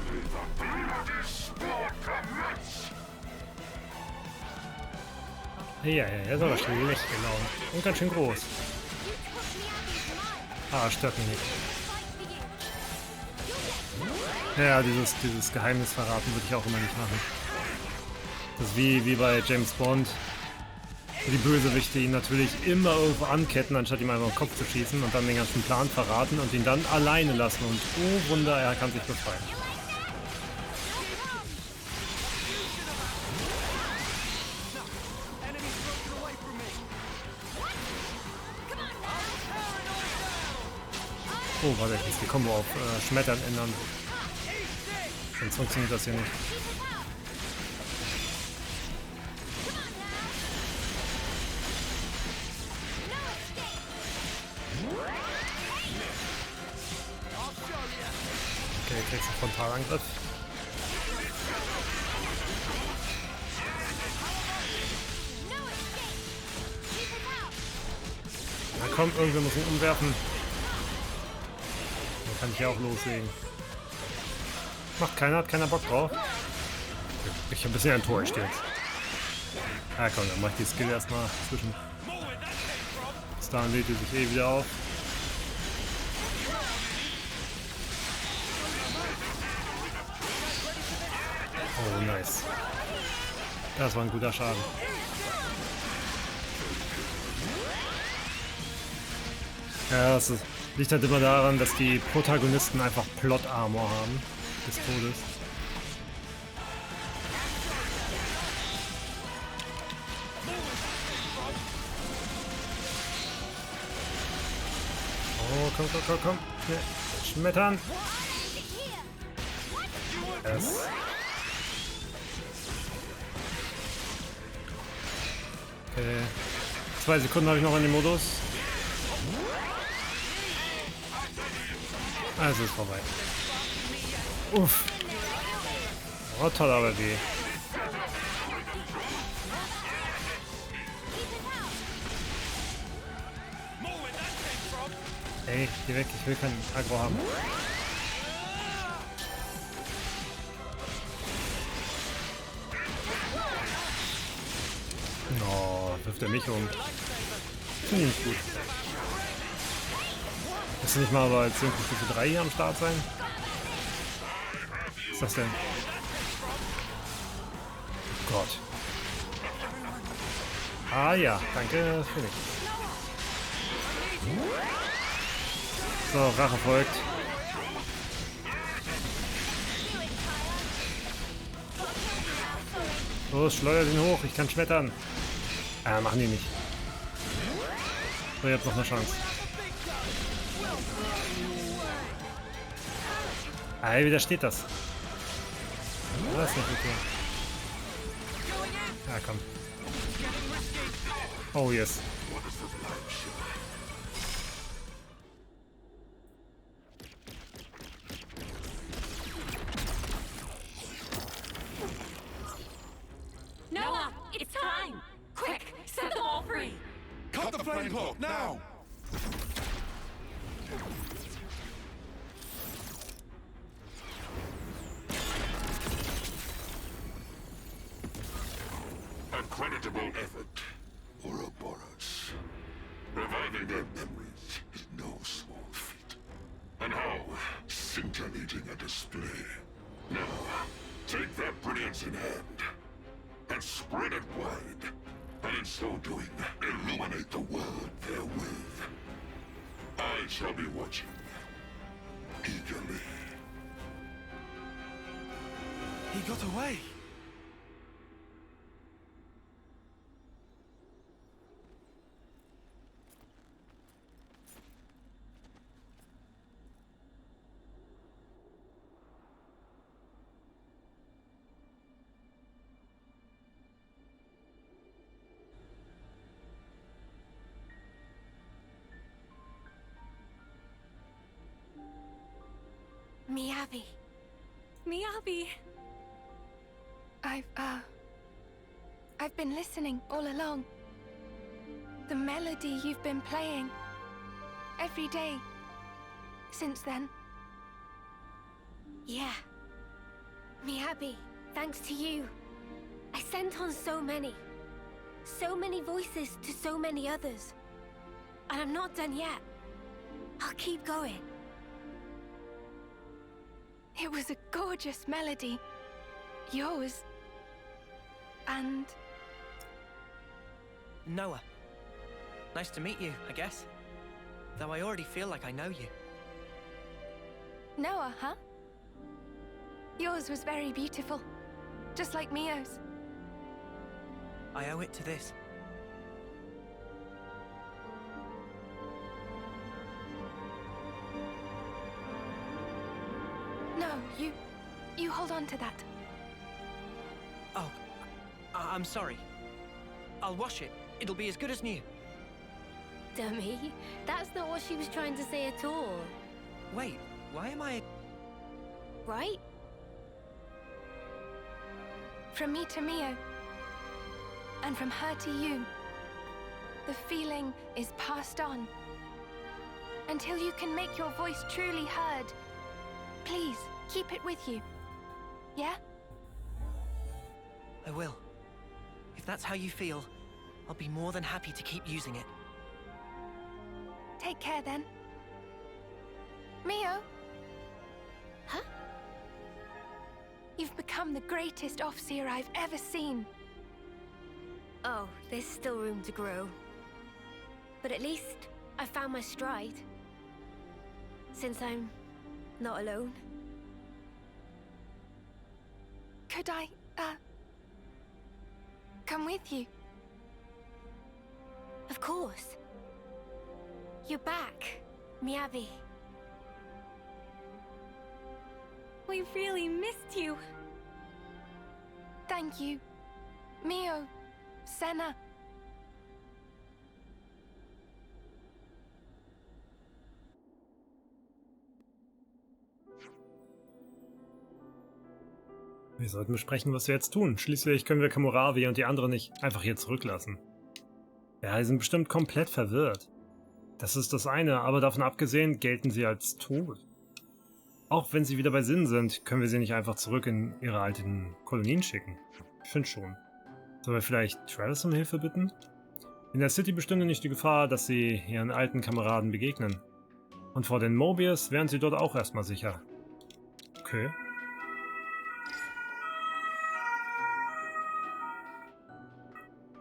May the bloody sport commence. Ja, er ist aber schwierig, genau. Und ganz schön groß. Ah, stört mich nicht. Ja, dieses Geheimnis verraten würde ich auch immer nicht machen. Das ist wie bei James Bond. Die Bösewichte ihn natürlich immer irgendwo anketten, anstatt ihm einfach den Kopf zu schießen und dann den ganzen Plan verraten und ihn dann alleine lassen. Und oh Wunder, er kann sich befreien. Oh, warte, ich muss die Kombo auf Schmettern ändern. Sonst funktioniert das hier nicht. Okay, kriegst einen Frontalangriff. Na komm, irgendwer muss ihn umwerfen. Dann kann ich ja auch loslegen. Macht keiner, hat keiner Bock drauf. Ich bin ein bisschen enttäuscht jetzt. Ja komm, dann mach ich die Skill erstmal zwischen. Bis dahin lädt die sich eh wieder auf. Oh, nice. Das war ein guter Schaden. Ja, das liegt halt immer daran, dass die Protagonisten einfach Plot-Armor haben. Des Todes. Oh, komm. Schmettern. Yes. 2 Sekunden habe ich noch in dem Modus. Also ist vorbei. Uff. Oh, toll, aber weh. Ey, geh weg, ich will keinen Aggro haben. Oh, wirft er mich um. Finde ich nicht gut. Willst du nicht mal bei 10.3 hier am Start sein? Was ist das denn? Oh Gott. Ah ja, danke für dich. So, Rache folgt. Los, schleuer den hoch, ich kann schmettern. Machen die nicht. So, jetzt noch eine Chance. Wie widersteht das? Das ist nicht okay. Ja, komm. Oh, yes. Noah, it's time! Quick, set them all free! Cut the flame clock, now! A creditable effort, Ouroboros. Reviving their memories is no small feat. And how scintillating a display. Now, take their brilliance in hand and spread it wide, and in so doing, illuminate the world therewith. I shall be watching eagerly. He got away. Miyabi. Miyabi. I've been listening all along. The melody you've been playing every day since then. Yeah. Miyabi, thanks to you, I sent on so many voices to so many others. And I'm not done yet. I'll keep going. It was a gorgeous melody. Yours. And... Noah. Nice to meet you, I guess. Though I already feel like I know you. Noah, huh? Yours was very beautiful. Just like Mio's. I owe it to this. No, you hold on to that. Oh, I'm sorry. I'll wash it. It'll be as good as new. Dummy, that's not what she was trying to say at all. Wait, why am I... Right? From me to Mio. And from her to you. The feeling is passed on. Until you can make your voice truly heard. Please, keep it with you. Yeah? I will. If that's how you feel, I'll be more than happy to keep using it. Take care then. Mio? Huh? You've become the greatest Offseer I've ever seen. Oh, there's still room to grow. But at least I found my stride. Since I'm not alone. Could I, come with you? Of course. You're back, Miyabi. We really missed you. Thank you, Mio, Senna, Wir sollten besprechen, was wir jetzt tun. Schließlich können wir Komoravi und die anderen nicht einfach hier zurücklassen. Ja, die sind bestimmt komplett verwirrt. Das ist das eine, aber davon abgesehen gelten sie als tot. Auch wenn sie wieder bei Sinn sind, können wir sie nicht einfach zurück in ihre alten Kolonien schicken. Ich finde schon. Sollen wir vielleicht Travis um Hilfe bitten? In der City bestünde nicht die Gefahr, dass sie ihren alten Kameraden begegnen. Und vor den Mobius wären sie dort auch erstmal sicher. Okay.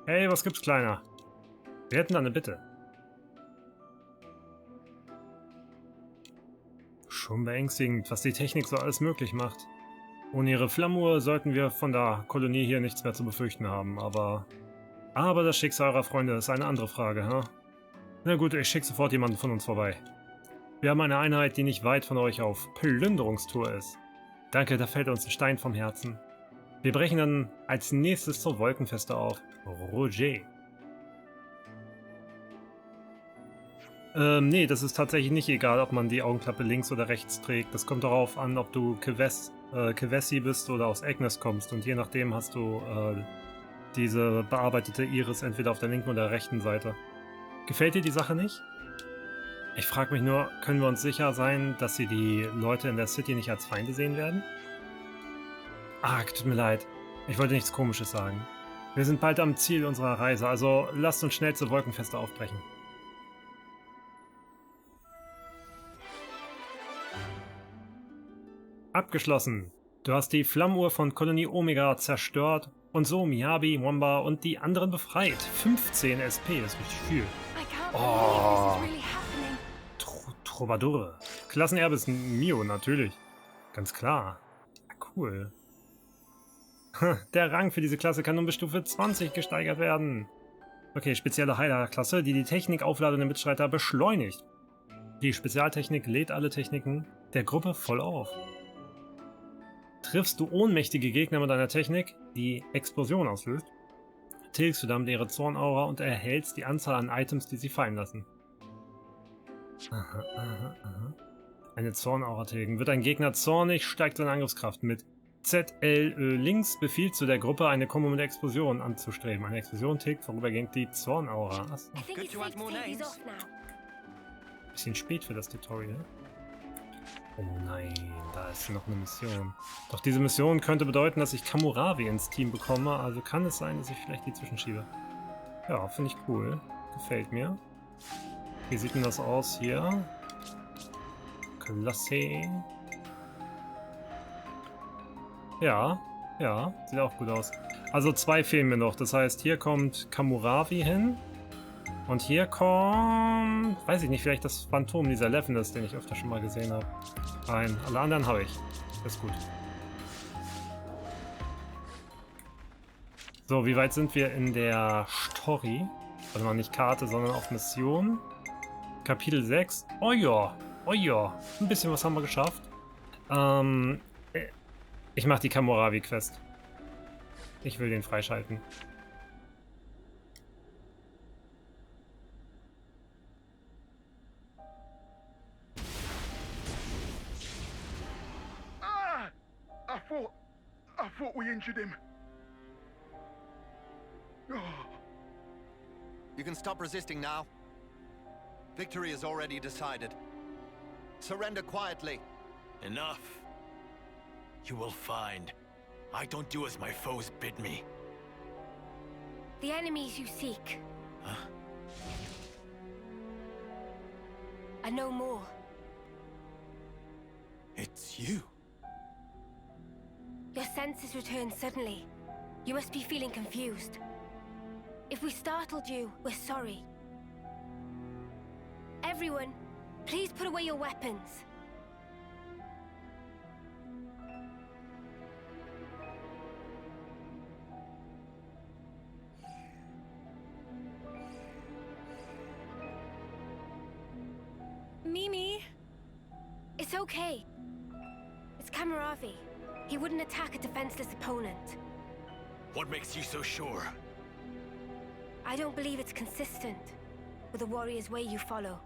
Hey, was gibt's, Kleiner? Wir hätten da eine Bitte. Schon beängstigend, was die Technik so alles möglich macht. Ohne ihre Flammuhr sollten wir von der Kolonie hier nichts mehr zu befürchten haben, aber das Schicksal eurer Freunde ist eine andere Frage, ha? Na gut, ich schicke sofort jemanden von uns vorbei. Wir haben eine Einheit, die nicht weit von euch auf Plünderungstour ist. Danke, da fällt uns ein Stein vom Herzen. Wir brechen dann als nächstes zur Wolkenfeste auf. Roger. Nee, das ist tatsächlich nicht egal, ob man die Augenklappe links oder rechts trägt. Das kommt darauf an, ob du Kevesi bist oder aus Agnes kommst. Und je nachdem hast du diese bearbeitete Iris entweder auf der linken oder rechten Seite. Gefällt dir die Sache nicht? Ich frage mich nur, können wir uns sicher sein, dass sie die Leute in der City nicht als Feinde sehen werden? Ah, tut mir leid. Ich wollte nichts Komisches sagen. Wir sind bald am Ziel unserer Reise, also lasst uns schnell zur Wolkenfeste aufbrechen. Abgeschlossen. Du hast die Flammuhr von Kolonie Omega zerstört und so Miyabi, Wamba und die anderen befreit. 15 SP, das ist richtig viel. Oh. Troubadour. Klassenerbe ist Mio, natürlich. Ganz klar. Cool. Der Rang für diese Klasse kann nun bis Stufe 20 gesteigert werden. Okay, spezielle Heilerklasse, die die Technik aufladenden Mitstreiter beschleunigt. Die Spezialtechnik lädt alle Techniken der Gruppe voll auf. Triffst du ohnmächtige Gegner mit einer Technik, die Explosion auslöst, tilgst du damit ihre Zornaura und erhältst die Anzahl an Items, die sie fallen lassen. Eine Zornaura tilgen. Wird ein Gegner zornig, steigt seine Angriffskraft mit. ZL links befiehlt zu der Gruppe, eine Kombo mit Explosion anzustreben. Eine Explosion tilgt vorübergehend die Zornaura. Bisschen spät für das Tutorial. Oh nein, da ist noch eine Mission. Doch diese Mission könnte bedeuten, dass ich Komoravi ins Team bekomme, also kann es sein, dass ich vielleicht die zwischenschiebe. Ja, finde ich cool. Gefällt mir. Wie sieht denn das aus hier? Klasse. Ja, sieht auch gut aus. Also 2 fehlen mir noch. Das heißt, hier kommt Komoravi hin. Und hier kommt, weiß ich nicht, vielleicht das Phantom, dieser Levenus, den ich öfter schon mal gesehen habe. Nein, alle anderen habe ich. Das ist gut. So, wie weit sind wir in der Story? Also mal nicht Karte, sondern auf Mission. Kapitel 6. Oh ja. Ein bisschen was haben wir geschafft. Ich mache die Komoravi-Quest. Ich will den freischalten. I thought we injured him. You can stop resisting now. Victory is already decided. Surrender quietly. Enough. You will find I don't do as my foes bid me. The enemies you seek are no more. It's you. Your senses returned suddenly. You must be feeling confused. If we startled you, we're sorry. Everyone, please put away your weapons. Mimi? It's okay. It's Komoravi. He wouldn't attack a defenseless opponent. What makes you so sure? I don't believe it's consistent with the warrior's way you follow.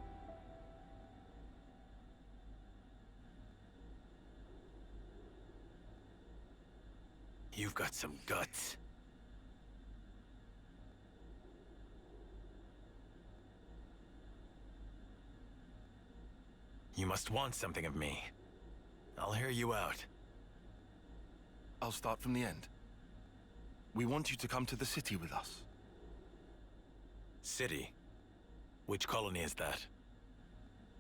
You've got some guts. You must want something of me. I'll hear you out. I'll start from the end. We want you to come to the city with us. City? Which colony is that?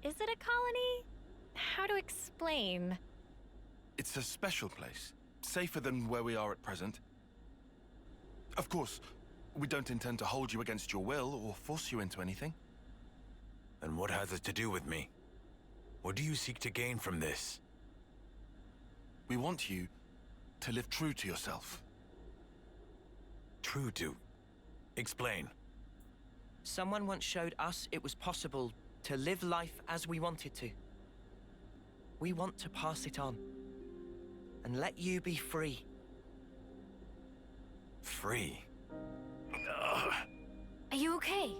Is it a colony? How to explain? It's a special place. Safer than where we are at present. Of course, we don't intend to hold you against your will or force you into anything. Then what has it to do with me? What do you seek to gain from this? We want you to live true to yourself. True to? Explain. Someone once showed us it was possible to live life as we wanted to. We want to pass it on and let you be free. Free? Are you okay?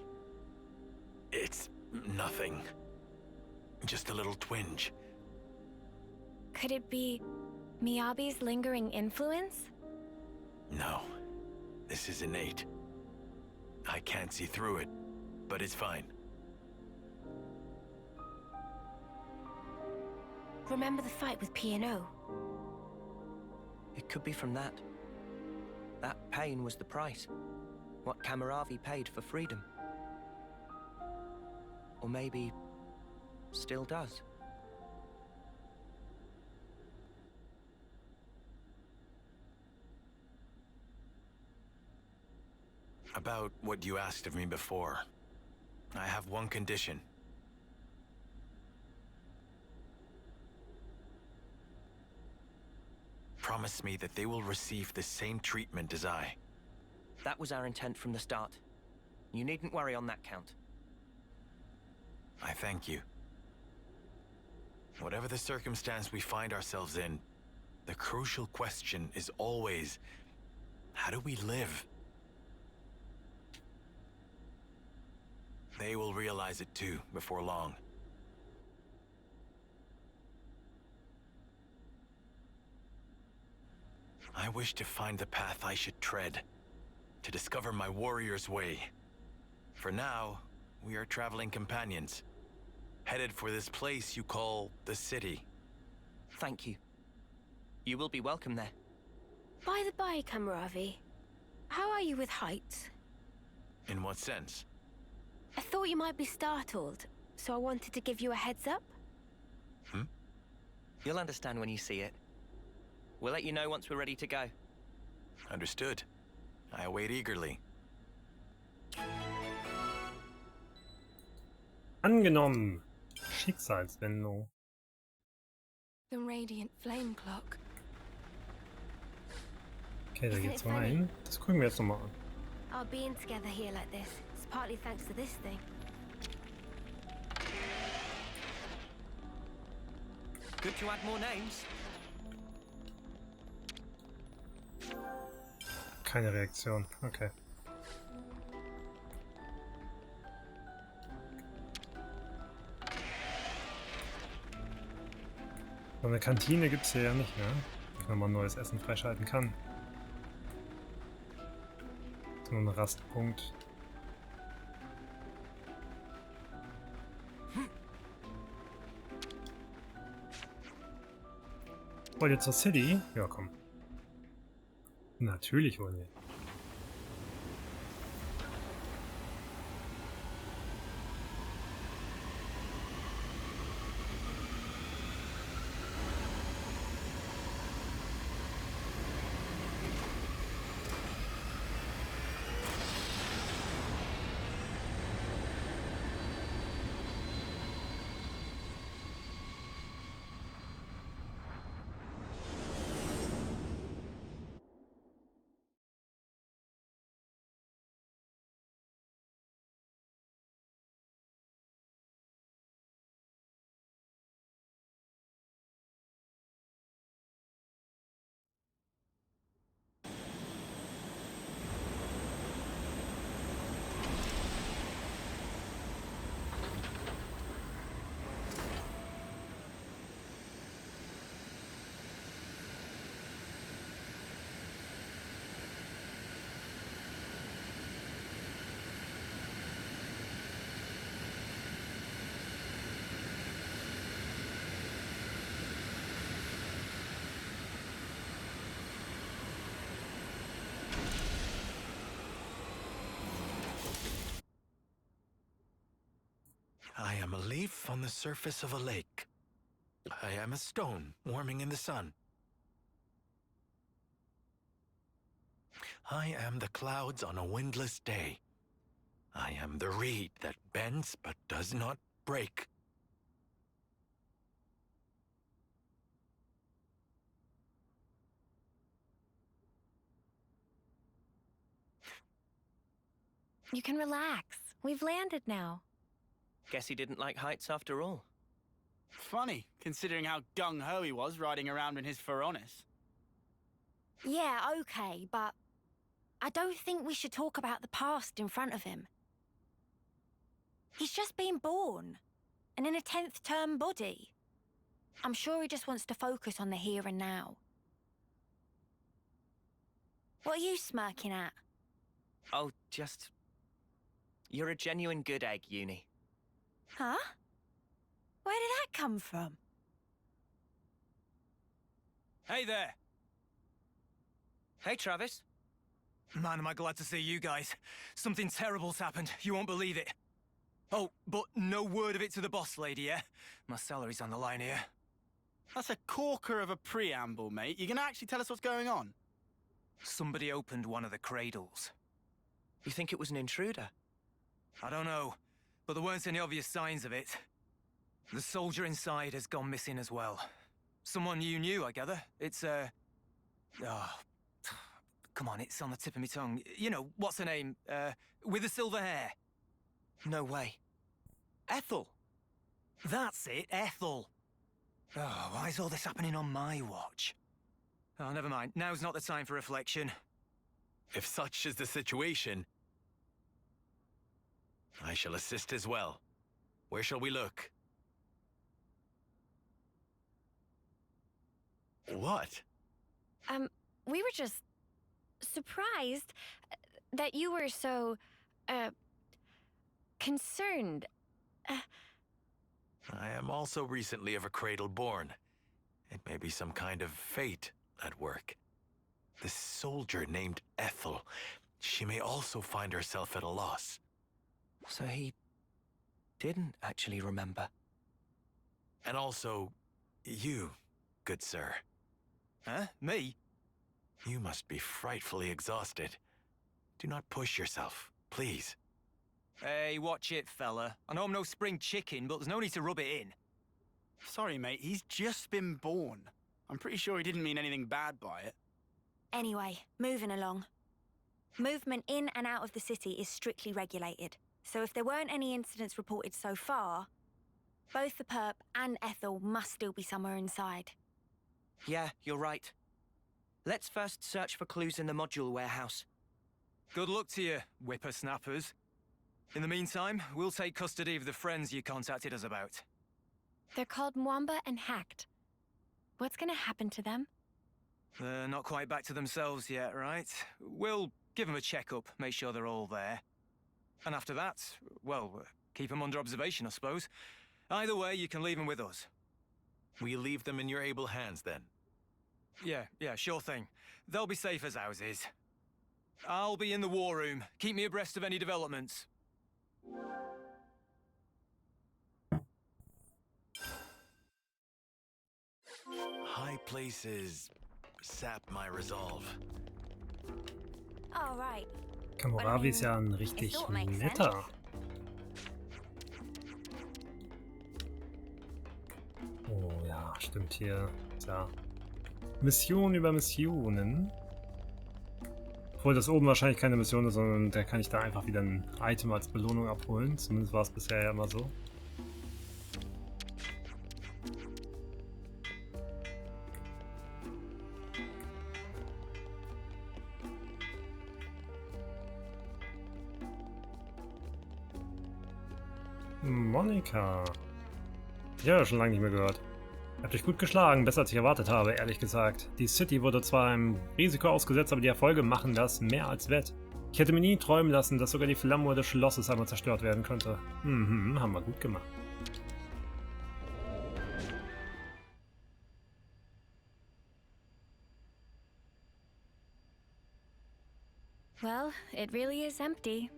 It's nothing. Just a little twinge. Could it be Miyabi's lingering influence? No. This is innate. I can't see through it, but it's fine. Remember the fight with P&O? It could be from that. That pain was the price. What Kamaravi paid for freedom. Or maybe still does. About what you asked of me before. I have one condition. Promise me that they will receive the same treatment as I. That was our intent from the start. You needn't worry on that count. I thank you. Whatever the circumstance we find ourselves in, the crucial question is always, how do we live? They will realize it too, before long. I wish to find the path I should tread, to discover my warrior's way. For now, we are traveling companions, headed for this place you call the city. Thank you. You will be welcome there. By the by, Kamaravi, how are you with heights? In what sense? I thought you might be startled, so I wanted to give you a heads up. You'll understand when you see it. We'll let you know once we're ready to go. Understood. I await eagerly. Angenommen. Schicksalswendung. The radiant flame clock. Okay, da geht's rein. Das gucken wir jetzt nochmal an. Our being together here like this is partly thanks to this thing. Good to add more names. Keine Reaktion. Okay. So eine Kantine gibt es hier ja nicht, ne? Wenn man neues Essen freischalten kann. Das ist nur ein Rastpunkt. Wollt ihr zur City? Ja, komm. Natürlich wollen wir. am a leaf on the surface of a lake. I am a stone warming in the sun. I am the clouds on a windless day. I am the reed that bends but does not break. You can relax. We've landed now. Guess he didn't like heights after all. Funny, considering how gung-ho he was riding around in his Pharaonis. Yeah, okay, but I don't think we should talk about the past in front of him. He's just been born, and in a 10th term body. I'm sure he just wants to focus on the here and now. What are you smirking at? Oh, just... You're a genuine good egg, Uni. Huh? Where did that come from? Hey there! Hey, Travis. Man, am I glad to see you guys. Something terrible's happened. You won't believe it. Oh, but no word of it to the boss lady, yeah? My salary's on the line here. That's a corker of a preamble, mate. You gonna actually tell us what's going on? Somebody opened one of the cradles. You think it was an intruder? I don't know, but there weren't any obvious signs of it. The soldier inside has gone missing as well. Someone you knew, I gather. It's, Oh, come on, it's on the tip of my tongue. You know, what's her name? With the silver hair. No way. Ethel! That's it, Ethel! Oh, why is all this happening on my watch? Oh, never mind. Now's not the time for reflection. If such is the situation, I shall assist as well. Where shall we look? What? We were just surprised that you were so, concerned. I am also recently of a cradle born. It may be some kind of fate at work. This soldier named Ethel, she may also find herself at a loss. So he didn't actually remember. And also, you, good sir. Huh? Me? You must be frightfully exhausted. Do not push yourself, please. Hey, watch it, fella. I know I'm no spring chicken, but there's no need to rub it in. Sorry, mate, he's just been born. I'm pretty sure he didn't mean anything bad by it. Anyway, moving along. Movement in and out of the city is strictly regulated. So if there weren't any incidents reported so far, both the perp and Ethel must still be somewhere inside. Yeah, you're right. Let's first search for clues in the module warehouse. Good luck to you, whippersnappers. In the meantime, we'll take custody of the friends you contacted us about. They're called Mwamba and Hacked. What's gonna happen to them? They're not quite back to themselves yet, right? We'll give them a checkup, make sure they're all there. And after that, well, keep them under observation, I suppose. Either way, you can leave them with us. We leave them in your able hands, then. Yeah, sure thing. They'll be safe as houses. I'll be in the war room. Keep me abreast of any developments. High places sap my resolve. All right. Kamuravi ist ja ein richtig netter. Oh ja, stimmt hier. Tja. Mission über Missionen. Obwohl das oben wahrscheinlich keine Mission ist, sondern da kann ich da einfach wieder ein Item als Belohnung abholen. Zumindest war es bisher ja immer so. Monika. Ja, schon lange nicht mehr gehört. Habt euch gut geschlagen, besser als ich erwartet habe, ehrlich gesagt. Die City wurde zwar einem Risiko ausgesetzt, aber die Erfolge machen das mehr als wett. Ich hätte mir nie träumen lassen, dass sogar die Flammuhr des Schlosses einmal zerstört werden könnte. Haben wir gut gemacht. Well, it really is empty.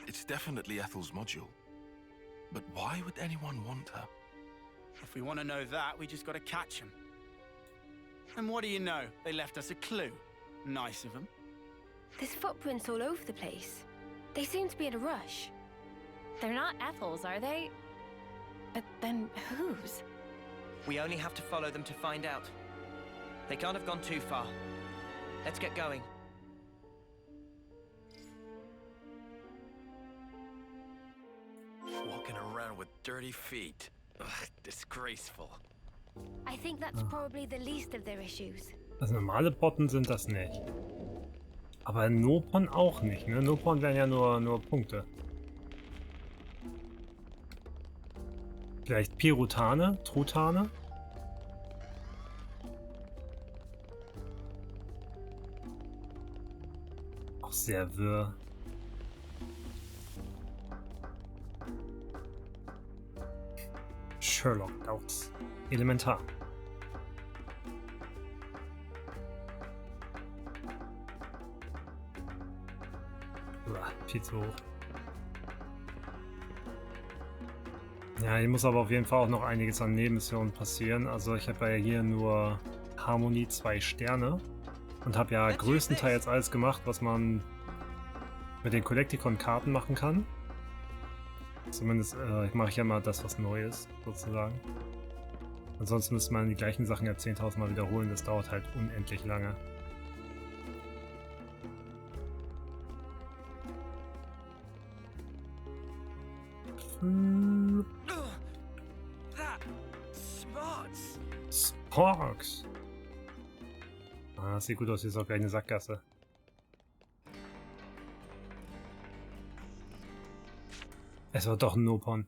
It's definitely Ethel's module. But why would anyone want her? If we want to know that, we just got to catch them. And what do you know? They left us a clue. Nice of them. There's footprints all over the place. They seem to be in a rush. They're not Ethel's, are they? But then whose? We only have to follow them to find out. They can't have gone too far. Let's get going. Walking around with dirty feet. Ugh, disgraceful. I think that's probably the least of their issues. Also normale Botten sind das nicht. Aber Nopon auch nicht, ne? Nopon wären ja nur Punkte. Vielleicht Pirutane? Trutane? Auch sehr wirr. Sherlock Doubts. Elementar. Viel zu hoch. Ja, hier muss aber auf jeden Fall auch noch einiges an Nebenmissionen passieren. Also ich habe ja hier nur Harmonie 2 Sterne und habe ja größtenteils alles gemacht, was man mit den Collecticon-Karten machen kann. Zumindest mache ich ja mal das, was neu ist, sozusagen. Ansonsten müsste man die gleichen Sachen ja 10.000 Mal wiederholen. Das dauert halt unendlich lange. Sparks. Ah, das sieht gut aus, hier ist auch gleich eine Sackgasse. Es war doch ein Nopon.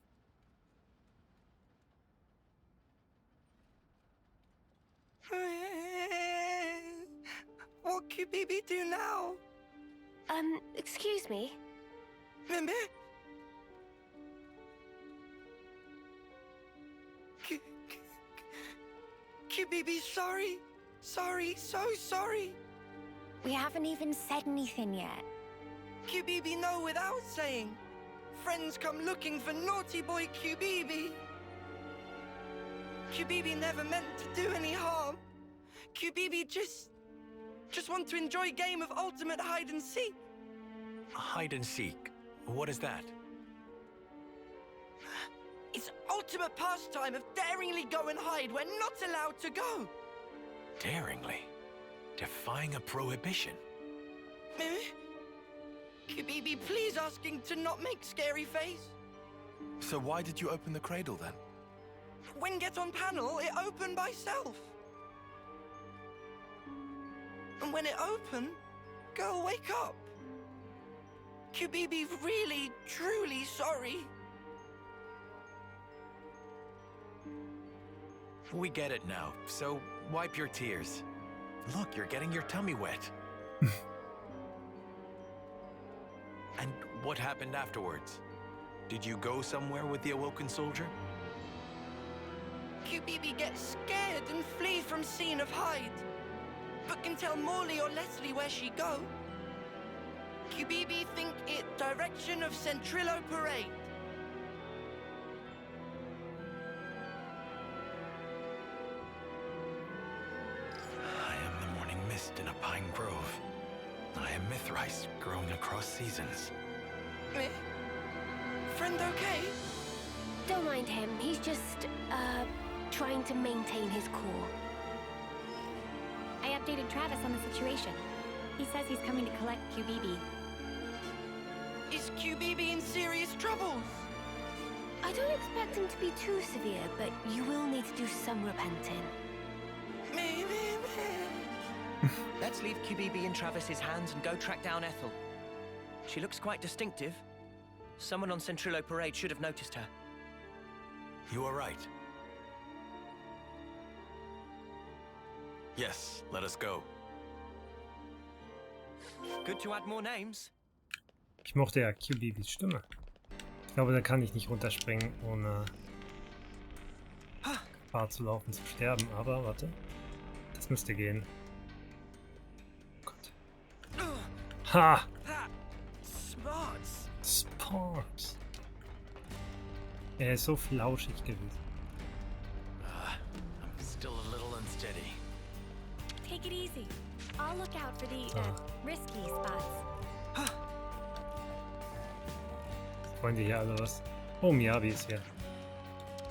What could Bibi do now? Excuse me? Mimi? Bibi, sorry. Sorry, so sorry. We haven't even said anything yet. Bibi, no, without saying. Friends come looking for naughty boy Bibi. Bibi never meant to do any harm. Bibi just want to enjoy a game of ultimate hide and seek. Hide and seek? What is that? It's ultimate pastime of daringly go and hide where not allowed to go. Daringly? Defying a prohibition? Bibi, please asking to not make scary face. So why did you open the cradle then? When get on panel, it opened by self. And when it opened, girl, wake up. Bibi, really, truly sorry. We get it now, so wipe your tears. Look, you're getting your tummy wet. And what happened afterwards? Did you go somewhere with the awoken soldier? Bibi gets scared and flee from scene of hide, but can tell Morley or Leslie where she go. Bibi think it direction of Centrillo Parade. In a pine grove. I am Mithrice, growing across seasons. Friend okay? Don't mind him. He's just, trying to maintain his cool. I updated Travis on the situation. He says he's coming to collect Bibi. Is Bibi in serious troubles? I don't expect him to be too severe, but you will need to do some repenting. Let's leave Bibi in Travis's hands and go track down Ethel. She looks quite distinctive. Someone on Centrillo Parade should have noticed her. You are right. Yes, let us go. Good to add more names. Ich mochte ja Bibis Stimme. Ich glaube, da kann ich nicht runterspringen, ohne Gefahr zu laufen, zu sterben. Aber warte, das müsste gehen. Ha! Sparks. Sparks. Er ist so flauschig gewesen. I'm still a little unsteady. Take it easy. I'll look out for the risky spots. Wollen die hier alle was? Oh, Miyabi ist hier.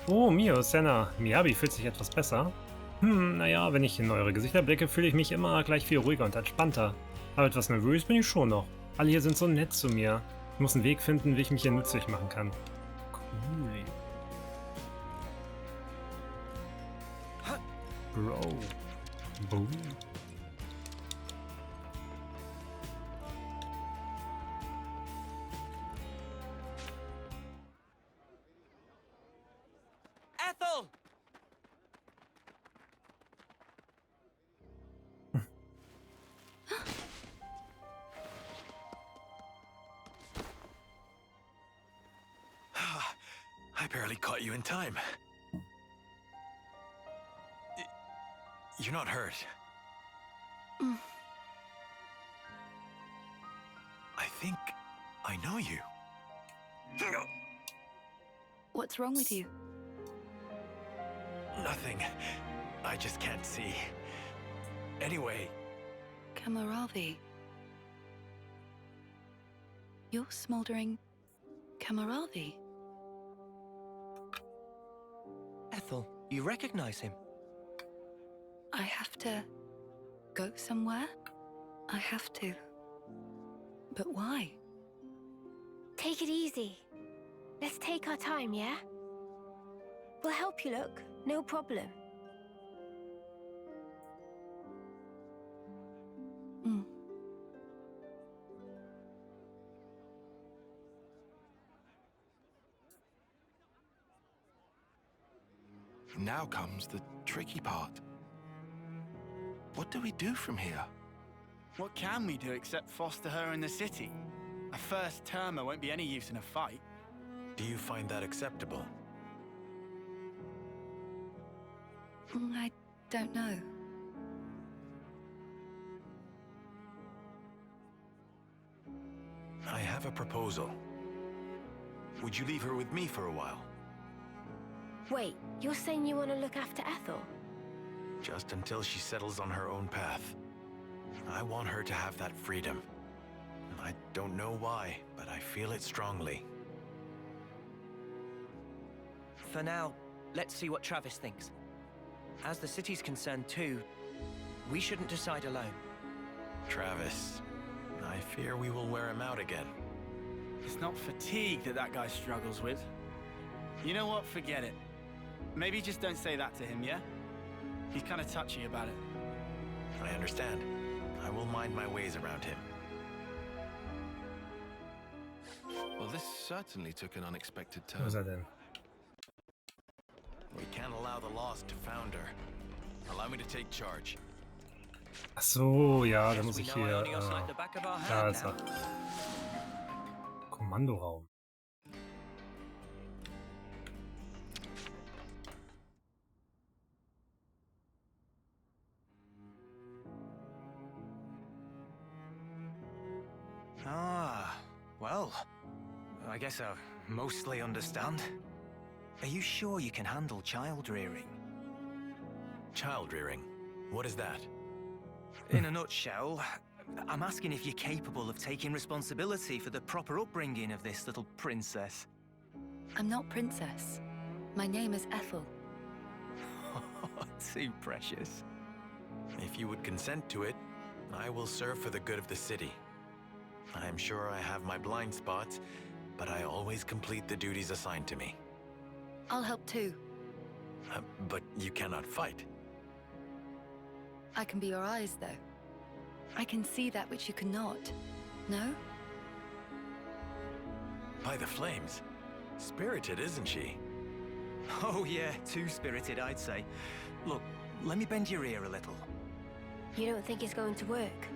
Oh, Mio, Senna. Miyabi fühlt sich etwas besser. Naja, wenn ich in eure Gesichter blicke, fühle ich mich immer gleich viel ruhiger und entspannter. Aber etwas nervös bin ich schon noch. Alle hier sind so nett zu mir. Ich muss einen Weg finden, wie ich mich hier nützlich machen kann. Cool. Bro. Boom. Ethel! I barely caught you in time. You're not hurt. I think I know you. What's wrong with you? Nothing. I just can't see. Anyway. Kamaravi. You're smoldering Kamaravi. Ethel, you recognize him? I have to go somewhere? I have to. But why? Take it easy. Let's take our time, yeah? We'll help you look, no problem. Now comes the tricky part. What do we do from here? What can we do except foster her in the city? A first-termer won't be any use in a fight. Do you find that acceptable? I don't know. I have a proposal. Would you leave her with me for a while? Wait, you're saying you want to look after Ethel? Just until she settles on her own path. I want her to have that freedom. I don't know why, but I feel it strongly. For now, let's see what Travis thinks. As the city's concerned too, we shouldn't decide alone. Travis, I fear we will wear him out again. It's not fatigue that guy struggles with. You know what? Forget it. Maybe just don't say that to him, yeah? He's kind of touchy about it. I understand. I will mind my ways around him. Well, this certainly took an unexpected turn. Was that then? We can't allow the lost to founder. Allow me to take charge. Ach so, ja, da muss ich hier. Da ist er. Kommandoraum. Well, I guess I mostly understand. Are you sure you can handle child rearing? Child rearing? What is that? In a nutshell, I'm asking if you're capable of taking responsibility for the proper upbringing of this little princess. I'm not princess. My name is Ethel. Too precious. If you would consent to it, I will serve for the good of the city. I am sure I have my blind spots, but I always complete the duties assigned to me. I'll help too. But you cannot fight. I can be your eyes, though. I can see that which you cannot. No? By the flames. Spirited, isn't she? Oh yeah, too spirited, I'd say. Look, let me bend your ear a little. You don't think it's going to work?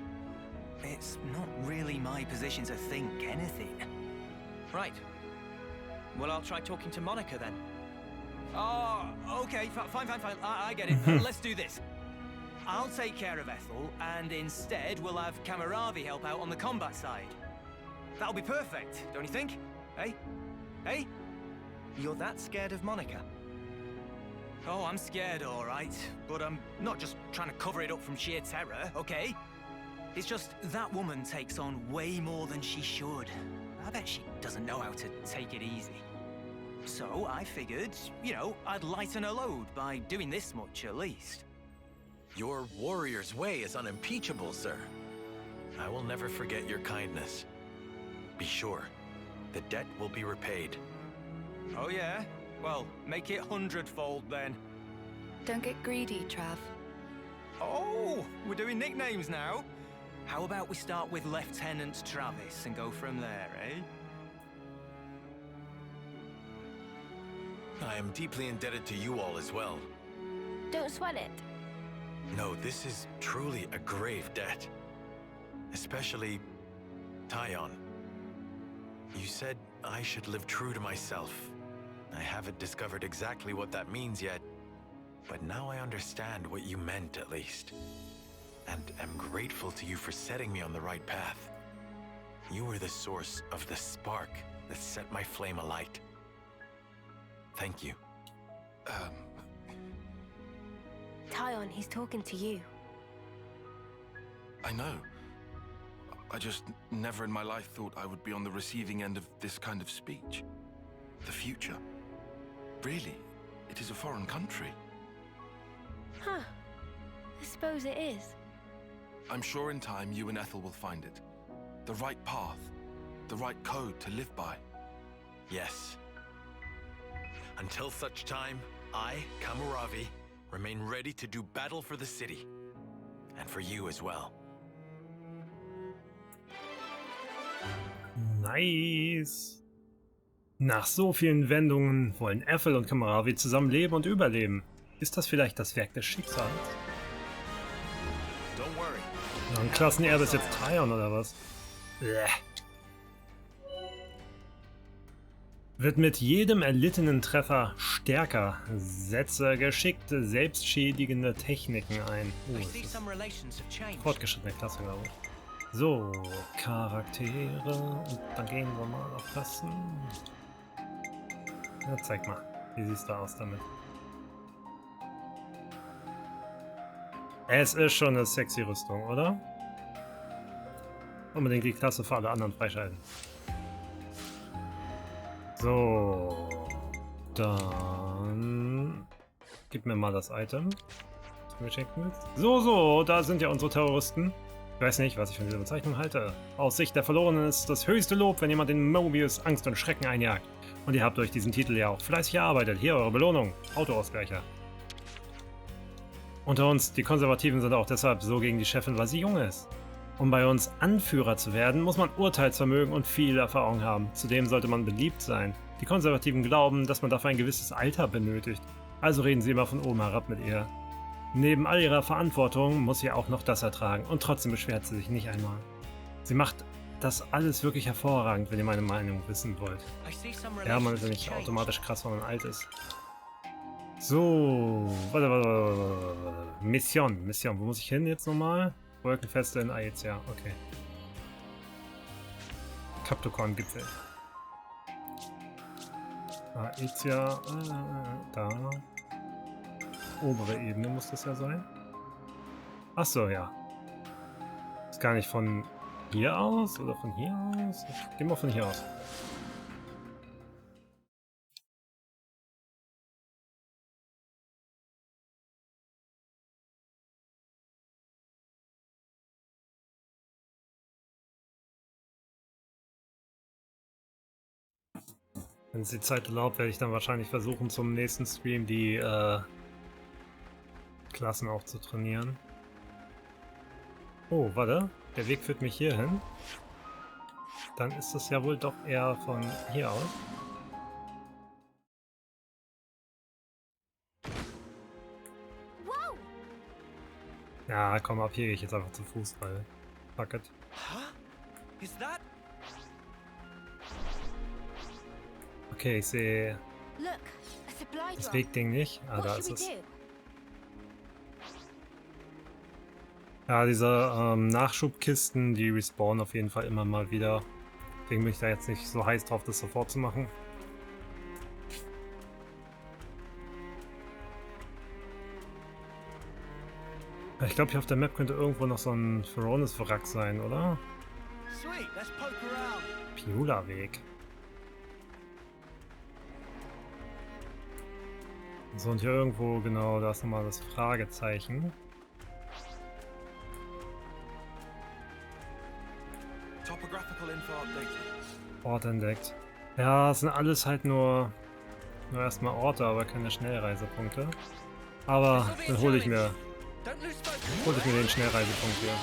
It's not really my position to think anything. Right. Well, I'll try talking to Monica then. Oh, okay, fine. I get it. Let's do this. I'll take care of Ethel, and instead we'll have Kamaravi help out on the combat side. That'll be perfect, don't you think? Hey? Hey? You're that scared of Monica? Oh, I'm scared, all right. But I'm not just trying to cover it up from sheer terror, okay? It's just that woman takes on way more than she should. I bet she doesn't know how to take it easy. So I figured, you know, I'd lighten her load by doing this much at least. Your warrior's way is unimpeachable, sir. I will never forget your kindness. Be sure, the debt will be repaid. Oh yeah? Well, make it 100-fold then. Don't get greedy, Trav. Oh, we're doing nicknames now. How about we start with Lieutenant Travis and go from there, eh? I am deeply indebted to you all as well. Don't sweat it. No, this is truly a grave debt. Especially Tyon. You said I should live true to myself. I haven't discovered exactly what that means yet, but now I understand what you meant at least. And am grateful to you for setting me on the right path. You were the source of the spark that set my flame alight. Thank you. Tyon, he's talking to you. I know. I just never in my life thought I would be on the receiving end of this kind of speech. The future. Really, it is a foreign country. Huh. I suppose it is. I'm sure in time you and Ethel will find it. The right path. The right code to live by. Yes. Until such time, I, Kamuravi, remain ready to do battle for the city. And for you as well. Nice. Nach so vielen Wendungen wollen Ethel und Kamuravi zusammen leben und überleben. Ist das vielleicht das Werk des Schicksals? Ja, ein Klassenerbe ist jetzt Tyon oder was? Bleh. Wird mit jedem erlittenen Treffer stärker. Setze geschickte, selbstschädigende Techniken ein. Oh, das ist fortgeschrittene Klasse, glaube ich. So, Charaktere. Und dann gehen wir mal auf Klassen. Ja, zeig mal. Wie siehst du aus damit? Es ist schon eine sexy Rüstung, oder? Unbedingt die Klasse für alle anderen freischalten. So, dann gib mir mal das Item, das du mir schenken willst. So, da sind ja unsere Terroristen. Ich weiß nicht, was ich von dieser Bezeichnung halte. Aus Sicht der Verlorenen ist das höchste Lob, wenn jemand den Mobius Angst und Schrecken einjagt. Und ihr habt durch diesen Titel ja auch fleißig gearbeitet. Hier eure Belohnung, Autoausgleicher. Unter uns, die Konservativen sind auch deshalb so gegen die Chefin, weil sie jung ist. Um bei uns Anführer zu werden, muss man Urteilsvermögen und viel Erfahrung haben. Zudem sollte man beliebt sein. Die Konservativen glauben, dass man dafür ein gewisses Alter benötigt. Also reden sie immer von oben herab mit ihr. Neben all ihrer Verantwortung muss sie auch noch das ertragen. Und trotzdem beschwert sie sich nicht einmal. Sie macht das alles wirklich hervorragend, wenn ihr meine Meinung wissen wollt. Ja, man ist ja nicht automatisch krass, wenn man alt ist. So, warte. Mission. Wo muss ich hin jetzt nochmal? Wolkenfeste in Aezia, okay. Captocorn-Gipfel. Aezia, da. Obere Ebene muss das ja sein. Achso, ja. Ist gar nicht von hier aus oder von hier aus? Gehen wir von hier aus. Wenn es die Zeit erlaubt, werde ich dann wahrscheinlich versuchen, zum nächsten Stream die Klassen auch zu trainieren. Oh, warte. Der Weg führt mich hier hin. Dann ist das ja wohl doch eher von hier aus. Ja, komm, ab hier gehe ich jetzt einfach zu Fuß, weil... Fuck it. Okay, ich sehe das Wegding nicht. Ah, da ist es. Ja, diese Nachschubkisten, die respawnen auf jeden Fall immer mal wieder. Deswegen bin ich da jetzt nicht so heiß drauf, das sofort zu machen. Ich glaube, hier auf der Map könnte irgendwo noch so ein Feronis-Wrack sein, oder? Piula-Weg. So, und hier irgendwo, genau, da ist nochmal das Fragezeichen. Ort entdeckt. Ja, es sind alles halt nur erstmal Orte, aber keine Schnellreisepunkte. Aber dann hole ich mir den Schnellreisepunkt hier.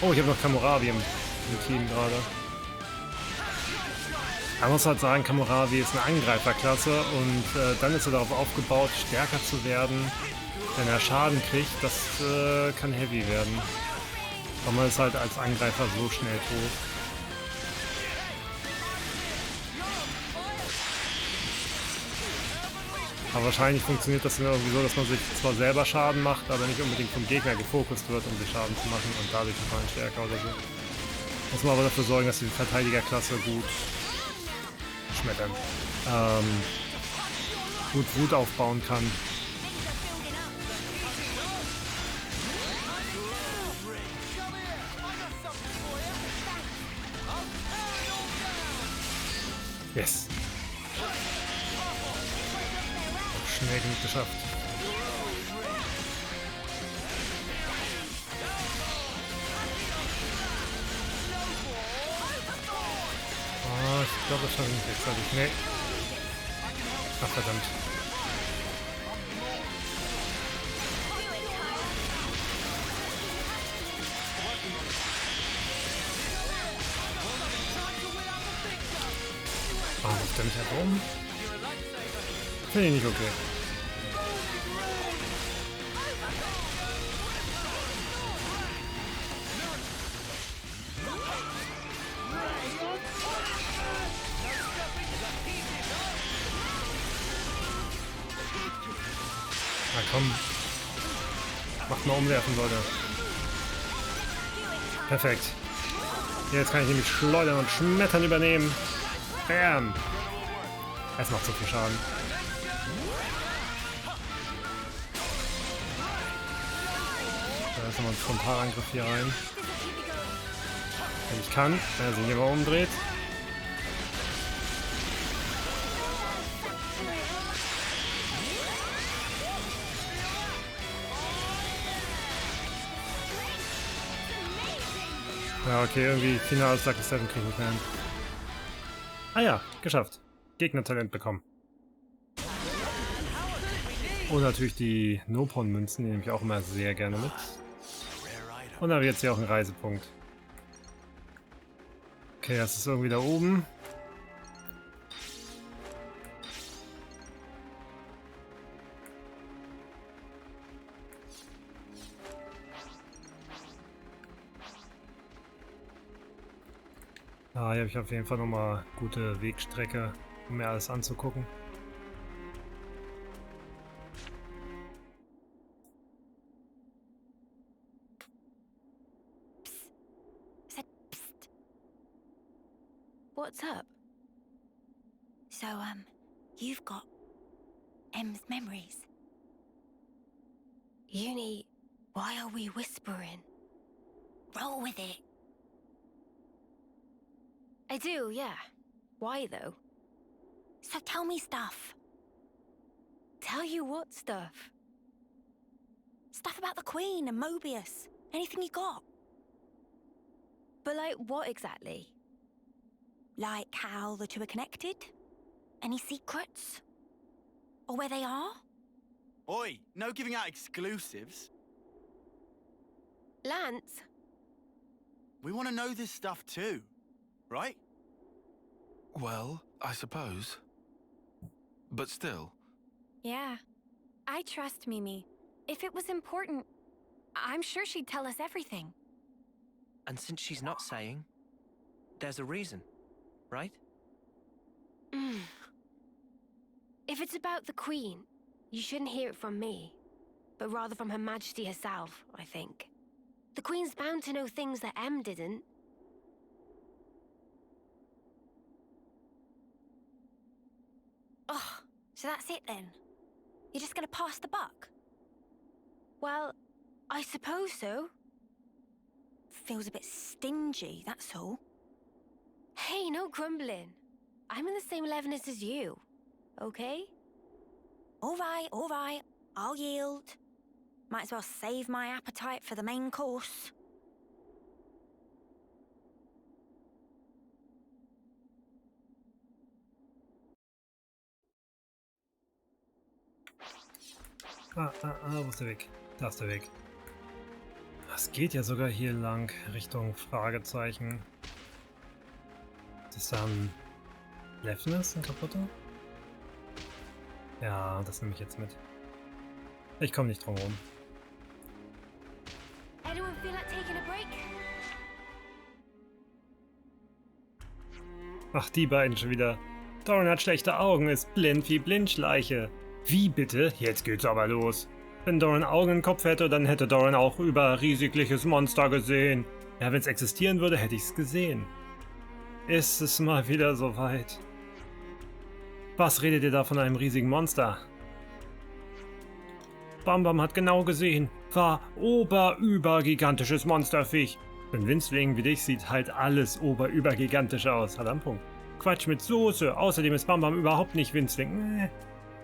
Oh, ich habe noch Kamoravi im Team gerade. Man muss halt sagen, Kamoravi ist eine Angreiferklasse und dann ist er darauf aufgebaut, stärker zu werden. Wenn er Schaden kriegt, das kann heavy werden. Aber man ist halt als Angreifer so schnell tot. Aber wahrscheinlich funktioniert das dann irgendwie so, dass man sich zwar selber Schaden macht, aber nicht unbedingt vom Gegner gefokust wird, um sich Schaden zu machen und dadurch ist man stärker oder so. Muss man aber dafür sorgen, dass die Verteidigerklasse gut schmettern. Gut Wut aufbauen kann. Yes. Schnell genug geschafft. Oh, ich glaube, das schaffe ich nicht rechtzeitig. Nee. Ach, verdammt. Oh, läuft der nicht herum? Finde ich nicht okay. Na komm. Macht mal umwerfen, Leute. Perfekt. Jetzt kann ich nämlich Schleudern und Schmettern übernehmen. Bam. Es macht so viel Schaden. Da ist nochmal ein Frontalangriff hier rein. Wenn ich kann, wenn er sich hier mal umdreht. Ja, okay, irgendwie finales Lucky 7 kriege ich nicht mehr hin. Ah ja, geschafft. Gegnertalent bekommen. Und natürlich die Nopon-Münzen, die nehme ich auch immer sehr gerne mit. Und da habe ich jetzt hier auch einen Reisepunkt. Okay, das ist irgendwie da oben. Ah, hier habe ich auf jeden Fall nochmal gute Wegstrecke, um mir alles anzugucken. What's up? So, you've got M's memories. Uni, why are we whispering? Roll with it. I do, yeah. Why, though? So tell me stuff. Tell you what stuff? Stuff about the Queen and Mobius. Anything you got. But like, what exactly? Like how the two are connected? Any secrets? Or where they are? Oi, no giving out exclusives. Lance? We want to know this stuff too, right? Well, I suppose. But still. Yeah. I trust Mimi. If it was important, I'm sure she'd tell us everything. And since she's not saying, there's a reason, right? If it's about the Queen, you shouldn't hear it from me, but rather from Her Majesty herself, I think. The Queen's bound to know things that M didn't. Oh, so that's it then? You're just gonna pass the buck? Well, I suppose so. Feels a bit stingy, that's all. Hey, no grumbling. I'm in the same levelness as you, okay? All right. I'll yield. Might as well save my appetite for the main course. Wo ist der Weg? Da ist der Weg. Es geht ja sogar hier lang, Richtung Fragezeichen. Das ist da ein Leffnis, ein kaputter? Ja, das nehme ich jetzt mit. Ich komme nicht drum rum. Anyone feel like taking a break? Ach, die beiden schon wieder. Doran hat schlechte Augen, ist blind wie Blindschleiche. Wie bitte? Jetzt geht's aber los. Wenn Doran Augen im Kopf hätte, dann hätte Doran auch überriegliches Monster gesehen. Ja, wenn es existieren würde, hätte ich es gesehen. Ist es mal wieder soweit? Was redet ihr da von einem riesigen Monster? Bam hat genau gesehen. War übergigantisches Monsterviech. Für einen Winzling wie dich sieht halt alles übergigantisch aus. Hat am Punkt. Quatsch mit Soße. Außerdem ist Bam überhaupt nicht Winzling.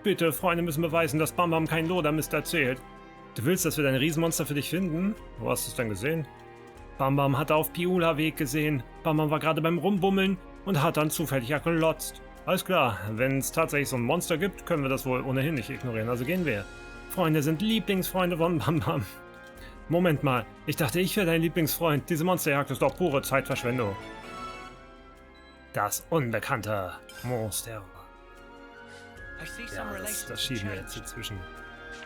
Bitte, Freunde müssen beweisen, dass Bam kein Lodermist erzählt. Du willst, dass wir dein Riesenmonster für dich finden? Wo hast du es denn gesehen? Bam hat auf Piula Weg gesehen. Bam war gerade beim Rumbummeln und hat dann zufällig geglotzt. Alles klar, wenn es tatsächlich so ein Monster gibt, können wir das wohl ohnehin nicht ignorieren. Also gehen wir. Freunde sind Lieblingsfreunde von Bam. Moment mal, ich dachte, ich wäre dein Lieblingsfreund. Diese Monsterjagd ist doch pure Zeitverschwendung. Das unbekannte Monster. Ja, das schieben wir jetzt hier zwischen.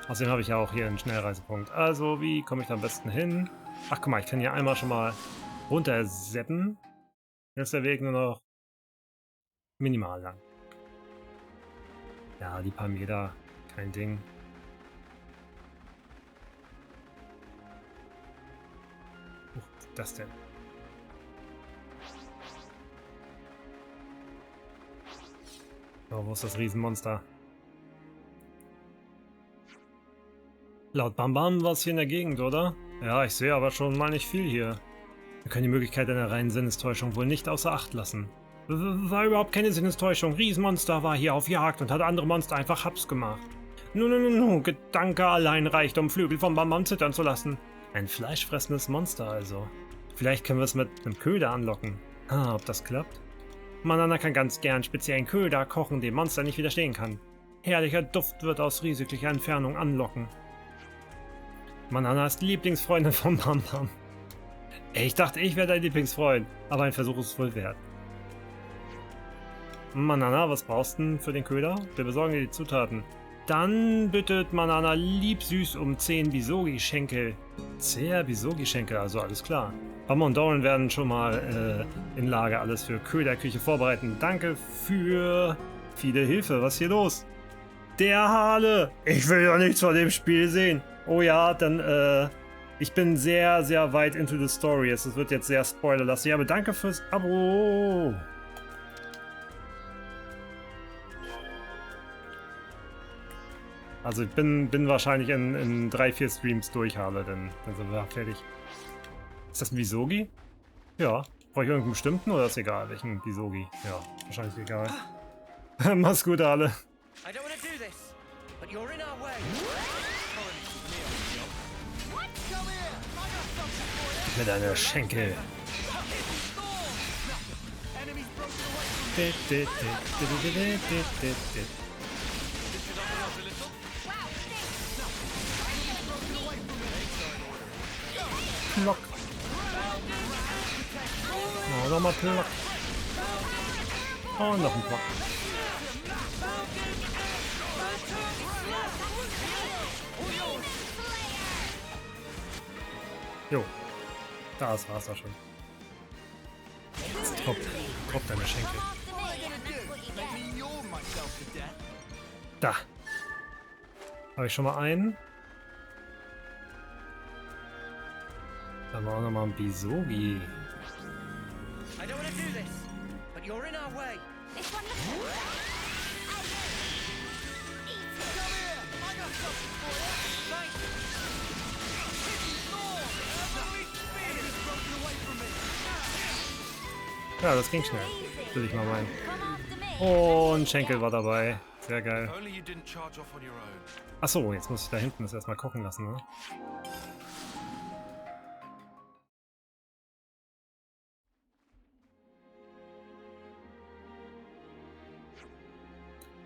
Außerdem habe ich ja auch hier einen Schnellreisepunkt. Also, wie komme ich da am besten hin? Ach, guck mal, ich kann hier einmal schon mal runterseppen. Jetzt ist der Weg nur noch minimal lang. Ja, die paar Meter, kein Ding. Was ist das denn? Oh, wo ist das Riesenmonster? Laut Bam war es hier in der Gegend, oder? Ja, ich sehe aber schon mal nicht viel hier. Wir können die Möglichkeit einer reinen Sinnestäuschung wohl nicht außer Acht lassen. War überhaupt keine Sinnestäuschung. Riesenmonster war hier auf Jagd und hat andere Monster einfach Haps gemacht. Nun, Gedanke allein reicht, um Flügel vom Bam zittern zu lassen. Ein fleischfressendes Monster also. Vielleicht können wir es mit einem Köder anlocken. Ob das klappt? Manana kann ganz gern speziellen Köder kochen, dem Monster nicht widerstehen kann. Herrlicher Duft wird aus riesenglicher Entfernung anlocken. Manana ist Lieblingsfreundin von Bam. Ich dachte, ich wäre dein Lieblingsfreund, aber ein Versuch ist wohl wert. Manana, was brauchst du denn für den Köder? Wir besorgen dir die Zutaten. Dann bittet Manana liebsüß um 10 Bisogi-Schenkel. 10 Bisogi-Schenkel, also alles klar. Bam und Doran werden schon mal in Lage alles für Köderküche vorbereiten. Danke für viele Hilfe. Was ist hier los? Der Hale! Ich will ja nichts von dem Spiel sehen. Oh ja, dann, ich bin sehr, sehr weit into the story. Es wird jetzt sehr spoilerlastig, aber danke fürs Abo! Also ich bin wahrscheinlich in 3-4 Streams durch, Hale, dann sind wir fertig. Ist das ein Bisogi? Ja. Brauche ich irgendeinen bestimmten oder ist egal, welchen Bisogi? Ja, wahrscheinlich egal. Mach's gut, Hale. Gib mir deine Schenkel. Plock. Oh, nochmal Plock. Und noch ein Plock. Jo. Das war's auch schon. Jetzt droppt deine Schenkel. Da. Habe ich schon mal einen. Dann haben wir auch nochmal ein Bisogi. Ja, das ging schnell. Will ich mal meinen. Und Schenkel war dabei. Sehr geil. Achso, jetzt muss ich da hinten das erstmal kochen lassen, ne?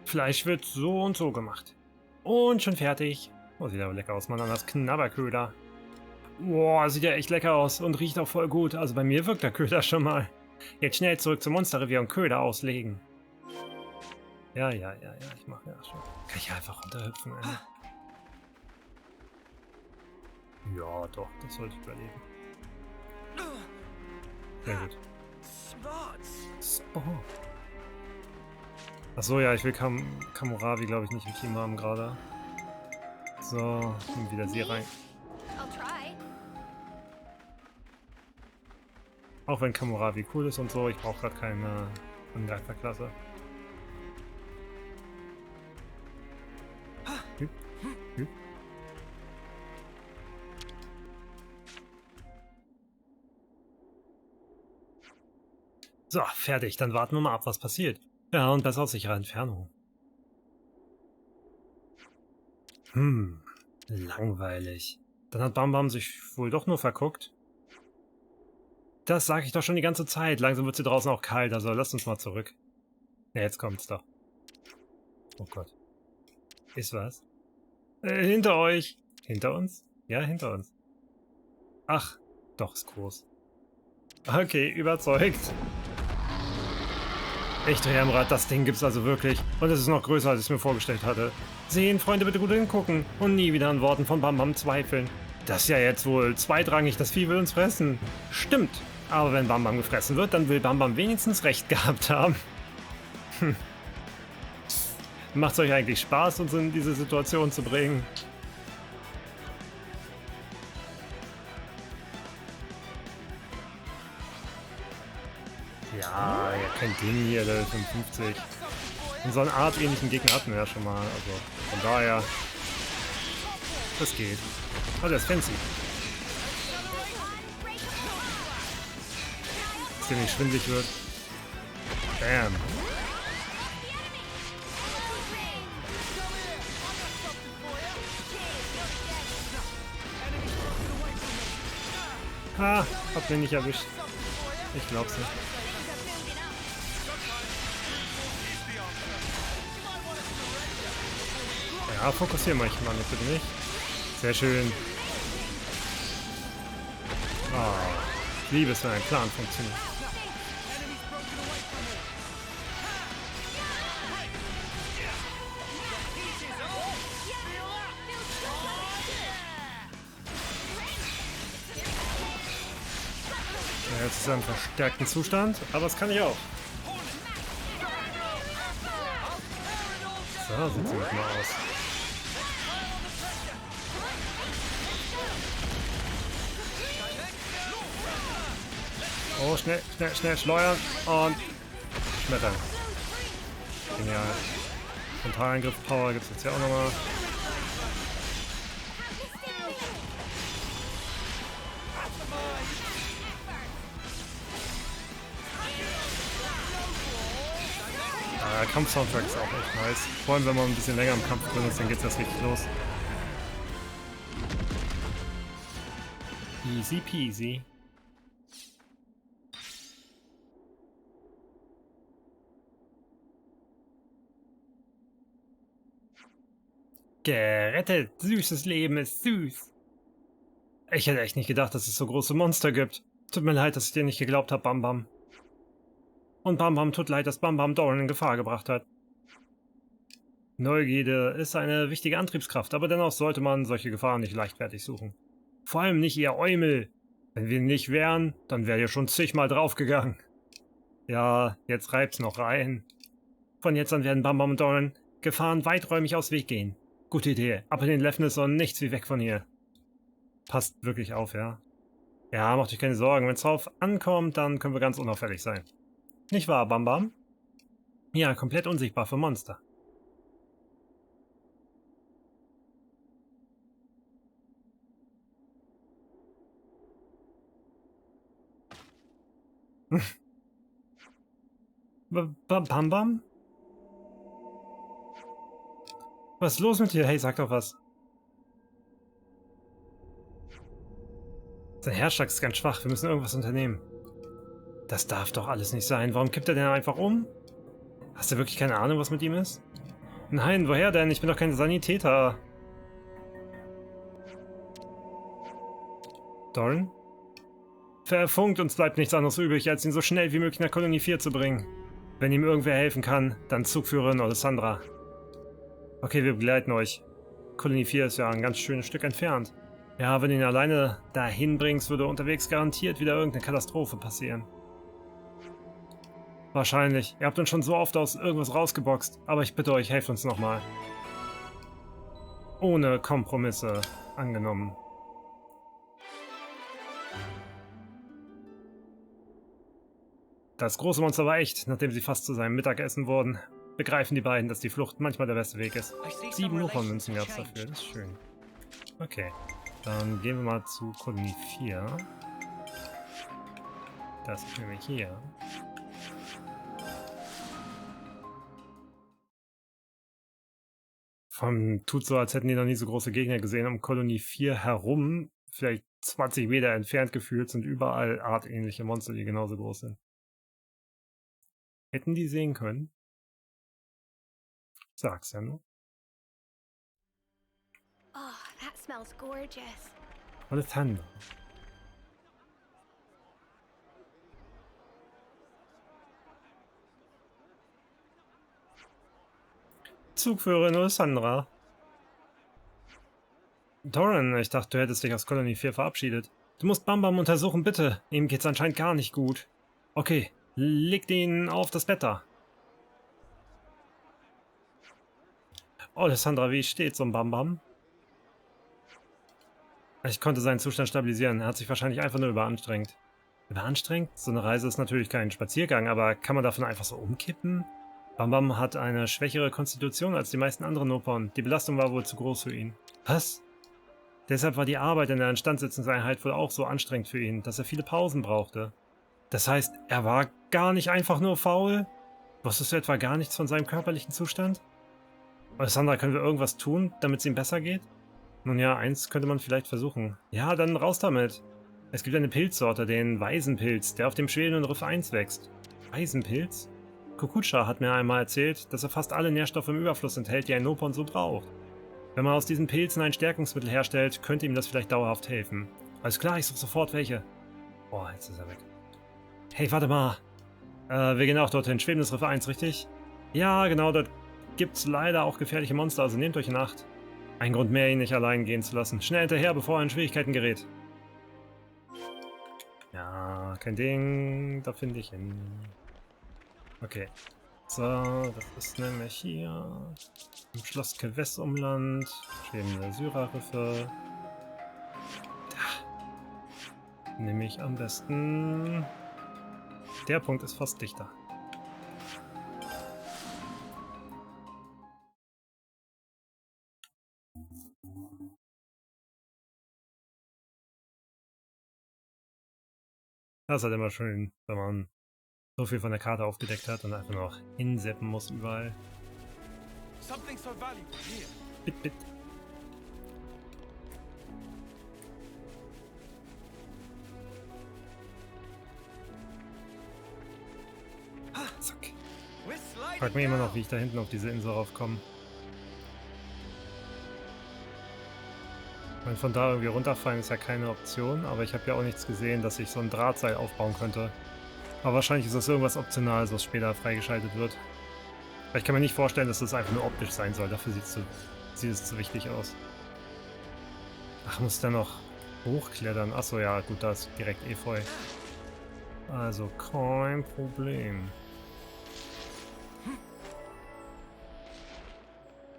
Fleisch wird so und so gemacht. Und schon fertig. Oh, sieht aber lecker aus, Mann, an das Knabberköder. Boah, sieht ja echt lecker aus und riecht auch voll gut. Also bei mir wirkt der Köder schon mal. Jetzt schnell zurück zum Monsterrevier und Köder auslegen. Ja, ich mach ja schon. Kann ich einfach runterhüpfen, ey. Ja, doch, das sollte ich überleben. Sehr gut. Oh. Achso, ja, ich will Kamuravi, glaube ich, nicht im Team haben gerade. So, nehmen wieder sie rein. Auch wenn Kamuravi cool ist und so, ich brauche gerade keine Angreiferklasse. So, fertig. Dann warten wir mal ab, was passiert. Ja, und besser aus sicherer Entfernung. Langweilig. Dann hat Bam Bam sich wohl doch nur verguckt. Das sage ich doch schon die ganze Zeit. Langsam wird sie draußen auch kalt, also lasst uns mal zurück. Ja, jetzt kommt's doch. Oh Gott. Ist was? Hinter euch. Hinter uns? Ja, hinter uns. Ach, doch, ist groß. Okay, überzeugt. Ich drehe am Rad, das Ding gibt's also wirklich. Und es ist noch größer, als ich es mir vorgestellt hatte. Sehen, Freunde, bitte gut hingucken und nie wieder an Worten von Bam Bam zweifeln. Das ist ja jetzt wohl zweitrangig, das Vieh will uns fressen. Stimmt, aber wenn Bam Bam gefressen wird, dann will Bam Bam wenigstens recht gehabt haben. Macht's euch eigentlich Spaß, uns in diese Situation zu bringen? Ja, ihr kennt den hier, Level 55. Und so einen artähnlichen Gegner hatten wir ja schon mal, also von daher, das geht. Oh, der ist fancy. Dass der nicht schwindelig wird. Bam. Ha, hab mich nicht erwischt. Ich glaub's nicht. Ja, fokussieren wir euch mal bitte nicht. Sehr schön. Oh, ich liebe es, wenn ein Plan funktioniert. Ja, jetzt ist er im verstärkten Zustand, aber das kann ich auch. So, sieht sie nicht mal aus. Oh, schnell schleudern und schmettern. Genial. Frontalangriff Power gibt es jetzt ja auch nochmal. Der Kampf-Soundtrack ist auch echt nice. Vor allem, wenn man ein bisschen länger im Kampf drin ist, dann geht's erst richtig los. Easy peasy. Gerettet! Süßes Leben ist süß! Ich hätte echt nicht gedacht, dass es so große Monster gibt. Tut mir leid, dass ich dir nicht geglaubt habe, Bam Bam. Und Bam Bam tut leid, dass Bam Bam Doran in Gefahr gebracht hat. Neugierde ist eine wichtige Antriebskraft, aber dennoch sollte man solche Gefahren nicht leichtfertig suchen. Vor allem nicht ihr Eumel. Wenn wir nicht wären, dann wärt ihr schon zigmal draufgegangen. Ja, jetzt reibt's noch rein. Von jetzt an werden Bam Bam und Doran Gefahren weiträumig aus Weg gehen. Gute Idee, ab in den Lefnis und nichts wie weg von hier. Passt wirklich auf, ja? Ja, macht euch keine Sorgen, wenn es drauf ankommt, dann können wir ganz unauffällig sein. Nicht wahr, Bam Bam? Ja, komplett unsichtbar für Monster. Bam Bam? Was ist los mit dir? Hey, sag doch was. Sein Herzschlag ist ganz schwach. Wir müssen irgendwas unternehmen. Das darf doch alles nicht sein. Warum kippt er denn einfach um? Hast du wirklich keine Ahnung, was mit ihm ist? Nein, woher denn? Ich bin doch kein Sanitäter. Doran? Verfunkt, uns bleibt nichts anderes übrig, als ihn so schnell wie möglich nach Kolonie 4 zu bringen. Wenn ihm irgendwer helfen kann, dann Zugführerin Alessandra. Okay, wir begleiten euch. Kolonie 4 ist ja ein ganz schönes Stück entfernt. Ja, wenn du ihn alleine dahin bringst, würde unterwegs garantiert wieder irgendeine Katastrophe passieren. Wahrscheinlich. Ihr habt uns schon so oft aus irgendwas rausgeboxt, aber ich bitte euch, helft uns nochmal. Ohne Kompromisse. Angenommen. Das große Monster war echt, nachdem sie fast zu seinem Mittagessen wurden. Begreifen die beiden, dass die Flucht manchmal der beste Weg ist. 7 Nopon-Münzen gab es dafür, das ist schön. Okay, dann gehen wir mal zu Kolonie 4. Das ist nämlich hier. Tut so, als hätten die noch nie so große Gegner gesehen. Um Kolonie 4 herum, vielleicht 20 Meter entfernt gefühlt, sind überall artähnliche Monster, die genauso groß sind. Hätten die sehen können? Sag's ja nur. Oh, that smells gorgeous. Haupthandlung. Zugführerin Alessandra. Doran, ich dachte, du hättest dich aus Kolonie 4 verabschiedet. Du musst Bam Bam untersuchen, bitte. Ihm geht's anscheinend gar nicht gut. Okay, legt ihn auf das Bett da. Alessandra, wie steht's um Bam Bam? Ich konnte seinen Zustand stabilisieren. Er hat sich wahrscheinlich einfach nur überanstrengt. Überanstrengt? So eine Reise ist natürlich kein Spaziergang, aber kann man davon einfach so umkippen? Bam Bam hat eine schwächere Konstitution als die meisten anderen Nopon. Die Belastung war wohl zu groß für ihn. Was? Deshalb war die Arbeit in der Instandsetzungseinheit wohl auch so anstrengend für ihn, dass er viele Pausen brauchte. Das heißt, er war gar nicht einfach nur faul? Wusstest du etwa gar nichts von seinem körperlichen Zustand? Alessandra, können wir irgendwas tun, damit es ihm besser geht? Nun ja, eins könnte man vielleicht versuchen. Ja, dann raus damit. Es gibt eine Pilzsorte, den Waisenpilz, der auf dem schwelenden Riff 1 wächst. Waisenpilz? Kukucha hat mir einmal erzählt, dass er fast alle Nährstoffe im Überfluss enthält, die ein Nopon so braucht. Wenn man aus diesen Pilzen ein Stärkungsmittel herstellt, könnte ihm das vielleicht dauerhaft helfen. Alles klar, ich suche sofort welche. Boah, jetzt ist er weg. Hey, warte mal. Wir gehen auch dorthin. Schwebendes Riff 1, richtig? Ja, genau, dort gibt's leider auch gefährliche Monster, also nehmt euch in Acht. Ein Grund mehr, ihn nicht allein gehen zu lassen. Schnell hinterher, bevor er in Schwierigkeiten gerät. Ja, kein Ding. Da finde ich ihn. Okay. So, das ist nämlich hier. Im Schloss-Agnus-Umland. Schwebende Syrariffe. Da. Nehme ich am besten. Der Punkt ist fast dichter. Das ist halt immer schön, wenn man so viel von der Karte aufgedeckt hat und einfach noch hinseppen muss überall. Bit, bit. Zack. Frag mich immer noch, wie ich da hinten auf diese Insel raufkomme. Ich meine, von da irgendwie runterfallen ist ja keine Option, aber ich habe ja auch nichts gesehen, dass ich so ein Drahtseil aufbauen könnte. Aber wahrscheinlich ist das irgendwas Optionales, was später freigeschaltet wird. Aber ich kann mir nicht vorstellen, dass das einfach nur optisch sein soll. Dafür sieht es zu wichtig aus. Ach, muss ich dann noch hochklettern? Achso, ja, gut, da ist direkt Efeu. Also kein Problem.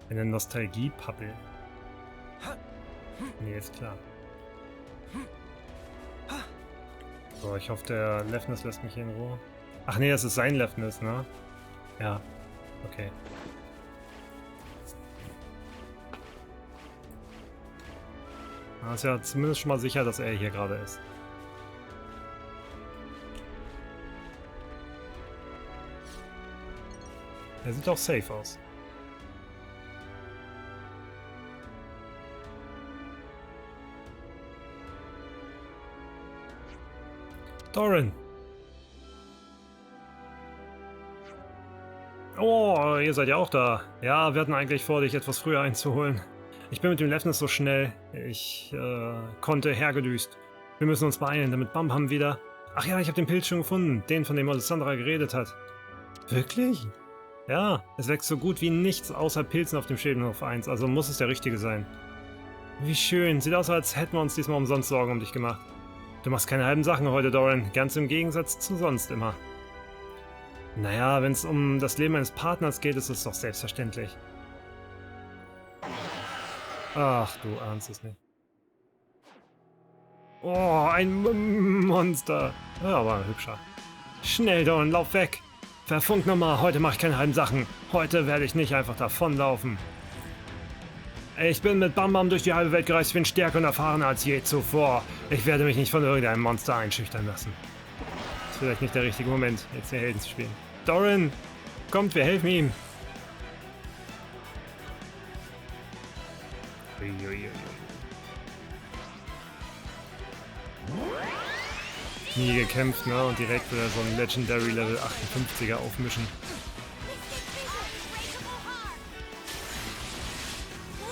Eine Nostalgie-Pappel. Nee, ist klar. So, ich hoffe, der Lefnis lässt mich hier in Ruhe. Ach nee, das ist sein Lefnis, ne? Ja. Okay. Da ist ja zumindest schon mal sicher, dass er hier gerade ist. Er sieht auch safe aus. Doran! Oh, ihr seid ja auch da. Ja, wir hatten eigentlich vor, dich etwas früher einzuholen. Ich bin mit dem Lefnis so schnell. Ich konnte hergedüst. Wir müssen uns beeilen, damit Bam-Bam wieder... Ach ja, ich habe den Pilz schon gefunden. Den, von dem Alessandra geredet hat. Wirklich? Ja, es wächst so gut wie nichts außer Pilzen auf dem Schädelhof 1. Also muss es der richtige sein. Wie schön. Sieht aus, als hätten wir uns diesmal umsonst Sorgen um dich gemacht. Du machst keine halben Sachen heute, Doran. Ganz im Gegensatz zu sonst immer. Naja, wenn es um das Leben eines Partners geht, ist es doch selbstverständlich. Ach, du ahnst es nicht. Oh, ein Monster. Ja, aber ein hübscher. Schnell, Doran, lauf weg. Verfunkt nochmal, heute mache ich keine halben Sachen. Heute werde ich nicht einfach davonlaufen. Ich bin mit Bam-Bam durch die halbe Welt gereist, ich bin stärker und erfahrener als je zuvor. Ich werde mich nicht von irgendeinem Monster einschüchtern lassen. Ist vielleicht nicht der richtige Moment, jetzt den Helden zu spielen. Doran, kommt, wir helfen ihm. Uiuiui. Nie gekämpft, ne? Und direkt wieder so ein Legendary Level 58er aufmischen.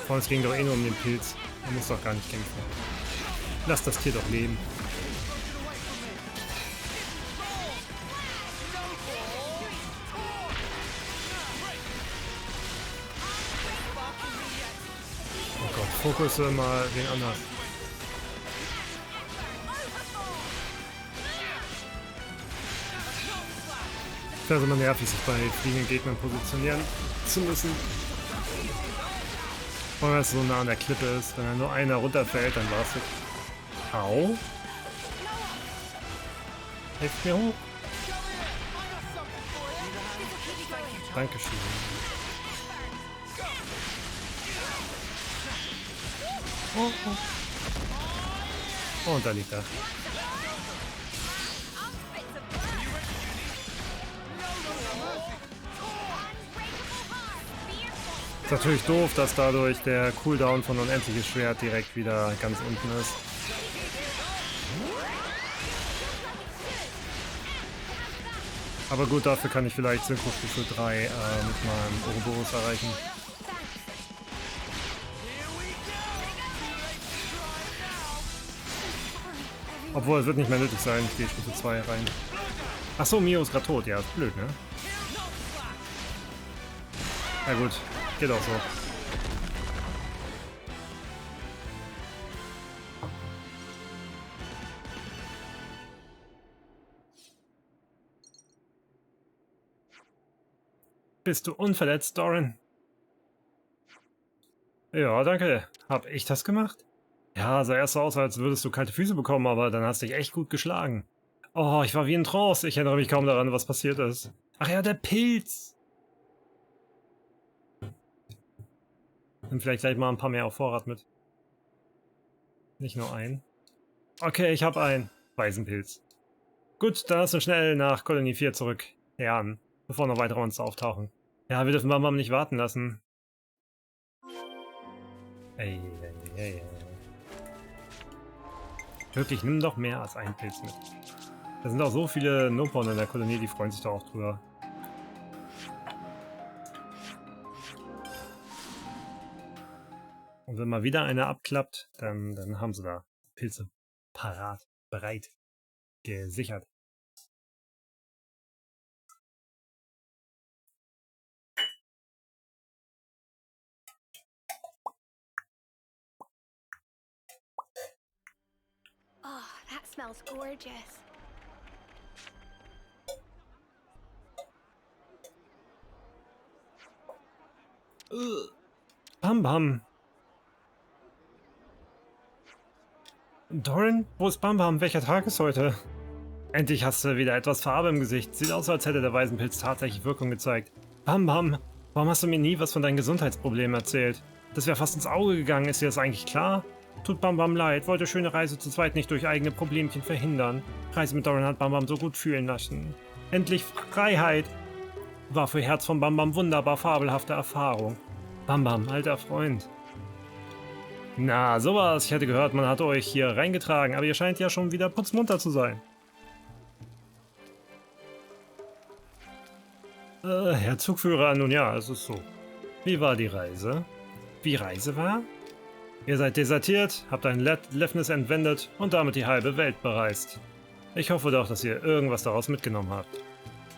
Vor allem, es ging doch eh nur um den Pilz. Er muss doch gar nicht kämpfen. Lass das Tier doch leben. Oh Gott, Fokus mal wen anders. Ich finde es immer nervig, sich bei fliegenden Gegnern positionieren zu müssen. Vor allem, wenn es so nah an der Klippe ist. Wenn da nur einer runterfällt, dann war's es. Au! Hilft mir hoch! Dankeschön. Oh, oh. Und da liegt er. Ist natürlich doof, dass dadurch der Cooldown von Unendliches Schwert direkt wieder ganz unten ist. Aber gut, dafür kann ich vielleicht Synchro-Stufe 3 mit meinem Ouroboros erreichen. Obwohl, es wird nicht mehr nötig sein, ich gehe Stufe 2 rein. Achso, Mio ist gerade tot, ja, ist blöd, ne? Na gut, geht auch so. Bist du unverletzt, Doran? Ja, danke. Hab ich das gemacht? Ja, sah erst so aus, als würdest du kalte Füße bekommen, aber dann hast du dich echt gut geschlagen. Oh, ich war wie in Trance. Ich erinnere mich kaum daran, was passiert ist. Ach ja, der Pilz! Nimm vielleicht gleich mal ein paar mehr auf Vorrat mit. Nicht nur einen. Okay, ich hab einen. Waisenpilz. Gut, dann lass uns schnell nach Kolonie 4 zurück. Ja, bevor noch weitere Monster auftauchen. Ja, wir dürfen Bam-Bam nicht warten lassen. Ey. Wirklich, nimm doch mehr als einen Pilz mit. Da sind auch so viele Nopon in der Kolonie, die freuen sich doch auch drüber. Und wenn mal wieder einer abklappt, dann haben sie da Pilze parat, bereit, gesichert. Oh, that smells gorgeous. Bam-Bam. Doran, wo ist Bam-Bam? Welcher Tag ist heute? Endlich hast du wieder etwas Farbe im Gesicht. Sieht aus, als hätte der Waisenpilz tatsächlich Wirkung gezeigt. Bam-Bam, warum hast du mir nie was von deinen Gesundheitsproblemen erzählt? Das wäre fast ins Auge gegangen, ist dir das eigentlich klar? Tut Bam-Bam leid, wollte schöne Reise zu zweit nicht durch eigene Problemchen verhindern. Reise mit Doran hat Bam-Bam so gut fühlen lassen. Endlich Freiheit! War für Herz von Bam Bam wunderbar fabelhafte Erfahrung. Bam Bam, alter Freund. Na, sowas. Ich hatte gehört, man hat euch hier reingetragen, aber ihr scheint ja schon wieder putzmunter zu sein. Herr Zugführer, nun ja, es ist so. Wie war die Reise? Wie Reise war? Ihr seid desertiert, habt ein Lefnis entwendet und damit die halbe Welt bereist. Ich hoffe doch, dass ihr irgendwas daraus mitgenommen habt.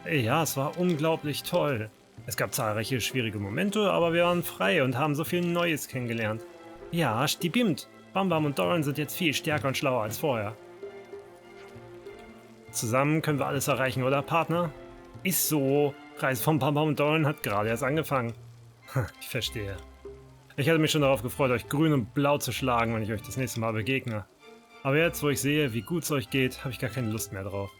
Ja, es war unglaublich toll. Es gab zahlreiche schwierige Momente, aber wir waren frei und haben so viel Neues kennengelernt. Ja, stimmt. Bam Bam und Doran sind jetzt viel stärker und schlauer als vorher. Zusammen können wir alles erreichen, oder Partner? Ist so. Reise von Bam Bam und Doran hat gerade erst angefangen. Ich verstehe. Ich hatte mich schon darauf gefreut, euch grün und blau zu schlagen, wenn ich euch das nächste Mal begegne. Aber jetzt, wo ich sehe, wie gut es euch geht, habe ich gar keine Lust mehr drauf.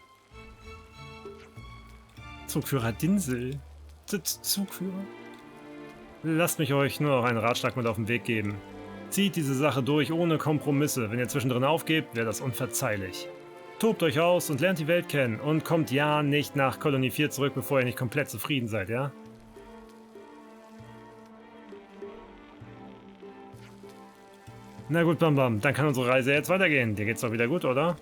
Zugführer Dinsel? Zugführer? Lasst mich euch nur noch einen Ratschlag mit auf den Weg geben. Zieht diese Sache durch ohne Kompromisse. Wenn ihr zwischendrin aufgebt, wäre das unverzeihlich. Tobt euch aus und lernt die Welt kennen und kommt ja nicht nach Kolonie 4 zurück, bevor ihr nicht komplett zufrieden seid, ja? Na gut, Bam Bam, dann kann unsere Reise jetzt weitergehen. Dir geht's doch wieder gut, oder?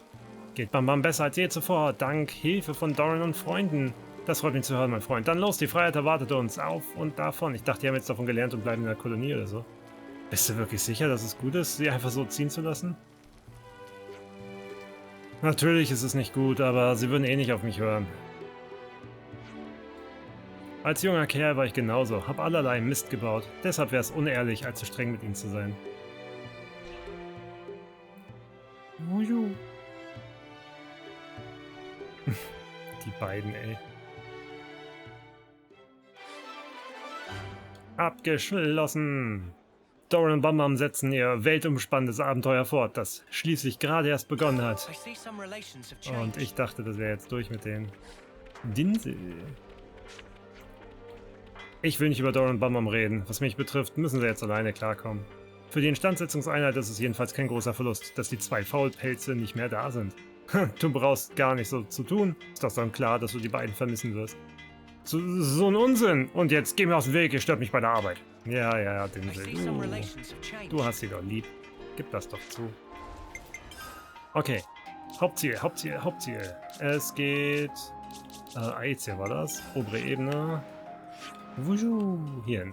Geht Bam Bam besser als je zuvor, dank Hilfe von Doran und Freunden. Das freut mich zu hören, mein Freund. Dann los, die Freiheit erwartet uns. Auf und davon. Ich dachte, die haben jetzt davon gelernt und bleiben in der Kolonie oder so. Bist du wirklich sicher, dass es gut ist, sie einfach so ziehen zu lassen? Natürlich ist es nicht gut, aber sie würden eh nicht auf mich hören. Als junger Kerl war ich genauso, hab allerlei Mist gebaut. Deshalb wäre es unehrlich, allzu streng mit ihnen zu sein. Die beiden, ey. Abgeschlossen! Doran und Bam Bam setzen ihr weltumspannendes Abenteuer fort, das schließlich gerade erst begonnen hat. Und ich dachte, das wäre jetzt durch mit den Dinsel. Ich will nicht über Doran und Bam Bam reden. Was mich betrifft, müssen sie jetzt alleine klarkommen. Für die Instandsetzungseinheit ist es jedenfalls kein großer Verlust, dass die zwei Faulpelze nicht mehr da sind. Du brauchst gar nicht so zu tun. Ist doch dann klar, dass du die beiden vermissen wirst. So ein Unsinn! Und jetzt geh mir aus dem Weg, ihr stört mich bei der Arbeit. Ja, Dinsel. Du hast sie doch lieb. Gib das doch zu. Okay. Hauptziel. Es geht... Aizia war das. Obere Ebene. Hierhin.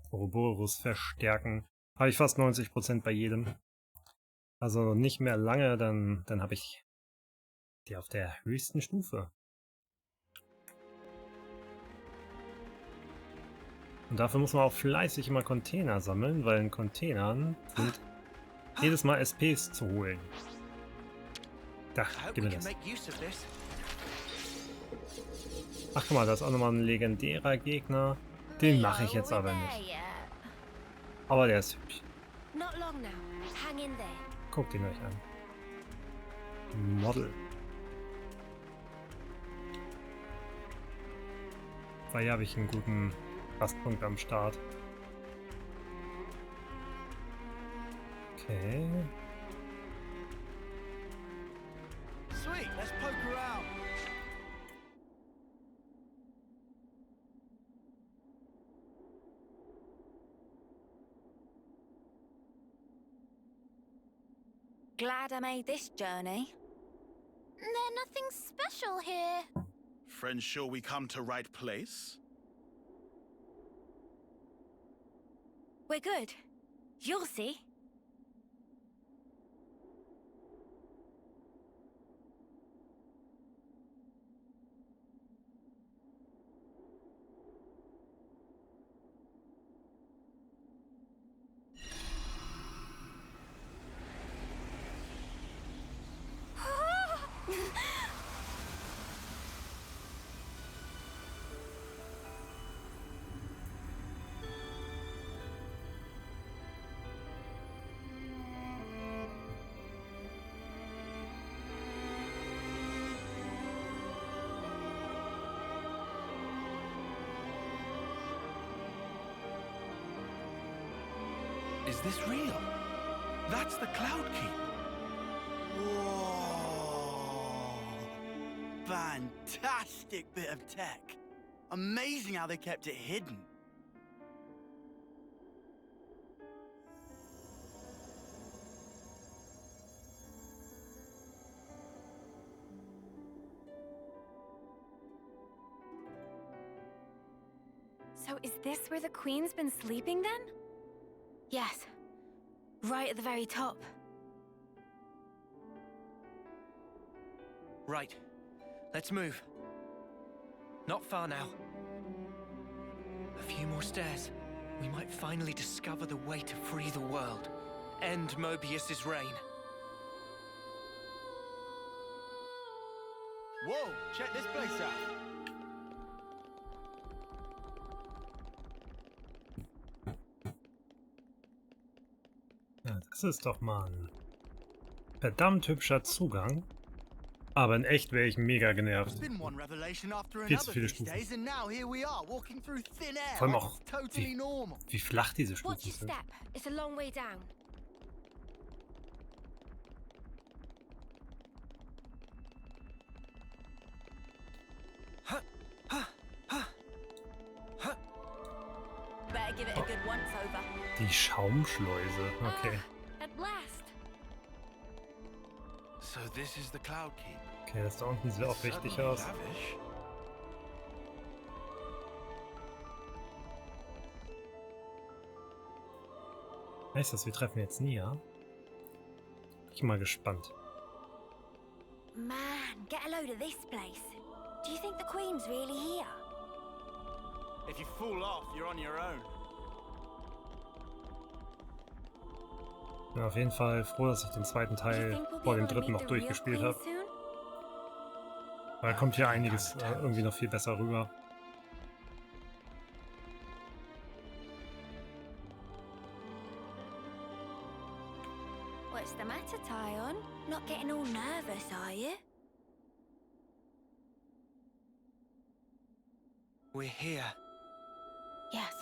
Ouroboros verstärken. Habe ich fast 90% bei jedem. Also nicht mehr lange, dann habe ich die auf der höchsten Stufe. Und dafür muss man auch fleißig immer Container sammeln, weil in Containern sind jedes Mal SPs zu holen. Da, gib mir das. Ach guck mal, da ist auch nochmal ein legendärer Gegner. Den mache ich jetzt aber nicht. Aber der ist hübsch. Guckt ihn euch an. Model. Weil hier habe ich einen guten Rastpunkt am Start. Okay. Sweet, let's poke around. Glad I made this journey. There's nothing special here. Friends sure we come to right place? We're good. You'll see. Is this real? That's the Cloud Keep. Whoa! Fantastic bit of tech. Amazing how they kept it hidden. So is this where the Queen's been sleeping then? Yes. Right at the very top. Right. Let's move. Not far now. A few more stairs. We might finally discover the way to free the world. End Mobius's reign. Whoa, check this place out. Ja, das ist doch mal ein verdammt hübscher Zugang. Aber in echt wäre ich mega genervt. Viel zu viele Stufen. Vor allem auch, wie flach diese Stufen sind. It's a long way down. Better give it a good once over. Die Schaumschleuse, okay. At last. So this is the Cloud Keep. Okay, das da unten sieht auch richtig aus. Heißt das, wir treffen jetzt nie, ja? Bin ich mal gespannt. Man, get a load of this place. Do you think the Queen's really here? If you fall off, you're on your own. Ich bin auf jeden Fall froh, dass ich den zweiten Teil vor dem dritten noch durchgespielt habe. Weil da kommt hier einiges irgendwie noch viel besser rüber. What's the matter, Tyon? Not getting all nervous, are you? We're here. Yes.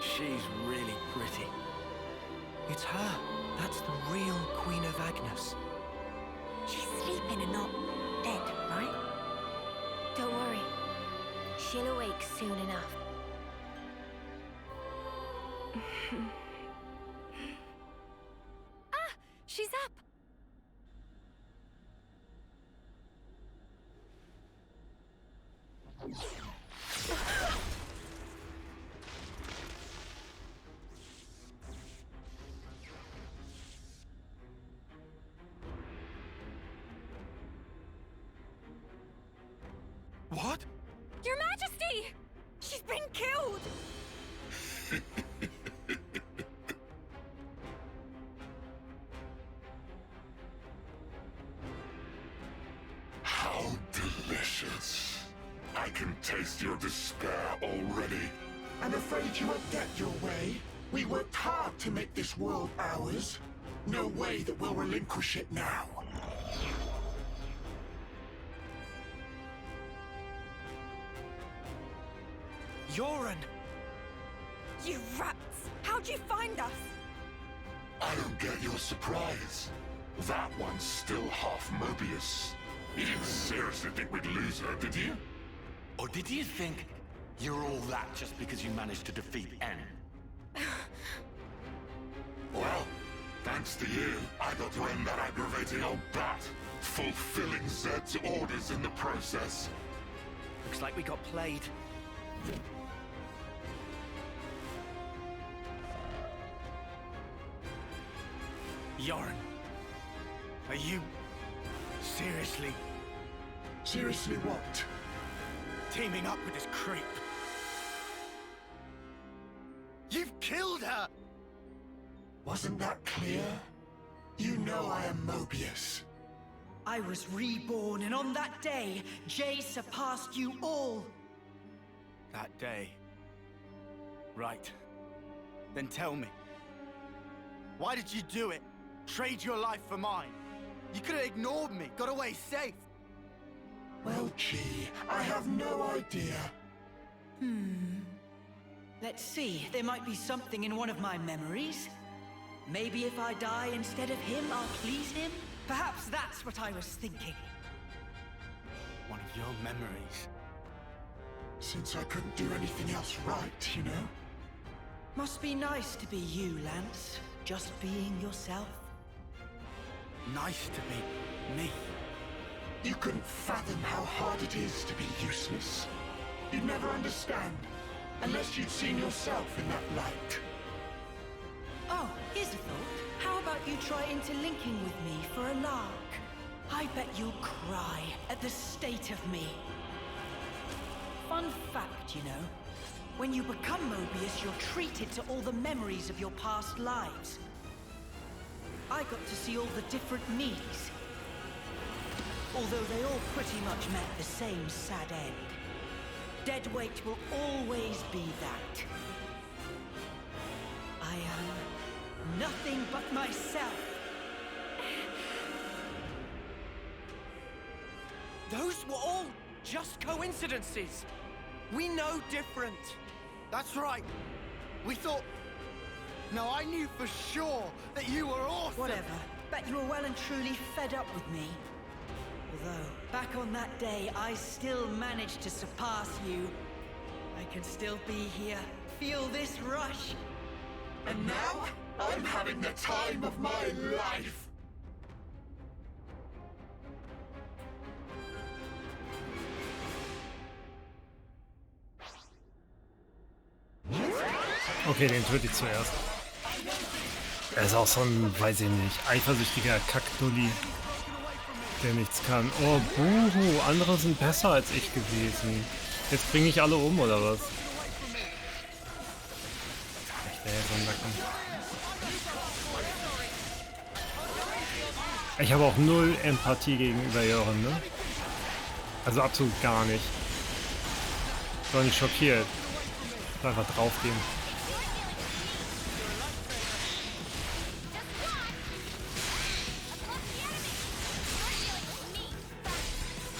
She's really pretty. It's her. That's the real Queen of Agnus. She's sleeping and not dead, right? Don't worry. She'll awake soon enough. Ah! She's up! What? Your Majesty! She's been killed! How delicious. I can taste your despair already. I'm afraid you won't get your way. We worked hard to make this world ours. No way that we'll relinquish it now. Yoren! You rats! How'd you find us? I don't get your surprise. That one's still half Mobius. You didn't seriously think we'd lose her, did you? Or did you think you're all that just because you managed to defeat N? Well, Thanks to you, I got to end that aggravating old bat, fulfilling Zed's orders in the process. Looks like we got played. Yoren, are you seriously? Seriously what? Teaming up with this creep? You've killed her! Wasn't that clear? You know I am Mobius. I was reborn, and on that day, Jay surpassed you all. That day? Right. Then tell me. Why did you do it? Trade your life for mine? You could have ignored me, got away safe. Well, gee, I have no idea. Let's see, there might be something in one of my memories. Maybe if I die instead of him, I'll please him? Perhaps that's what I was thinking. One of your memories? Since I couldn't do anything else right, you know? Must be nice to be you, Lance. Just being yourself. Nice to be me. You couldn't fathom how hard it is to be useless. You'd never understand, unless you'd seen yourself in that light. Oh, here's a thought. How about you try interlinking with me for a lark? I bet you'll cry at the state of me. Fun fact, you know. When you become Mobius, you're treated to all the memories of your past lives. I got to see all the different me's. Although they all pretty much met the same sad end. Deadweight will always be that. I am nothing but myself. Those were all just coincidences. We know different. That's right. We thought... No, I knew for sure that you were awesome. Whatever. Bet you were well and truly fed up with me. Although, back on that day, I still managed to surpass you. I can still be here, feel this rush. And now, I'm having the time of my life! Okay, den töte ich zuerst. Er ist auch so ein, weiß ich nicht, eifersüchtiger Kackdulli, der nichts kann. Oh, buhu, andere sind besser als ich gewesen. Jetzt bringe ich alle um, oder was? Ich wäre so ein Nacken. Ich habe auch null Empathie gegenüber Joren, ne? Also absolut gar nicht. Ich war nicht schockiert. Einfach draufgehen.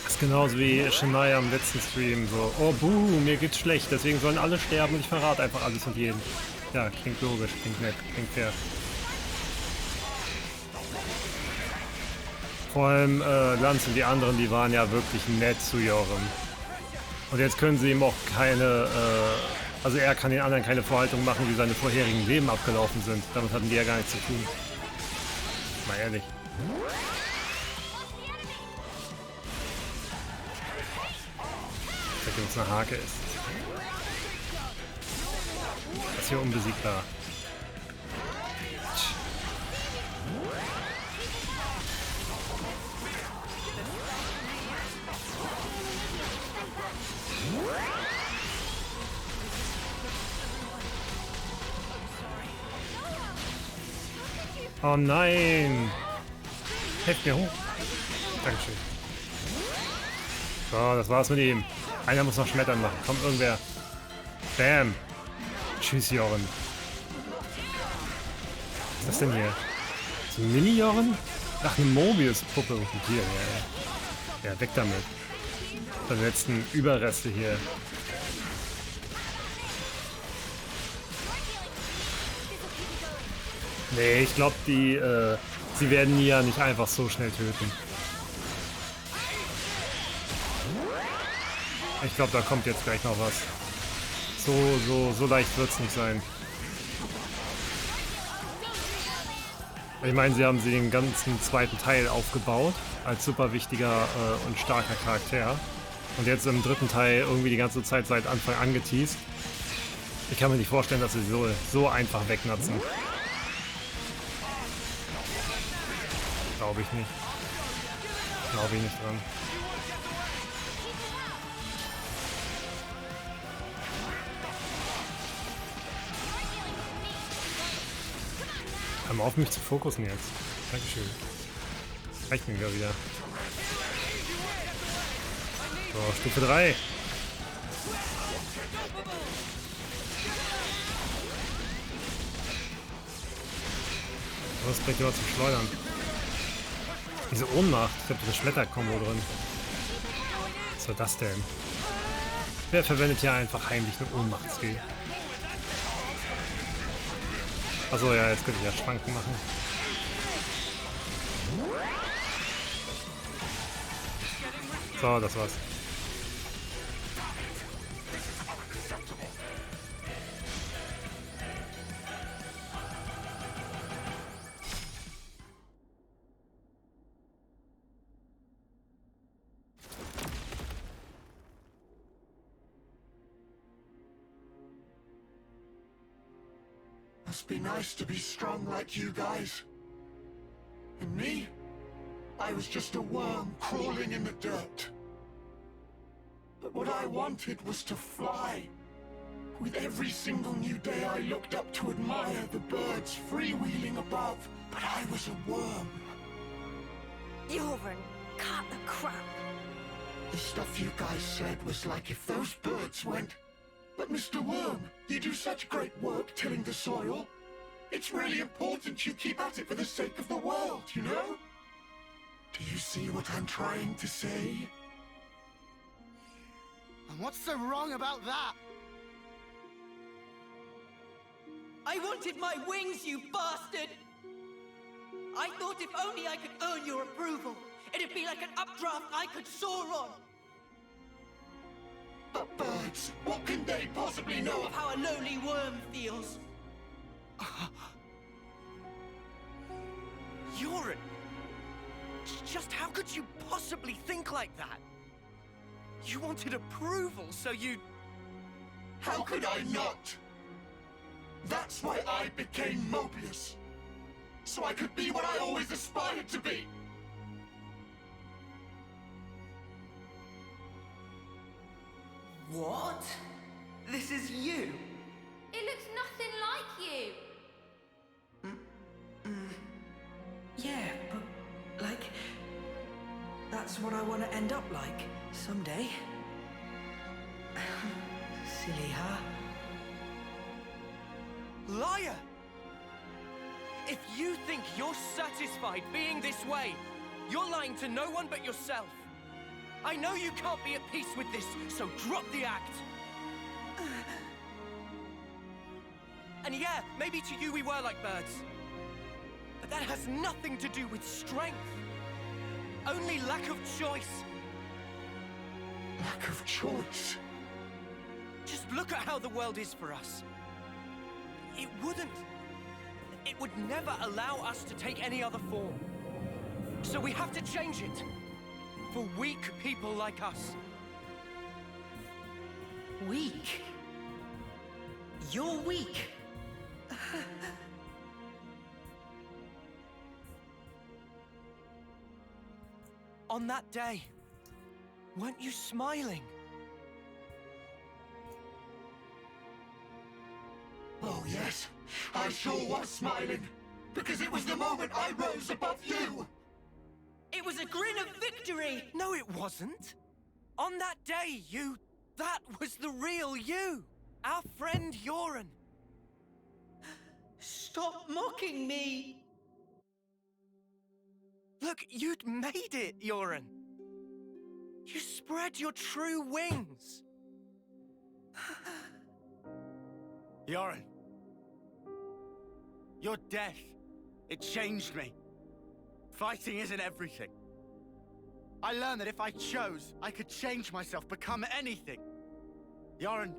Das ist genauso wie Shania am letzten Stream. So, oh buh, mir geht's schlecht, deswegen sollen alle sterben und ich verrate einfach alles und jeden. Ja, klingt logisch, klingt nett, klingt fair. Vor allem Lanz und die anderen, die waren ja wirklich nett zu Joren. Und jetzt können sie ihm auch keine... Also er kann den anderen keine Vorhaltung machen, wie seine vorherigen Leben abgelaufen sind. Damit hatten die ja gar nichts zu tun. Mal ehrlich. Dass uns eine Hake ist. Das ist hier unbesiegbar. Oh nein! Helft mir hoch! Dankeschön. So, das war's mit ihm. Einer muss noch Schmettern machen. Kommt irgendwer. Bam! Tschüss, Joren. Was ist das denn hier? So ein Mini-Joren? Ach, eine Mobius-Puppe. Hier, ja, weg damit. Die letzten Überreste hier. Nee, ich glaube, sie werden Nia nicht einfach so schnell töten. Ich glaube, da kommt jetzt gleich noch was. So leicht wird es nicht sein. Ich meine, sie haben sie den ganzen zweiten Teil aufgebaut, als super wichtiger und starker Charakter. Und jetzt im dritten Teil irgendwie die ganze Zeit seit Anfang angeteased. Ich kann mir nicht vorstellen, dass sie so einfach wegnatzen. Glaube ich nicht. Glaube ich nicht dran. Hör mal auf, mich zu fokussen jetzt. Dankeschön. Reicht mir wieder. So, Stufe 3. Was bringt immer zum Schleudern? Diese Ohnmacht. Ich habe diese Schmetterkombo drin. Was soll das denn? Wer verwendet hier einfach heimlich eine Ohnmacht-Skill? Achso, ja, jetzt könnte ich ja Schranken machen. So, das war's. Must be nice to be strong like you guys. And me? I was just a worm crawling in the dirt. But what I wanted was to fly. With every single new day I looked up to admire the birds freewheeling above. But I was a worm. Joran, cut the crap. The stuff you guys said was like if those birds went... But Mr. Worm, you do such great work tilling the soil. It's really important you keep at it for the sake of the world, you know? Do you see what I'm trying to say? And what's so wrong about that? I wanted my wings, you bastard! I thought if only I could earn your approval, it'd be like an updraft I could soar on. But birds, what can they possibly know of how a lowly worm feels? Joran! Just how could you possibly think like that? You wanted approval, so you... How could I not? That's why I became Mobius. So I could be what I always aspired to be. What? This is you? It looks nothing like you. Yeah, but, like... That's what I want to end up like, someday. Silly, huh? Liar! If you think you're satisfied being this way, you're lying to no one but yourself. I know you can't be at peace with this, so drop the act. And yeah, maybe to you we were like birds. But that has nothing to do with strength. Only lack of choice. Lack of choice? Just look at how the world is for us. It would never allow us to take any other form. So we have to change it. For weak people like us. Weak? You're weak. On that day, weren't you smiling? Oh yes, I sure was smiling. Because it was the moment I rose above you. It was a grin of victory! No, it wasn't. On that day, that was the real you. Our friend Joran. Stop mocking me! Look, you'd made it, Joran. You spread your true wings. Joran. Your death, it changed me. Fighting isn't everything. I learned that if I chose, I could change myself, become anything. Joran,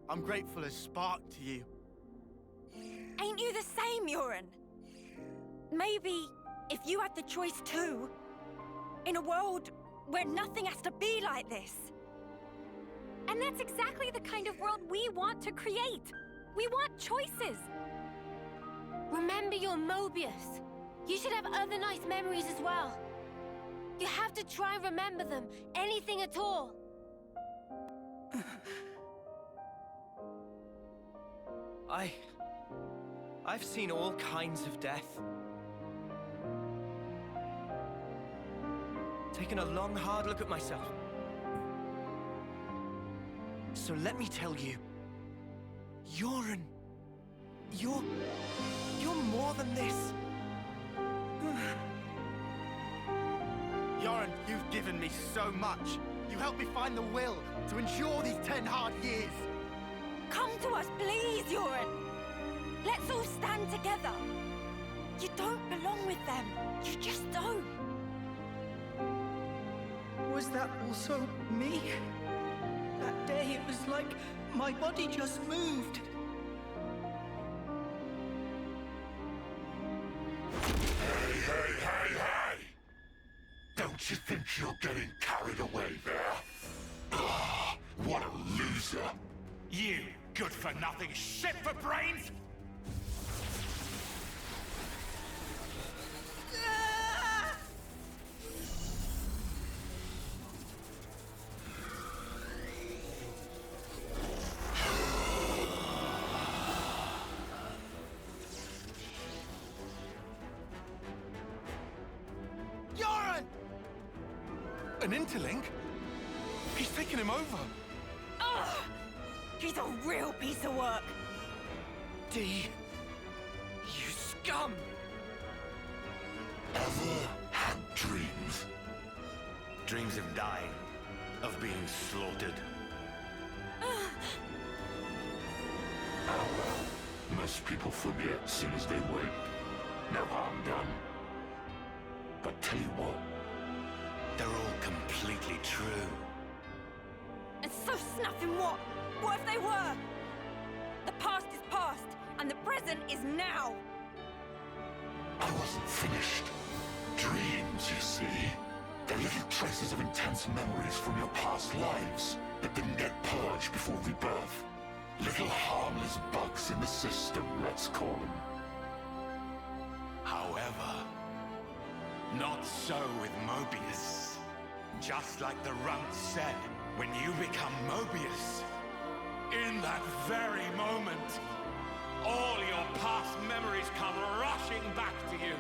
I'm grateful as Spark to you. Ain't you the same, Joran? Maybe if you had the choice too, in a world where nothing has to be like this. And that's exactly the kind of world we want to create. We want choices. Remember your Mobius. You should have other nice memories as well. You have to try and remember them, anything at all. I've seen all kinds of death. Taken a long, hard look at myself. So let me tell you, you're more than this. Yoren, you've given me so much. You helped me find the will to endure these 10 hard years. Come to us, please, Yoren. Let's all stand together. You don't belong with them. You just don't. Was that also me? That day it was like my body just moved. Hey! Don't you think you're getting carried away there? Ugh, what a loser! You good-for-nothing shit for brains! An interlink? He's taken him over. Ugh! He's a real piece of work. D, you scum! Ever had dreams? Dreams of dying, of being slaughtered. Most people forget as soon as they wake. No harm done. But tell you what, they're all completely true. And so snuffing what? What if they were? The past is past, and the present is now. I wasn't finished. Dreams, you see. They're little traces of intense memories from your past lives that didn't get purged before rebirth. Little harmless bugs in the system, let's call them. However, not so with Mobius. Just like the runt said, when you become Mobius, in that very moment, all your past memories come rushing back to you.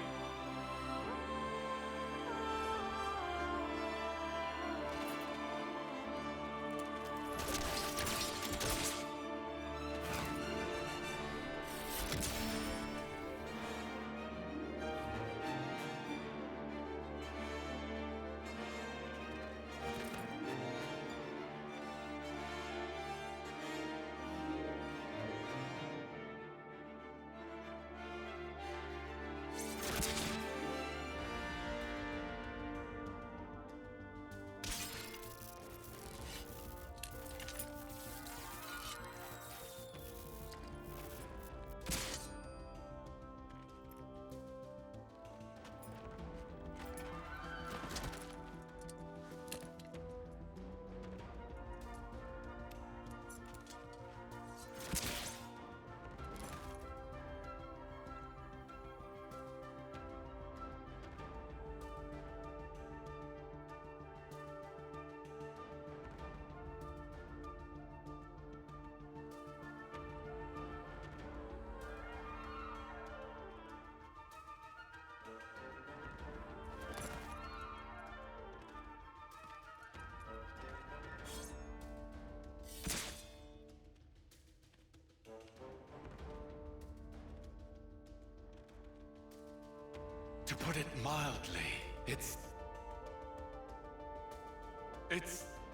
To put it mildly, it's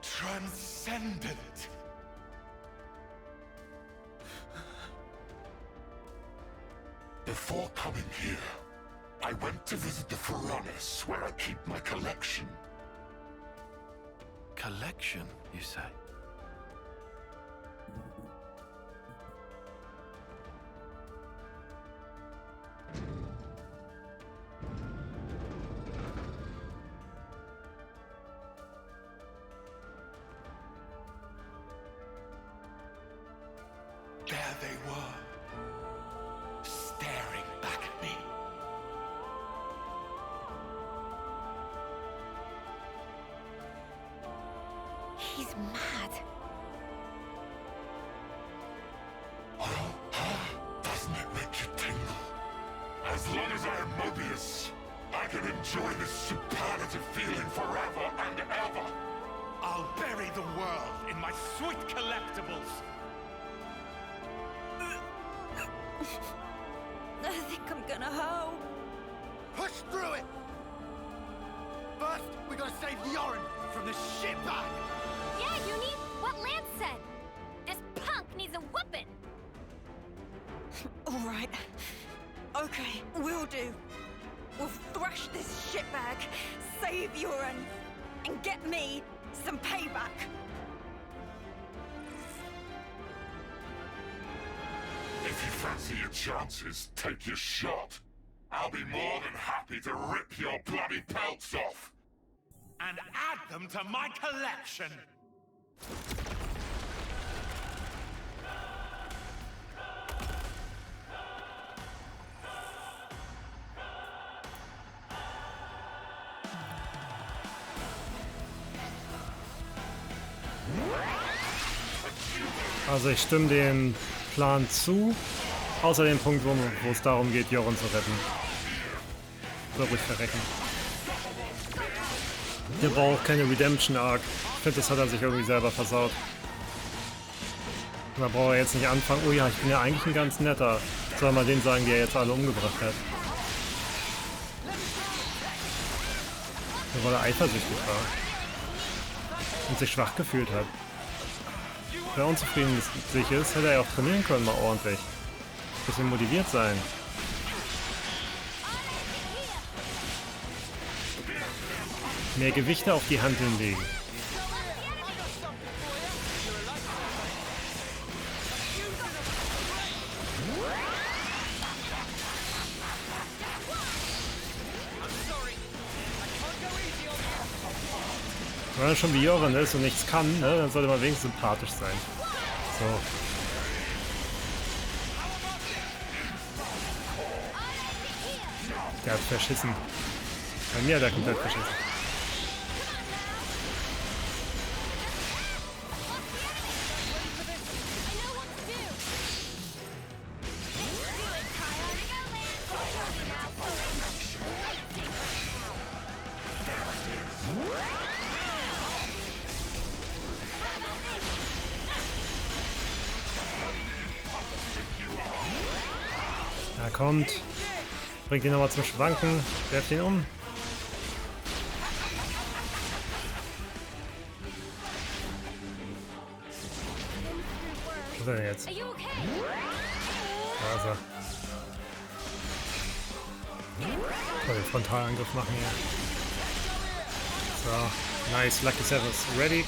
transcendent. Before coming here, I went to visit the Furnace where I keep my collection. Collection, you say? mad. Doesn't it make you tingle? As long as I am Mobius, I can enjoy this superlative feeling forever and ever. I'll bury the world in my sweet collectibles. I think I'm gonna hoe. Push through it! First, we gotta save Yoren from the shitbag! Yeah, you need what Lance said. This punk needs a whooping. All right. Okay, we'll do. We'll thrash this shitbag, save Yoren, and get me some payback. If you fancy your chances, take your shot. I'll be more than happy to rip your bloody pelts off. And add them to my collection. Also ich stimme dem Plan zu, außer dem Punkt, wo es darum geht, Yoren zu retten. Oder ruhig verrecken. Der braucht keine Redemption-Arc. Ich finde, das hat er sich irgendwie selber versaut. Da braucht er jetzt nicht anfangen, oh ja, ich bin ja eigentlich ein ganz netter. Soll mal den sagen, der jetzt alle umgebracht hat. Nur weil er eifersüchtig war. Und sich schwach gefühlt hat. Wenn er unzufrieden mit sich ist, hätte er ja auch trainieren können, mal ordentlich. Bisschen motiviert sein. Mehr Gewichte auf die Hanteln legen. Wenn er schon wie Yoren ist und nichts kann, ne, dann sollte man wenigstens sympathisch sein. So. Der hat verschissen. Bei mir hat er komplett verschissen. Er kommt, bringt ihn nochmal zum Schwanken, werft ihn um. Was ist denn jetzt? Da ist er. Soll den Frontalangriff machen hier. So, nice, Lucky Sevens, ready?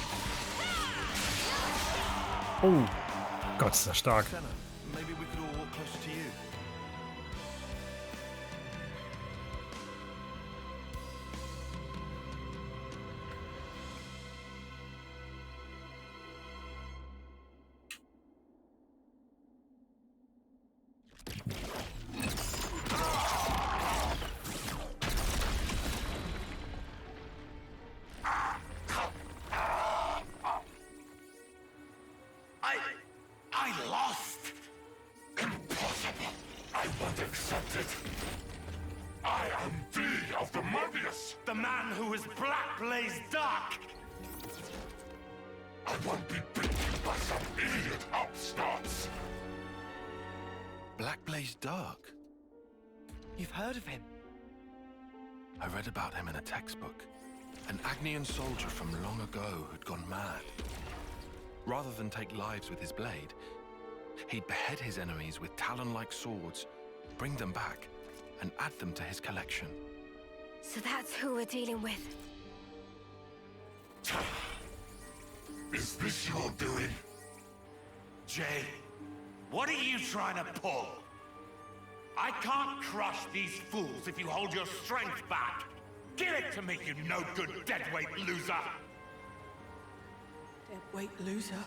Oh, Gott, ist das stark. I lost! Impossible! I won't accept it! I am D of the Mobius! The man who is Black Blaze Dark! I won't be beaten by some idiot upstarts! Black Blaze Dark? You've heard of him? I read about him in a textbook. An Agnian soldier from long ago who'd gone mad. Rather than take lives with his blade, he'd behead his enemies with talon-like swords, bring them back, and add them to his collection. So that's who we're dealing with. Is this your doing? Jay, what are you trying to pull? I can't crush these fools if you hold your strength back. Give it to me, you no-good deadweight loser! Deadweight loser?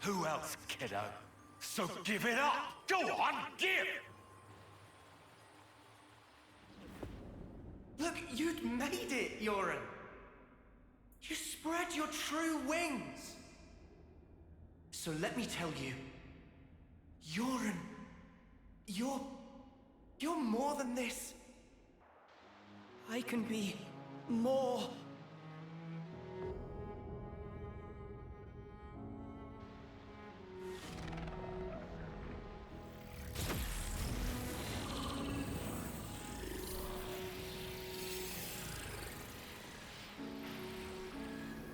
Who else, kiddo? So give it up! Go on, give! Look, you'd made it, Yoren! You spread your true wings. So let me tell you, you're more than this. I can be more.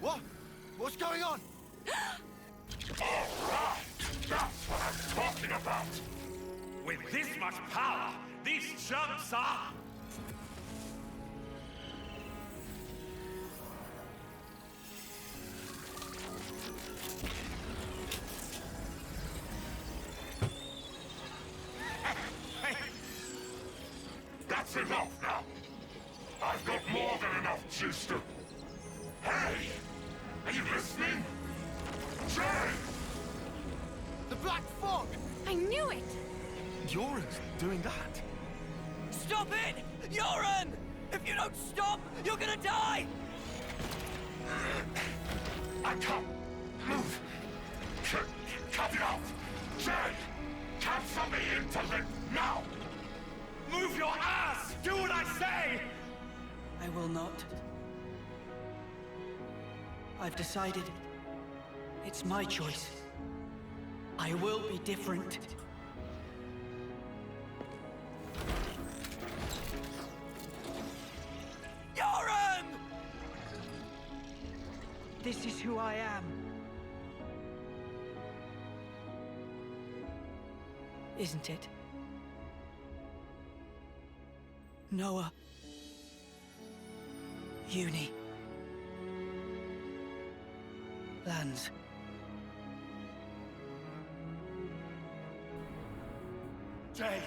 What? What's going on? Alright! That's what I'm talking about! With this much power, these chumps are... Hey! That's enough now! I've got more than enough juice to... Hey! Are you listening? Jay! The Black Fog! I knew it! Yoren's doing that. Stop it! Yoren! If you don't stop, you're gonna die! I can't move. Cut it off! Jay! Cancel me into limp now! Move your ass! Do what I say! I will not. I've decided. It's my choice. I will be different. Yoren! This is who I am. Isn't it? Noah. Uni. Lands. Jay!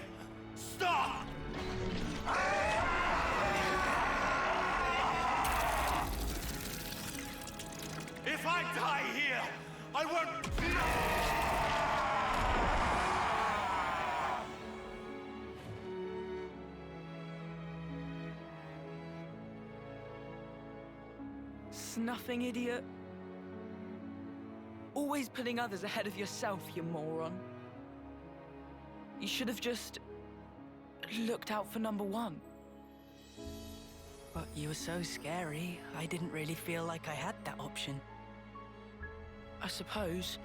Stop! If I die here, I won't... Snuffing idiot. Always putting others ahead of yourself, you moron. You should have just looked out for number one. But you were so scary, I didn't really feel like I had that option. I suppose.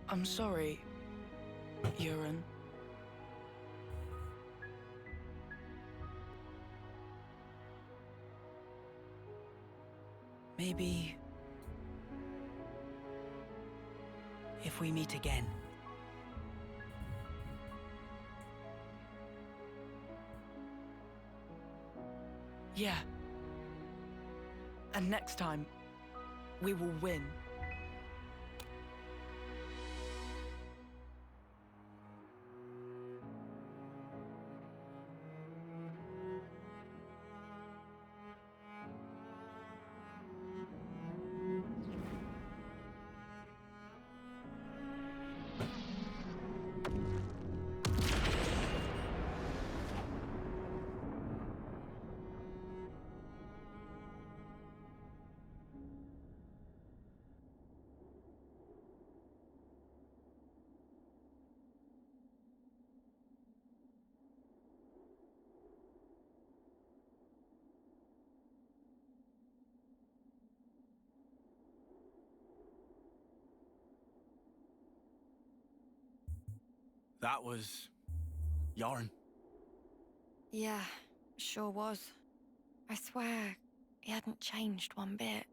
I'm sorry, Yoren. Maybe... if we meet again. Yeah. And next time, we will win. That was... Yarn. Yeah, sure was. I swear, he hadn't changed one bit.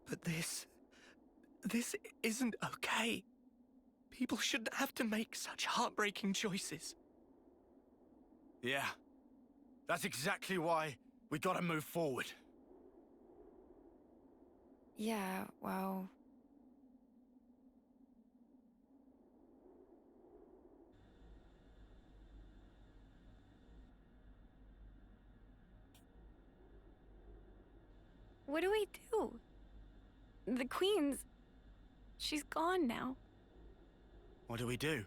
But this isn't okay. People shouldn't have to make such heartbreaking choices. Yeah. That's exactly why we gotta move forward. Yeah, well... What do we do? The Queen's... she's gone now. What do we do?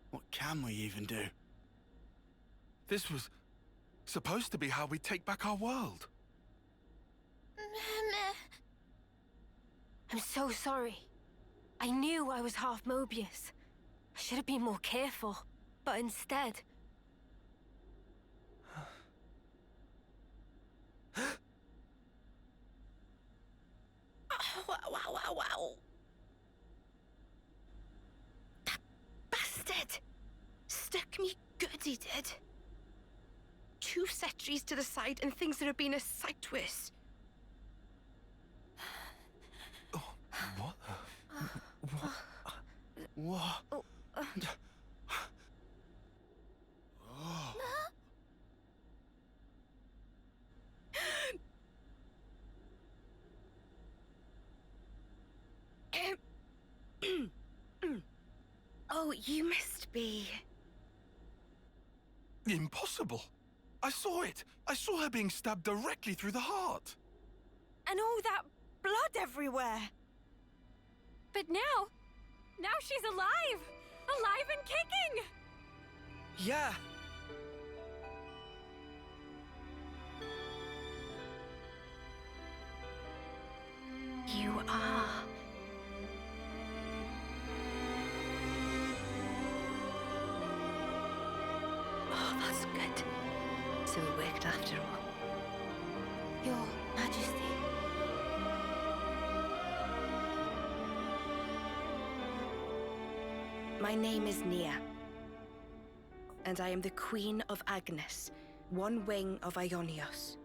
What can we even do? This was Supposed to be how we take back our world. I'm so sorry. I knew I was half Mobius. I should have been more careful, but instead... Wow. That bastard! Stuck me good, he did. 2 centuries to the side and things that have been a sight worse. What? What? Oh. Oh, you must be... Impossible! I saw it! I saw her being stabbed directly through the heart! And all that blood everywhere! But now she's alive! Alive and kicking! Yeah! You are... Oh, that's good. So it worked after all. Your Majesty. My name is Nia. And I am the Queen of Agnes, one wing of Ionios.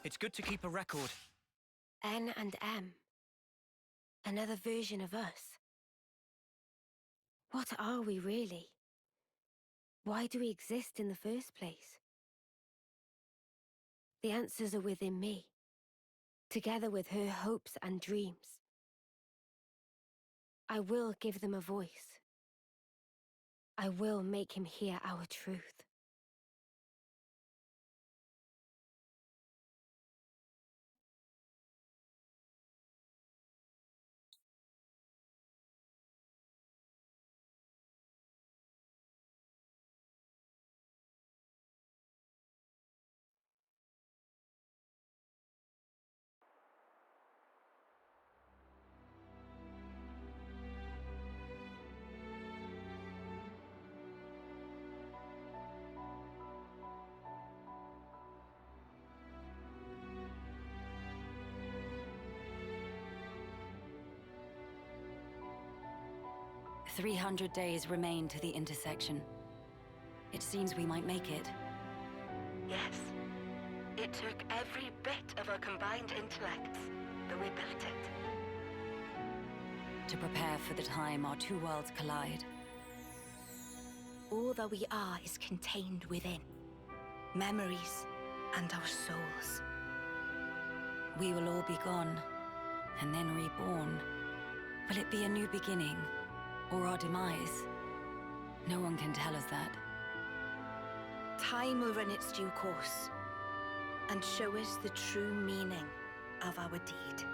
It's good to keep a record. N and M. Another version of us. What are we really? Why do we exist in the first place? The answers are within me, together with her hopes and dreams. I will give them a voice. I will make him hear our truth. "300 days remain to the intersection. It seems we might make it. Yes. It took every bit of our combined intellects, but we built it. To prepare for the time our 2 worlds collide. All that we are is contained within. Memories and our souls. We will all be gone, and then reborn. Will it be a new beginning, or our demise? No one can tell us that. Time will run its due course, and show us the true meaning of our deed.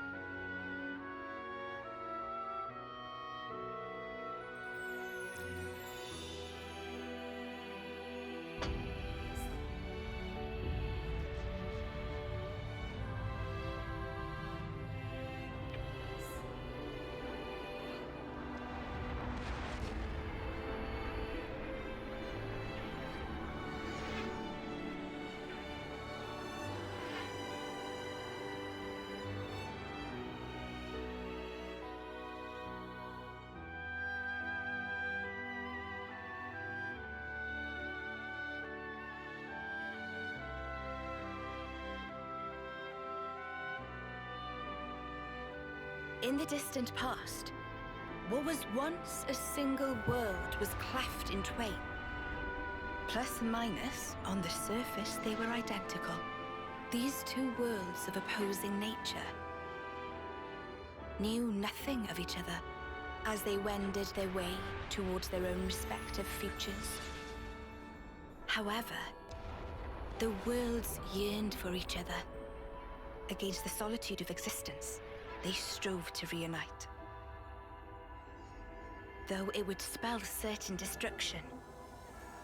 In the distant past, what was once a single world was cleft in twain. Plus and minus, on the surface, they were identical. These 2 worlds of opposing nature knew nothing of each other as they wended their way towards their own respective futures. However, The worlds yearned for each other. Against the solitude of existence, they strove to reunite. Though it would spell certain destruction,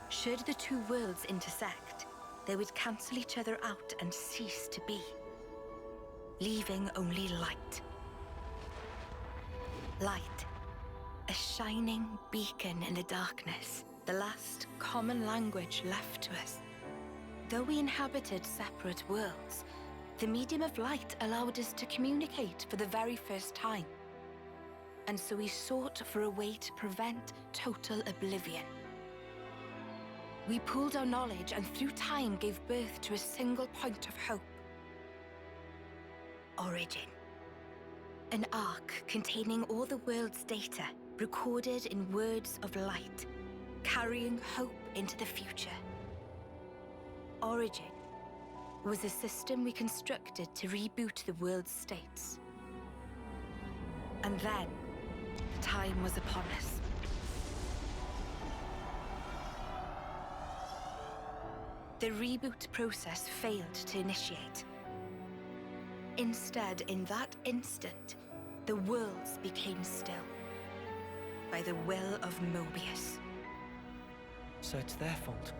should the two worlds intersect, they would cancel each other out and cease to be, leaving only light. Light, a shining beacon in the darkness, the last common language left to us. Though we inhabited separate worlds, the medium of light allowed us to communicate for the very first time. And so we sought for a way to prevent total oblivion. We pooled our knowledge and through time gave birth to a single point of hope. Origin. An arc containing all the world's data, recorded in words of light, carrying hope into the future. Origin was a system we constructed to reboot the world's states. And then, time was upon us. The reboot process failed to initiate. Instead, in that instant, the worlds became still. By the will of Mobius. So it's their fault.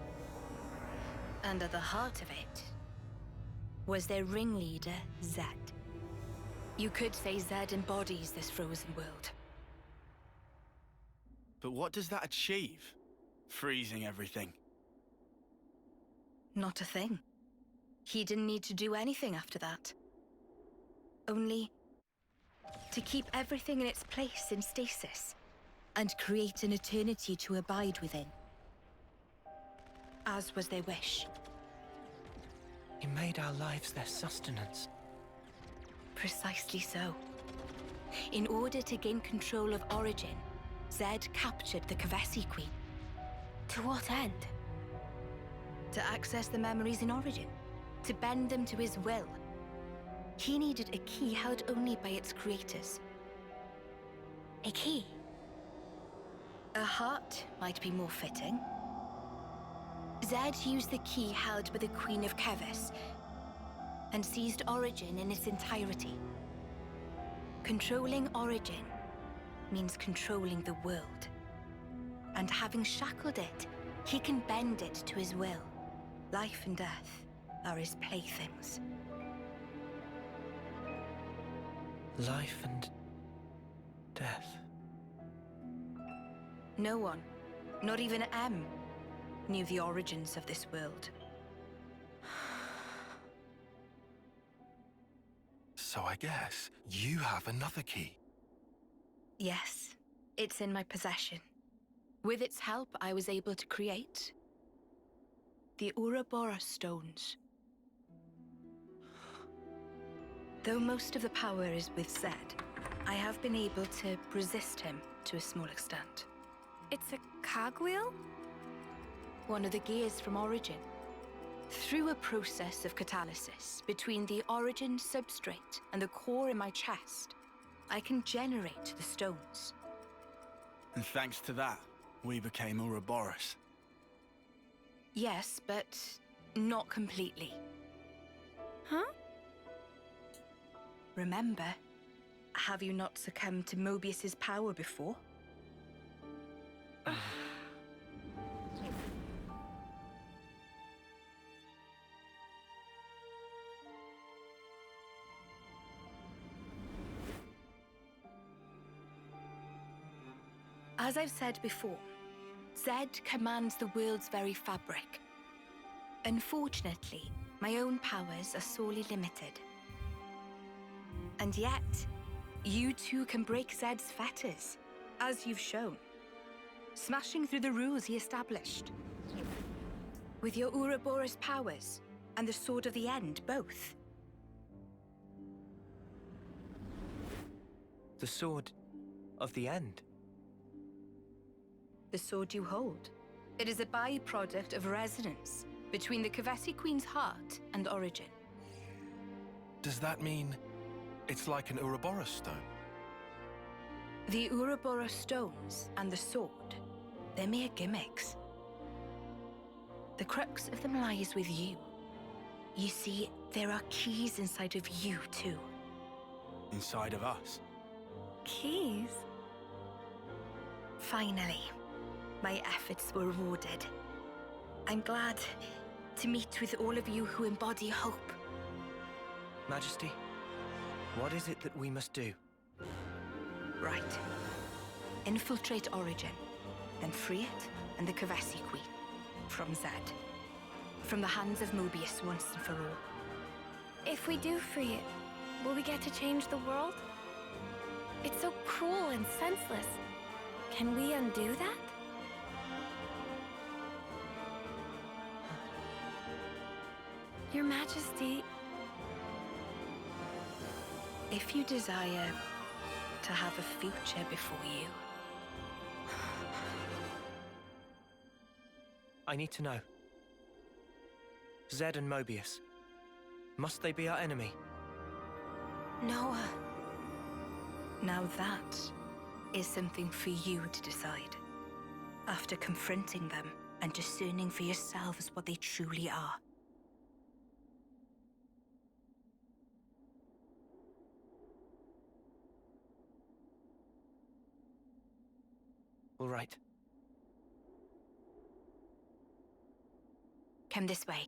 And at the heart of it was their ringleader, Zed. You could say Zed embodies this frozen world. But what does that achieve? Freezing everything. Not a thing. He didn't need to do anything after that. Only to keep everything in its place in stasis and create an eternity to abide within. As was their wish. He made our lives their sustenance. Precisely so. In order to gain control of Origin, Zed captured the Kavesi Queen. To what end? To access the memories in Origin. To bend them to his will. He needed a key held only by its creators. A key? A heart might be more fitting. Zed used the key held by the Queen of Kevis and seized Origin in its entirety. Controlling Origin means controlling the world. And having shackled it, he can bend it to his will. Life and death are his playthings. Life and death. No one, not even M, knew the origins of this world. So I guess you have another key. Yes, it's in my possession. With its help, I was able to create the Ouroboros stones. Though most of the power is with Zed, I have been able to resist him to a small extent. It's a cogwheel? One of the gears from Origin. Through a process of catalysis between the Origin substrate and the core in my chest, I can generate the stones. And thanks to that, we became Ouroboros. Yes, but not completely. Huh? Remember, have you not succumbed to Mobius's power before? As I've said before, Zed commands the world's very fabric. Unfortunately, my own powers are sorely limited. And yet, you too can break Zed's fetters, as you've shown, smashing through the rules he established. With your Ouroboros powers and the Sword of the End, both. The Sword of the End? The sword you hold. It is a byproduct of resonance between the Kavesi Queen's heart and Origin. Does that mean it's like an Ouroboros stone? The Ouroboros stones and the sword, they're mere gimmicks. The crux of them lies with you, You see, there are keys inside of you, too. Inside of us? Keys? Finally, my efforts were rewarded. I'm glad to meet with all of you who embody hope. Majesty, what is it that we must do? Right. Infiltrate Origin, then free it and the Kavasi Queen. From Zed. From the hands of Mobius once and for all. If we do free it, will we get to change the world? It's so cruel and senseless. Can we undo that? Your Majesty... If you desire to have a future before you... I need to know. Zed and Mobius. Must they be our enemy? Noah. Now that is something for you to decide. After confronting them and discerning for yourselves what they truly are. All right. Come this way.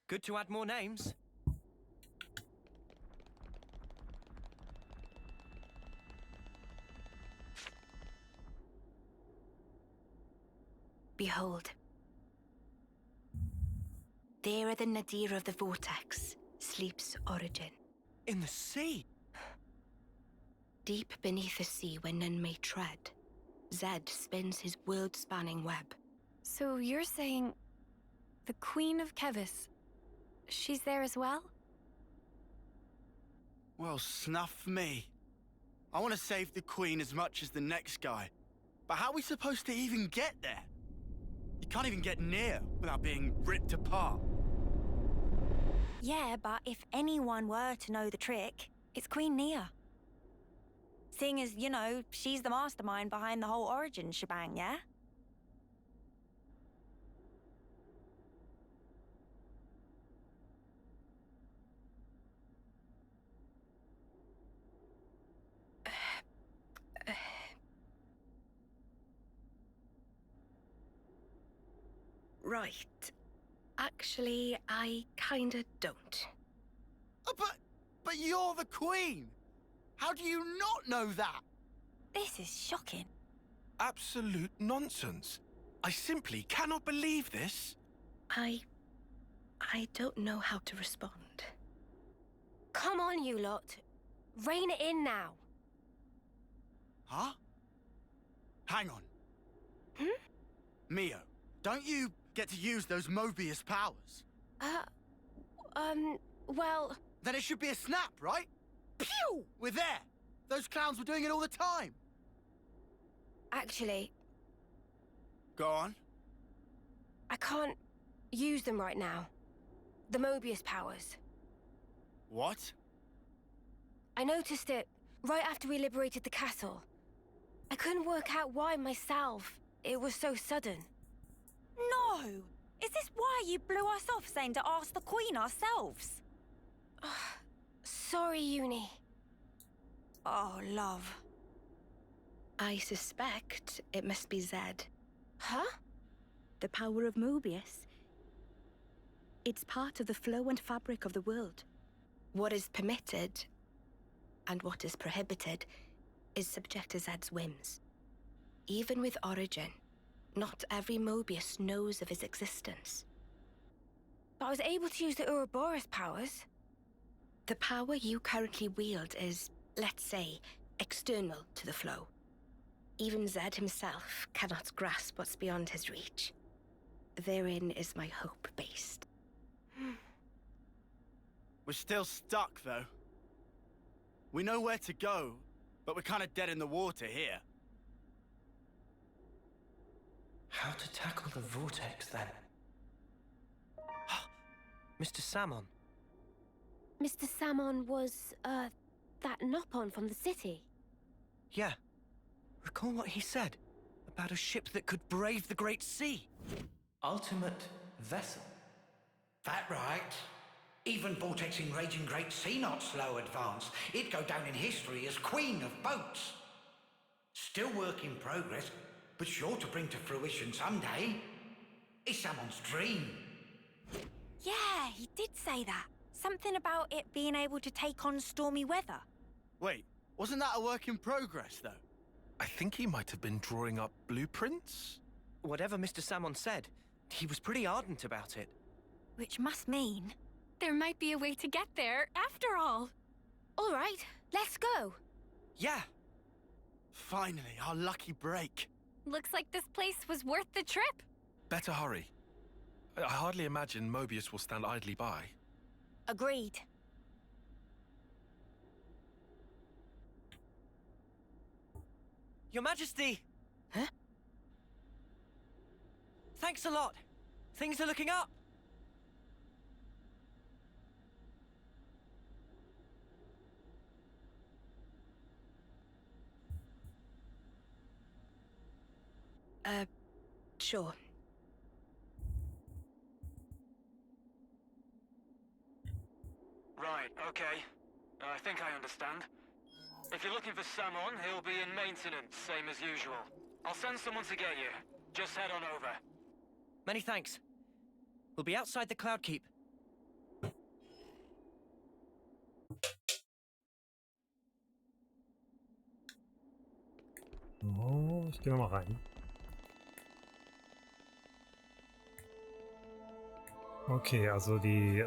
Good to add more names. Behold. There at the nadir of the vortex sleeps Origin. In the sea? Deep beneath the sea where none may tread, Zed spins his world-spanning web. So you're saying the Queen of Kevis, she's there as well? Well, snuff me. I want to save the Queen as much as the next guy. But how are we supposed to even get there? You can't even get near without being ripped apart. Yeah, but if anyone were to know the trick, it's Queen Nia. Seeing as, you know, she's the mastermind behind the whole Origin shebang, yeah? Right. Actually, I kinda don't. But you're the Queen! How do you not know that? This is shocking. Absolute nonsense. I simply cannot believe this. I don't know how to respond. Come on, you lot. Rein it in now. Huh? Hang on. Hmm? Mio, don't you get to use those Mobius powers? Well... Then it should be a snap, right? Pew! We're there! Those clowns were doing it all the time! Actually... Go on. I can't use them right now. The Mobius powers. What? I noticed it right after we liberated the castle. I couldn't work out why myself. It was so sudden. No! Is this why you blew us off saying to ask the Queen ourselves? Sorry, Uni. Oh, love. I suspect it must be Zed. Huh? The power of Mobius. It's part of the flow and fabric of the world. What is permitted, and what is prohibited, is subject to Zed's whims. Even with Origin, not every Mobius knows of his existence. But I was able to use the Ouroboros powers. The power you currently wield is, let's say, external to the flow. Even Zed himself cannot grasp what's beyond his reach. Therein is my hope based. We're still stuck, though. We know where to go, but we're kind of dead in the water here. How to tackle the vortex, then? Mr. Samon. Mr. Samon was, that Nopon from the city. Yeah. Recall what he said about a ship that could brave the great sea. Ultimate vessel. That right. Even vortexing raging great sea not slow advance. It'd go down in history as queen of boats. Still work in progress, but sure to bring to fruition someday. It's someone's dream. Yeah, he did say that. Something about it being able to take on stormy weather. Wait, wasn't that a work in progress, though? I think he might have been drawing up blueprints? Whatever Mr. Salmon said, he was pretty ardent about it. Which must mean... there might be a way to get there, after all. All right, let's go. Yeah. Finally, our lucky break. Looks like this place was worth the trip. Better hurry. I hardly imagine Mobius will stand idly by. Agreed. Your Majesty! Huh? Thanks a lot. Things are looking up. Sure. Right, okay. I think I understand. If you're looking for Samon, he'll be in maintenance, same as usual. I'll send someone to get you. Just head on over. Many thanks. We'll be outside the Cloud Keep. Oh, ich gehe nochmal rein. Okay, also die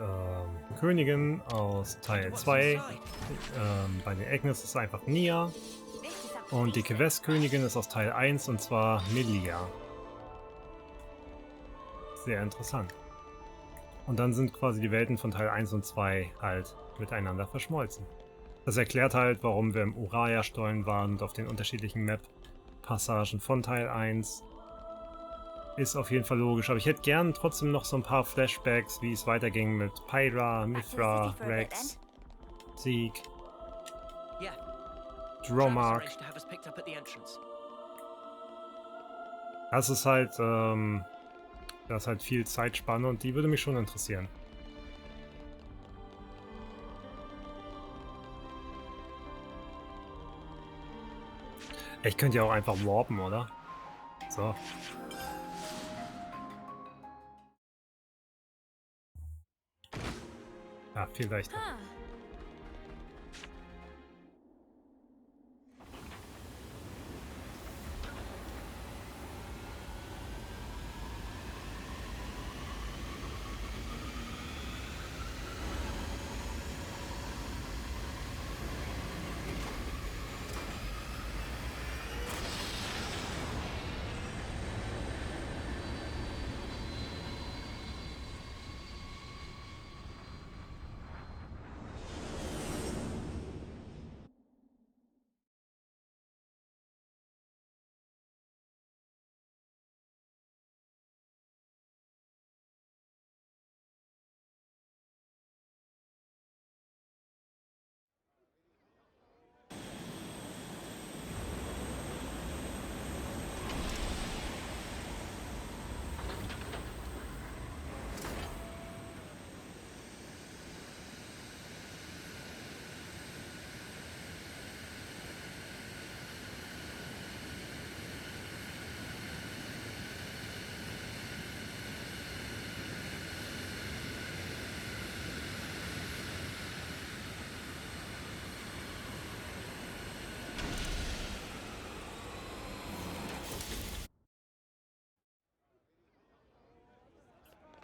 Königin aus Teil 2 bei den Agnes ist einfach Nia. Und die Quest-Königin ist aus Teil 1 und zwar Melia. Sehr interessant. Und dann sind quasi die Welten von Teil 1 und 2 halt miteinander verschmolzen. Das erklärt halt, warum wir im Uraya-Stollen waren und auf den unterschiedlichen Map-Passagen von Teil 1. Ist auf jeden Fall logisch, aber ich hätte gern trotzdem noch so ein paar Flashbacks, wie es weiterging mit Pyra, Mithra, Rex, Sieg, Dromark. Das ist halt, das ist halt viel Zeitspanne und die würde mich schon interessieren. Ich könnte ja auch einfach warpen, oder? So. Ja, viel leichter.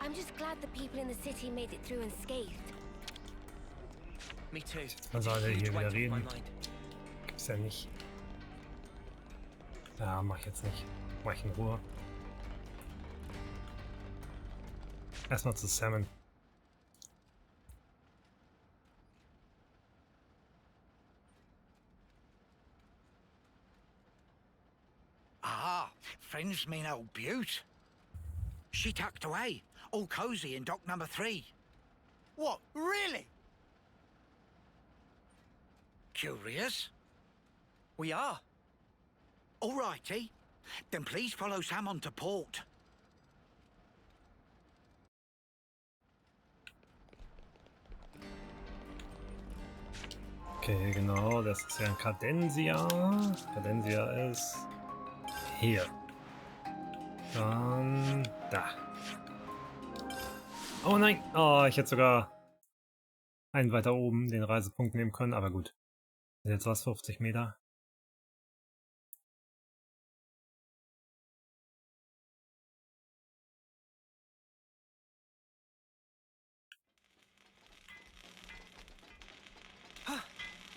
I'm just glad the people in the city made it through unscathed. Me too. Was soll der hier wieder reden? Gibt's ja nicht. Ja, mach ich jetzt nicht. Mach ich in Ruhe. Erstmal zu Salmon. Ah, friend's mean old beaut. She tucked away, all cozy in dock number 3. What, really? Curious? We are. All righty. Then please follow Sam on to port. Okay, genau, das ist ja ein Cadensia. Cadensia ist hier. Dann da. Oh nein! Oh, ich hätte sogar einen weiter oben den Reisepunkt nehmen können, aber gut. Jetzt war es 50 Meter.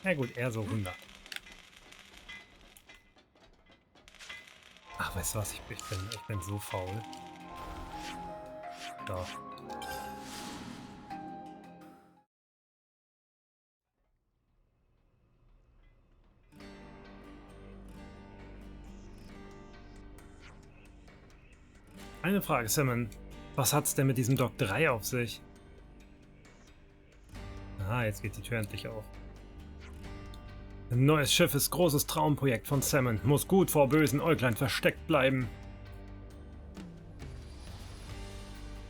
Ja gut, eher so 100. Ach, weißt du was? Ich bin so faul. So. Eine Frage, Simon. Was hat's denn mit diesem Dock 3 auf sich? Ah, jetzt geht die Tür endlich auf. Ein neues Schiff ist großes Traumprojekt von Salmon. Muss gut vor bösen Äuglein versteckt bleiben.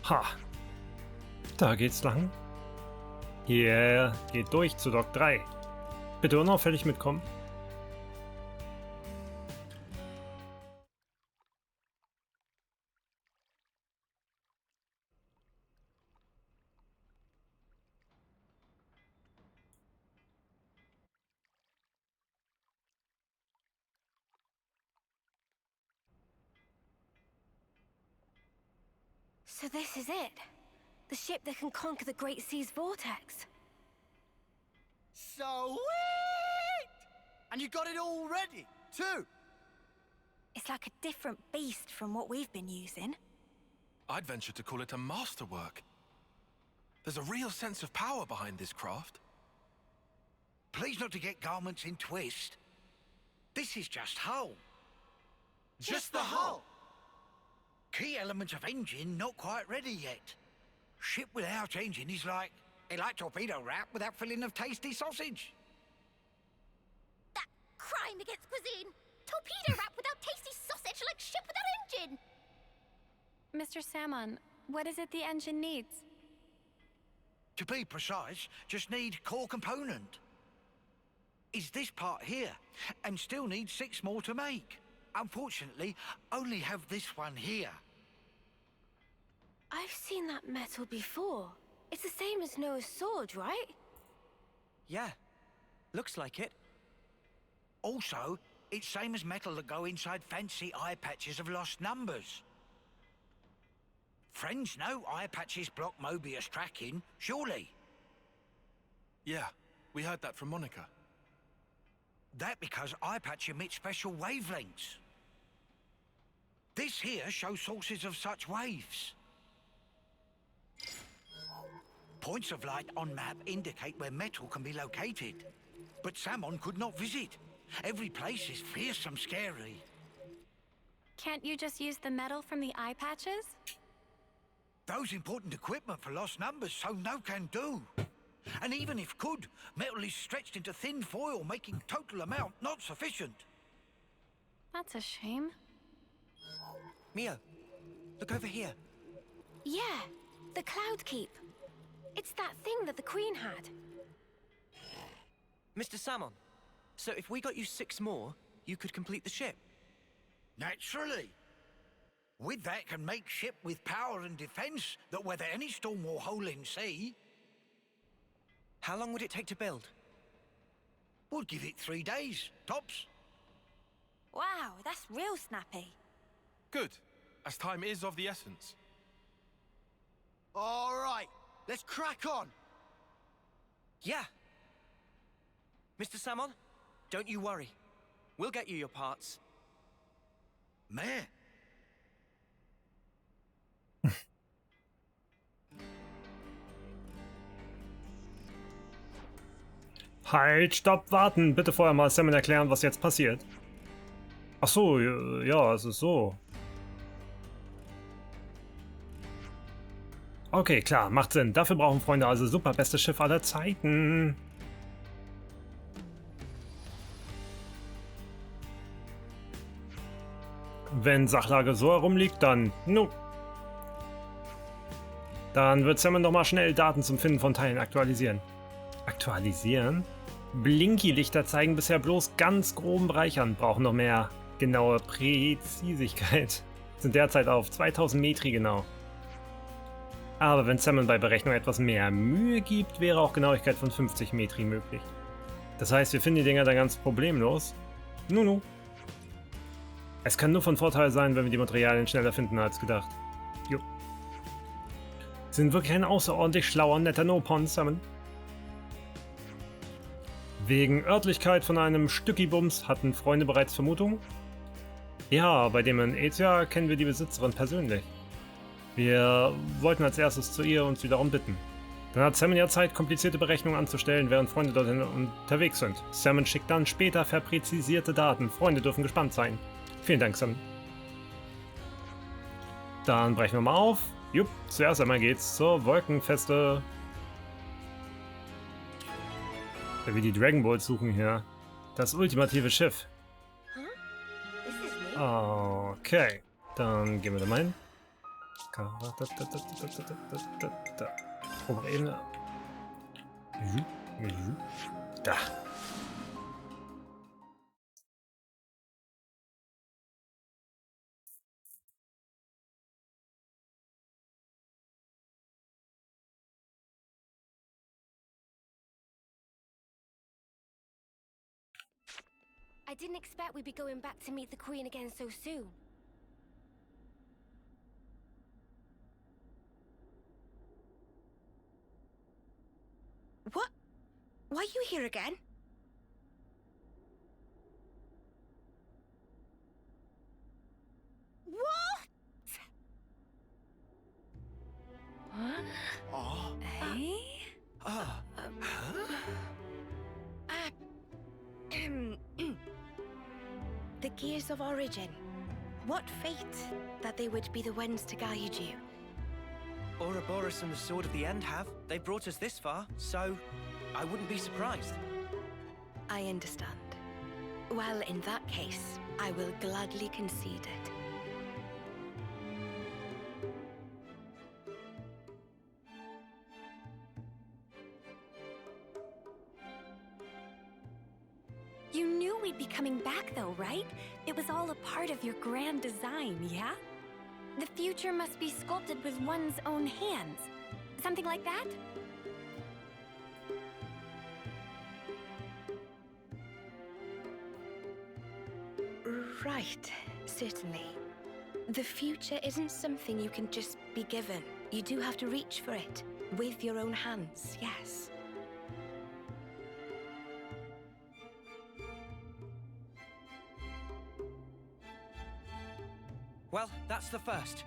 Ha. Da geht's lang. Hier geht durch zu Dock 3. Bitte unauffällig mitkommen. So this is it. The ship that can conquer the Great Sea's vortex. Sweet! And you got it all ready, too? It's like a different beast from what we've been using. I'd venture to call it a masterwork. There's a real sense of power behind this craft. Please not to get garments in twist. This is just hull. Just the hull? Key elements of engine not quite ready yet. Ship without engine is like torpedo wrap without filling of tasty sausage. That crime against cuisine! Torpedo wrap without tasty sausage like ship without engine! Mr. Salmon, what is it the engine needs? To be precise, just need core component. Is this part here, and still need 6 more to make. Unfortunately, only have this one here. I've seen that metal before. It's the same as Noah's sword, right? Yeah, looks like it. Also, it's same as metal that go inside fancy eye patches of lost numbers. Friends know eye patches block Mobius tracking, surely? Yeah, we heard that from Monica. That because eye patch emits special wavelengths. This here shows sources of such waves. Points of light on map indicate where metal can be located. But Salmon could not visit. Every place is fearsome scary. Can't you just use the metal from the eye patches? Those important equipment for lost numbers, so no can do. And even if could, metal is stretched into thin foil, making total amount not sufficient. That's a shame. Mio, look over here. Yeah, the Cloud Keep. It's that thing that the Queen had. Mr. Salmon, so if we got you 6 more, you could complete the ship? Naturally. With that can make ship with power and defense that weather any storm or hole in sea. How long would it take to build? Would give it 3 days, tops. Wow, that's real snappy. Good, as time is of the essence. All right, let's crack on. Yeah. Mr. Salmon, don't you worry. We'll get you your parts. Meh. Halt, stopp, warten. Bitte vorher mal Salmon erklären, was jetzt passiert. Ach so, ja, es ist so. Okay, klar, macht Sinn. Dafür brauchen Freunde also super bestes Schiff aller Zeiten. Wenn Sachlage so herumliegt, dann... No. Dann wird Salmon doch mal schnell Daten zum Finden von Teilen aktualisieren. Aktualisieren? Blinky-Lichter zeigen bisher bloß ganz groben Bereich an, brauchen noch mehr genaue Präzisigkeit. Sind derzeit auf 2000 Metri genau. Aber wenn Salmon bei Berechnung etwas mehr Mühe gibt, wäre auch Genauigkeit von 50 Metri möglich. Das heißt, wir finden die Dinger dann ganz problemlos. Nunu. Es kann nur von Vorteil sein, wenn wir die Materialien schneller finden als gedacht. Jo. Sind wirklich ein außerordentlich schlauer, netter No-Pon, Salmon. Wegen Örtlichkeit von einem Stücki-Bums hatten Freunde bereits Vermutungen? Ja, bei dem in Ezia kennen wir die Besitzerin persönlich. Wir wollten als erstes zu ihr und sie darum bitten. Dann hat Salmon ja Zeit, komplizierte Berechnungen anzustellen, während Freunde dorthin unterwegs sind. Salmon schickt dann später verpräzisierte Daten. Freunde dürfen gespannt sein. Vielen Dank, Salmon. Dann brechen wir mal auf. Jupp, zuerst einmal geht's zur Wolkenfeste. Da wir die Dragon Balls suchen hier. Das ultimative Schiff. Okay, dann gehen wir da mal hin. Obere Ebene. Da. I didn't expect we'd be going back to meet the Queen again so soon. What? Why are you here again? What? Oh. Hey? Ah. The Gears of Origin. What fate that they would be the ones to guide you. Ouroboros and the Sword of the End have. They brought us this far, so I wouldn't be surprised. I understand. Well, in that case, I will gladly concede it. You knew we'd be coming back though, right? It was all a part of your grand design, yeah? The future must be sculpted with one's own hands. Something like that? Right, certainly. The future isn't something you can just be given. You do have to reach for it, with your own hands, yes. Well, that's the first.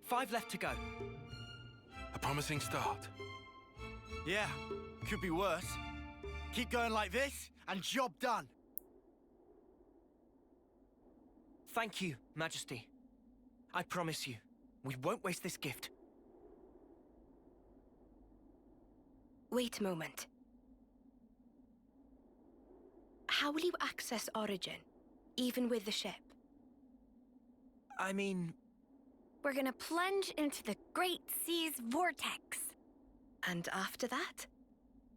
5 left to go. A promising start. Yeah, could be worse. Keep going like this, and job done. Thank you, Majesty. I promise you, we won't waste this gift. Wait a moment. How will you access Origin, even with the ship? I mean... We're gonna plunge into the Great Sea's vortex. And after that?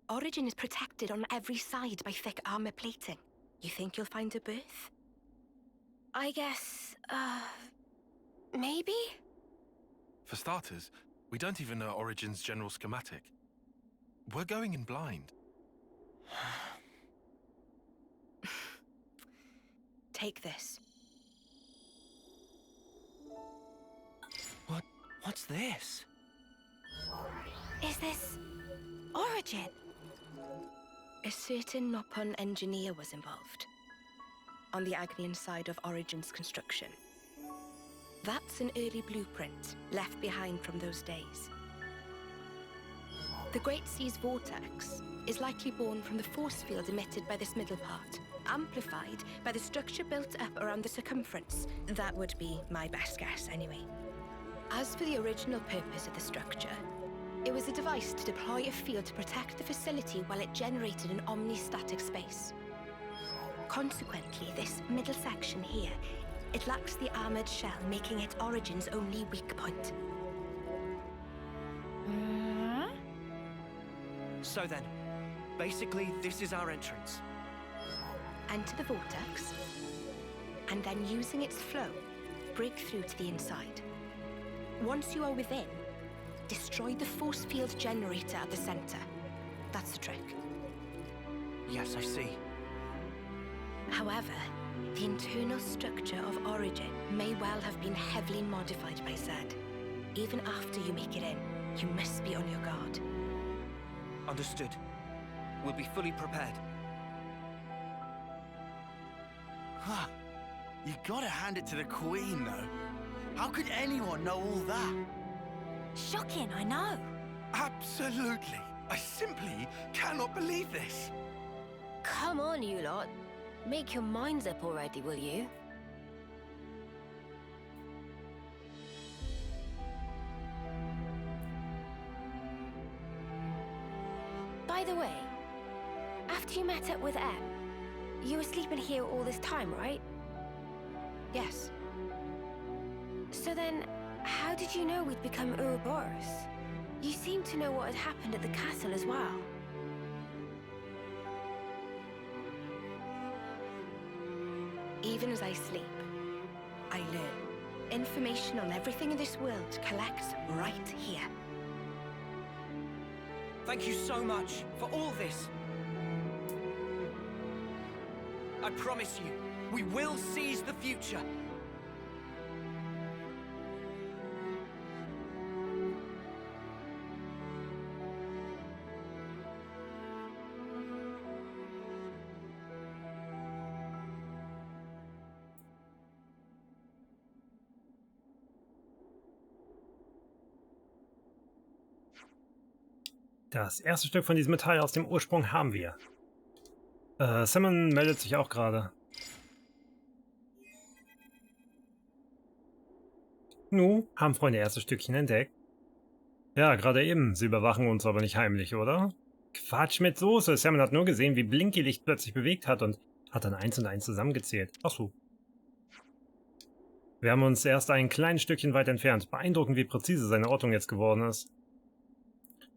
Origin is protected on every side by thick armor plating. You think you'll find a berth? I guess, maybe? For starters, we don't even know Origin's general schematic. We're going in blind. Take this. What's this? Is this... Origin? A certain Nopon engineer was involved. On the Agnian side of Origin's construction. That's an early blueprint left behind from those days. The Great Sea's vortex is likely born from the force field emitted by this middle part, amplified by the structure built up around the circumference. That would be my best guess, anyway. As for the original purpose of the structure, it was a device to deploy a field to protect the facility while it generated an omni-static space. Consequently, this middle section here It lacks the armored shell, making it Origin's only weak point. So then, basically, this is our entrance. Enter the vortex, and then using its flow, break through to the inside. Once you are within, destroy the force field generator at the center. That's the trick. Yes, I see. However, the internal structure of Origin may well have been heavily modified by Zed. Even after you make it in, you must be on your guard. Understood. We'll be fully prepared. Huh. You gotta hand it to the Queen, though. How could anyone know all that? Shocking, I know. Absolutely. I simply cannot believe this. Come on, you lot. Make your minds up already, will you? By the way, after you met up with M, you were sleeping here all this time, right? Yes. So then, how did you know we'd become Ouroboros? You seem to know what had happened at the castle as well. Even as I sleep, I learn. Information on everything in this world collects right here. Thank you so much for all this. I promise you, we will seize the future. Das erste Stück von diesem Metall aus dem Ursprung haben wir. Simon meldet sich auch gerade. Nu, haben Freunde erstes Stückchen entdeckt? Ja, gerade eben. Sie überwachen uns aber nicht heimlich, oder? Quatsch mit Soße. Simon hat nur gesehen, wie Blinky-Licht plötzlich bewegt hat und hat dann 1 und 1 zusammengezählt. Ach so. Wir haben uns erst ein kleines Stückchen weit entfernt. Beeindruckend, wie präzise seine Ortung jetzt geworden ist.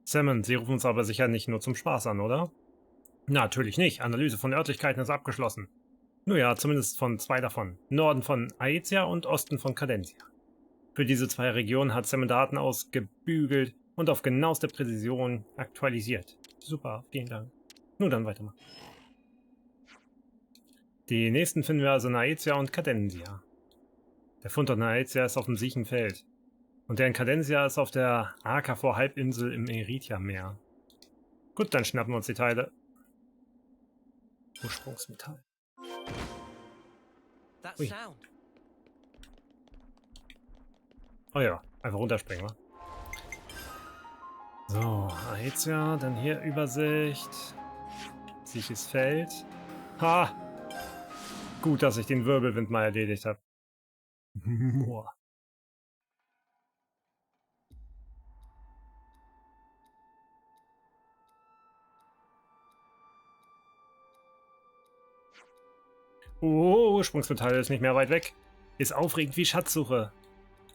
Simon, Sie rufen uns aber sicher nicht nur zum Spaß an, oder? Natürlich nicht. Analyse von Örtlichkeiten ist abgeschlossen. Nun ja, zumindest von 2 davon. Norden von Aetia und Osten von Cadentia. Für diese 2 Regionen hat Simon Daten ausgebügelt und auf genaueste Präzision aktualisiert. Super, vielen Dank. Nun dann weitermachen. Die nächsten finden wir also in Aetia und Cadentia. Der Fund an Aetia ist auf dem Siechenfeld. Und der in Cadentia ist auf der Akafor-Halbinsel im Eritja-Meer. Gut, dann schnappen wir uns die Teile. Ursprungsmetall. Ui. Oh ja, einfach runterspringen, wa? So, Aetia, dann hier Übersicht. Siches Feld. Ha! Gut, dass ich den Wirbelwind mal erledigt habe. Oh, Ursprungsmetall ist nicht mehr weit weg. Ist aufregend wie Schatzsuche.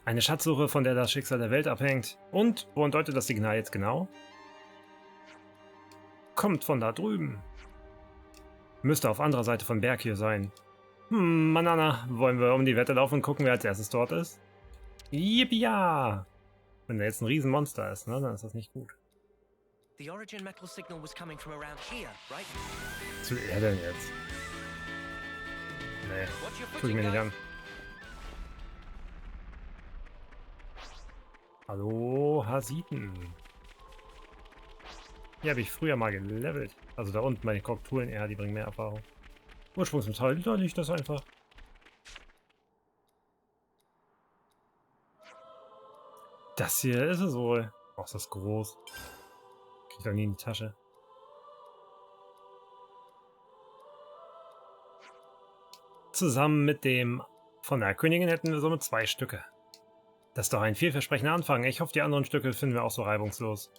Eine Schatzsuche, von der das Schicksal der Welt abhängt. Und, wohin deutet das Signal jetzt genau? Kommt von da drüben. Müsste auf anderer Seite von Berg hier sein. Manana, wollen wir um die Wette laufen und gucken, wer als erstes dort ist? Yippie-ja! Wenn da jetzt ein Riesenmonster ist, ne, dann ist das nicht gut. The origin metal signal was coming from around here, right? Was will er denn jetzt? Nee, tue ich mir nicht an. Hallo, Hasiten. Hier habe ich früher mal gelevelt. Also da unten meine Korrekturen eher, die bringen mehr Erfahrung. Ursprungsmetall, da liegt das einfach. Das hier ist es wohl. Oh, ist das groß. Krieg doch nie in die Tasche. Zusammen mit dem von der Königin hätten wir somit 2 Stücke. Das ist doch ein vielversprechender Anfang. Ich hoffe, die anderen Stücke finden wir auch so reibungslos.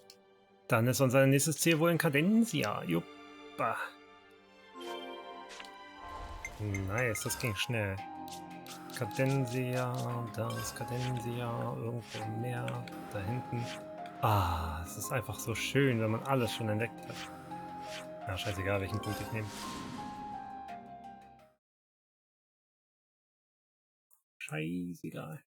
Dann ist unser nächstes Ziel wohl in Cadentia. Juppa. Nice, das ging schnell. Cadensia, da ist Cadensia, irgendwo mehr, da hinten. Ah, es ist einfach so schön, wenn man alles schon entdeckt hat. Ja, scheißegal, welchen Punkt ich nehme. Scheißegal.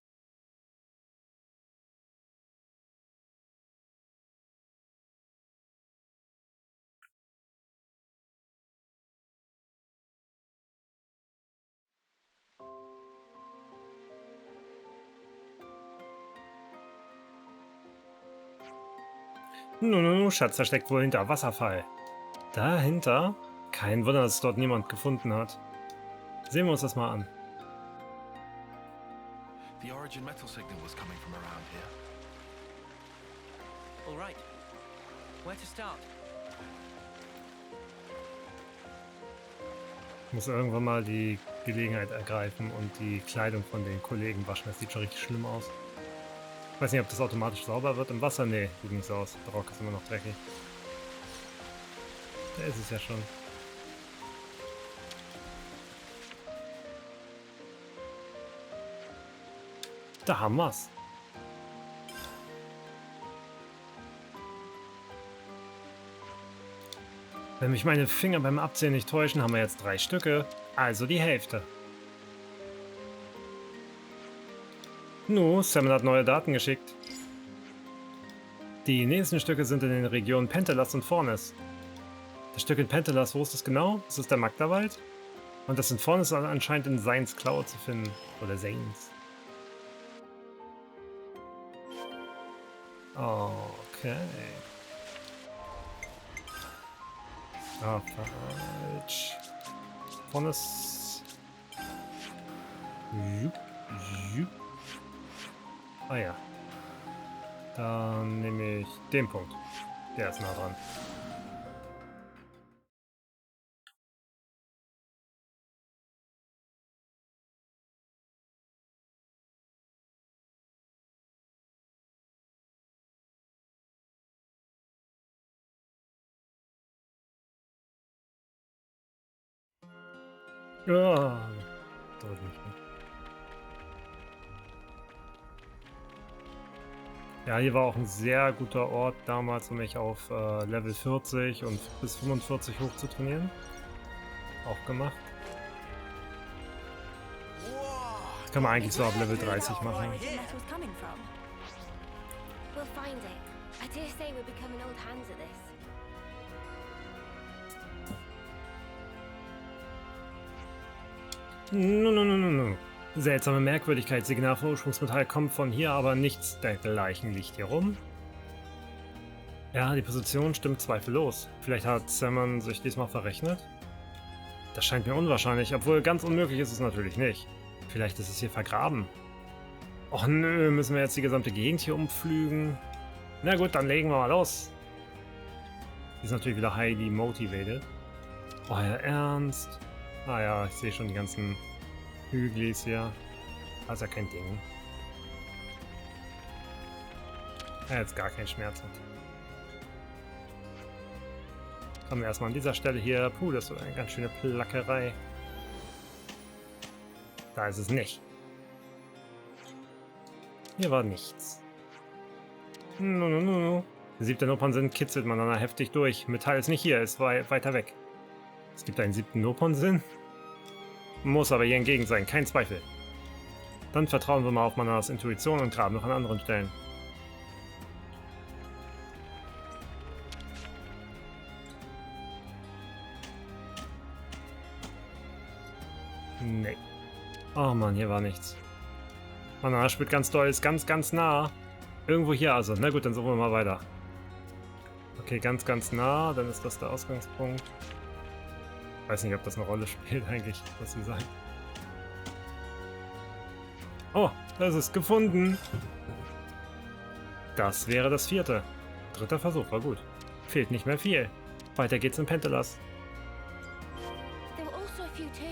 Nun, Schatz versteckt wohl hinter Wasserfall. Dahinter? Kein Wunder, dass es dort niemand gefunden hat. Sehen wir uns das mal an. The origin metal signal was coming from around here. All right. Where to start? Ich muss irgendwann mal die Gelegenheit ergreifen und die Kleidung von den Kollegen waschen. Das sieht schon richtig schlimm aus. Ich weiß nicht, ob das automatisch sauber wird im Wasser. Nee, sieht nicht so aus. Der Rock ist immer noch dreckig. Da ist es ja schon. Da haben wir's. Wenn mich meine Finger beim Abzählen nicht täuschen, haben wir jetzt 3 Stücke. Also die Hälfte. Sam hat neue Daten geschickt. Die nächsten Stücke sind in den Regionen Pentelas und Fornes. Das Stück in Pentelas, wo ist das genau? Das ist der Magdawald. Und das in Fornes ist anscheinend in Seins Klaue zu finden. Oder Seins. Okay. Ah, falsch. Fornes. Ah ja. Dann nehme ich den Punkt. Der ist nah dran. Ja, dauert nicht mehr. Ja, hier war auch ein sehr guter Ort damals, um mich auf Level 40 und bis 45 hoch zu trainieren. Auch gemacht. Das kann man eigentlich so ab Level 30 machen. No. Seltsame Merkwürdigkeit. Signal von Ursprungsmetall kommt von hier, aber nichts dergleichen liegt hier rum. Ja, die Position stimmt zweifellos. Vielleicht hat Salmon sich diesmal verrechnet? Das scheint mir unwahrscheinlich, obwohl ganz unmöglich ist es natürlich nicht. Vielleicht ist es hier vergraben. Och nö, müssen wir jetzt die gesamte Gegend hier umpflügen? Na gut, dann legen wir mal los. Die ist natürlich wieder highly motivated. Euer Ernst? Ah ja, ich sehe schon die ganzen Hüglis hier. Also kein Ding. Er jetzt gar keinen Schmerz hat. Kommen wir erstmal an dieser Stelle hier. Puh, das ist eine ganz schöne Plackerei. Da ist es nicht. Hier war nichts. No. 7. Opern-Sinn kitzelt man dann heftig durch. Metall ist nicht hier, ist weiter weg. Es gibt einen 7. Opern-Sinn. Muss aber hier entgegen sein, kein Zweifel. Dann vertrauen wir mal auf Mananas Intuition und graben noch an anderen Stellen. Nee. Oh Mann, hier war nichts. Manana spielt ganz doll, ist ganz nah. Irgendwo hier also. Na gut, dann suchen wir mal weiter. Okay, ganz nah, dann ist das der Ausgangspunkt. Weiß nicht, ob das eine Rolle spielt eigentlich, was sie sagen. Oh, das ist gefunden. Das wäre das 4. 3. Versuch, war gut. Fehlt nicht mehr viel. Weiter geht's in Pentelas.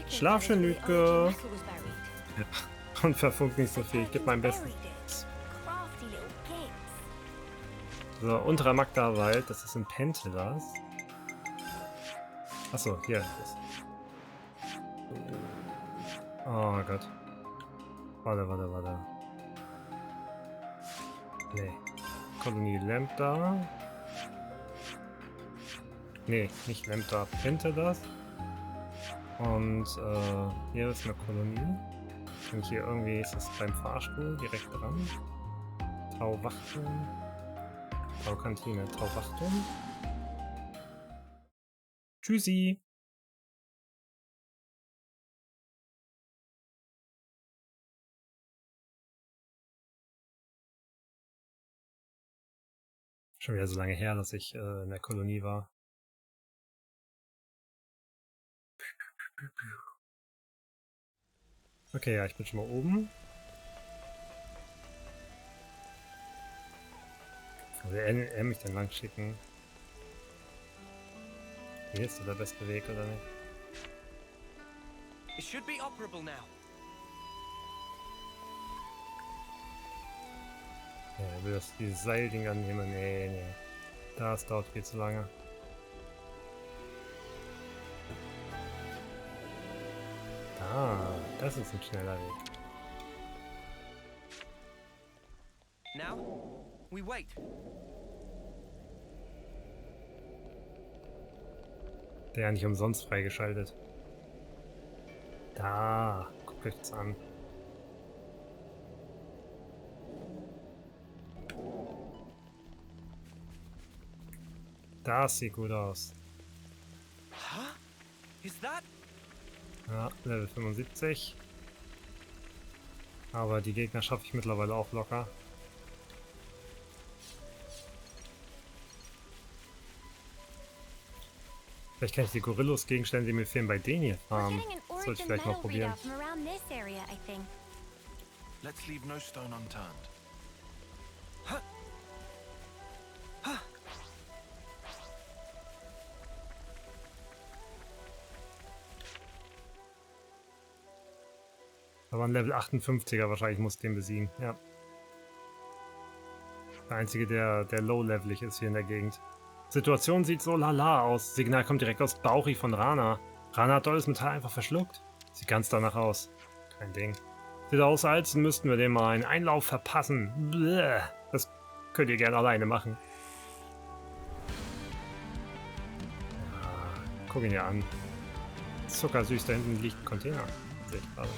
Schlaf schön, Lütke. Ja. Und verfunkt nicht so viel, ich gebe mein Bestes. So, unterer Magdawald, das ist in Pentelas. Achso, hier ist es. Oh Gott. Warte. Nee. Kolonie Lambda. Nee, nicht Lambda. Pinte das. Und hier ist eine Kolonie. Und hier irgendwie ist es beim Fahrstuhl direkt dran. Tauwachturm. Taukantine. Tauwachturm. Tschüssi. Schon wieder so lange her, dass ich in der Kolonie war. Okay, ja, ich bin schon mal oben. Wo will er mich denn lang schicken? Hier ist so der beste Weg, oder nicht? It should be operable now. Ja, er will dieses Seilding annehmen. Nee. Das dauert viel zu lange. Ah, das ist ein schneller Weg. Now, we wait. Der ja nicht umsonst freigeschaltet. Da, guckt euch das an. Das sieht gut aus. Huh? Is that? Ja, Level 75. Aber die Gegner schaffe ich mittlerweile auch locker. Vielleicht kann ich die Gorillos-Gegenstände, die mir fehlen, bei denen hier farmen. Das sollte ich vielleicht mal probieren. Let's leave no stone unturned. Aber ein Level 58er wahrscheinlich muss ich den besiegen, ja. Der einzige, der low-levelig ist hier in der Gegend. Situation sieht so lala aus. Signal kommt direkt aus Bauchi von Rana. Rana hat dolles Metall einfach verschluckt. Sieht ganz danach aus. Kein Ding. Sieht aus, als müssten wir dem mal einen Einlauf verpassen. Bläh. Das könnt ihr gerne alleine machen. Ja, guck ihn ja an. Zuckersüß, da hinten liegt ein Container. Sehe ich gerade.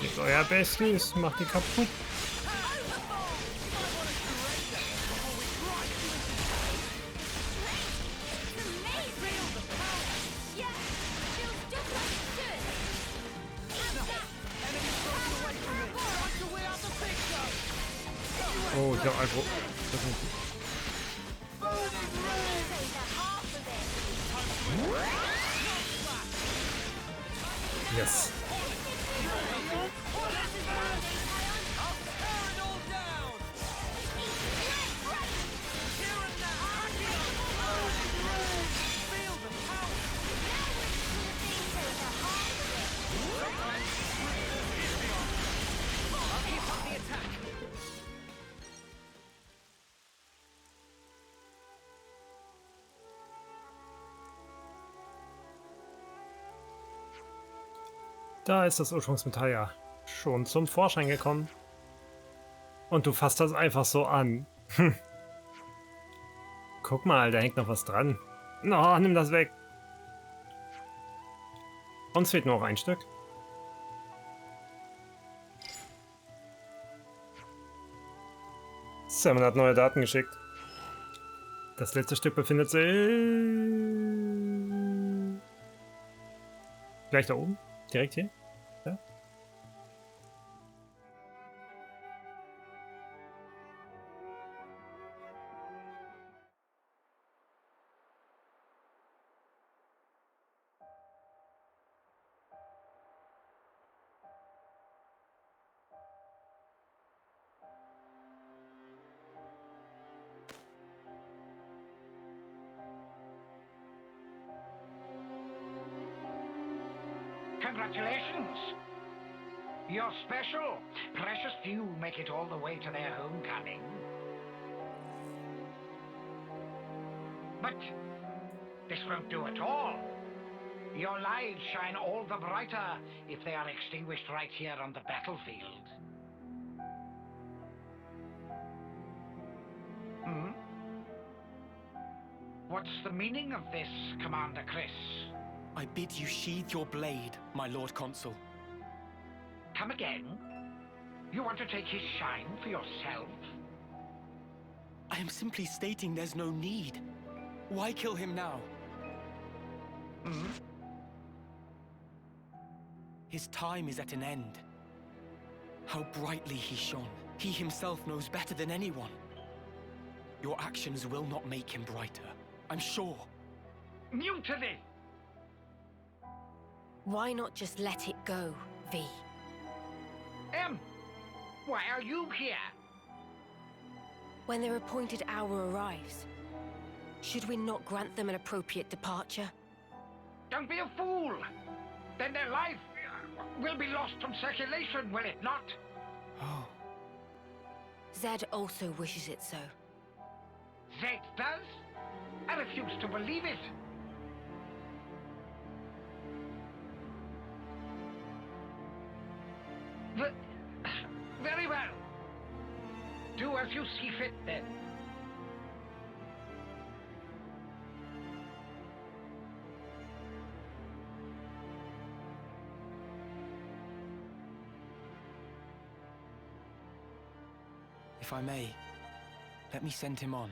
Gebt euer Bestes, macht die kaputt. Oh, ich hab Agro. Yes. Da ist das Ursprungsmetall ja schon zum Vorschein gekommen. Und du fasst das einfach so an. Guck mal, da hängt noch was dran. Oh, nimm das weg. Uns fehlt nur noch ein Stück. Simon hat neue Daten geschickt. Das letzte Stück befindet sich gleich da oben. Direkt hier? Ja. Congratulations! You're special. Precious few make it all the way to their homecoming. But this won't do at all. Your lives shine all the brighter if they are extinguished right here on the battlefield. Hmm? What's the meaning of this, Commander Chris? I bid you sheathe your blade, my Lord Consul. Come again? You want to take his shine for yourself? I am simply stating there's no need. Why kill him now? Hmm? His time is at an end. How brightly he shone. He himself knows better than anyone. Your actions will not make him brighter, I'm sure. Mutiny! Why not just let it go, V? Why are you here? When their appointed hour arrives, should we not grant them an appropriate departure? Don't be a fool! Then their life will be lost from circulation, will it not? Oh. Zed also wishes it so. Zed does? I refuse to believe it. Very well. Do as you see fit, then. If I may, let me send him on.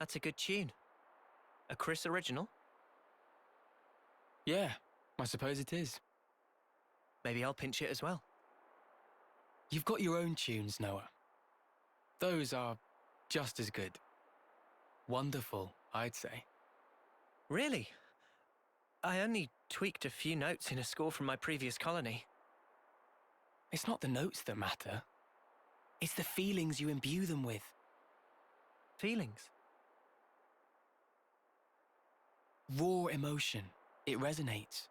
That's a good tune. A Chris original? Yeah, I suppose it is. Maybe I'll pinch it as well. You've got your own tunes, Noah. Those are just as good. Wonderful, I'd say. Really? I only tweaked a few notes in a score from my previous colony. It's not the notes that matter. It's the feelings you imbue them with. Feelings? Raw emotion. It resonates.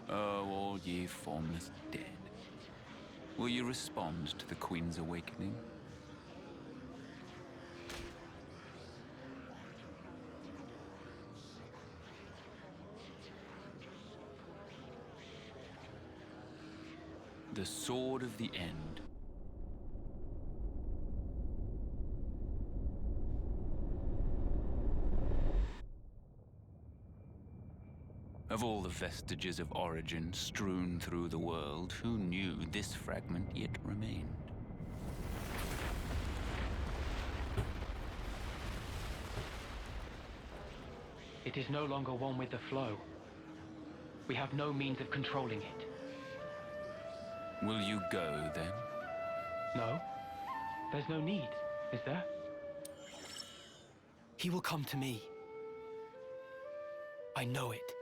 Oh, all ye formless dead. Will you respond to the Queen's awakening? The sword of the end. Of all the vestiges of origin strewn through the world, who knew this fragment yet remained? It is no longer one with the flow. We have no means of controlling it. Will you go, then? No. There's no need, is there? He will come to me. I know it.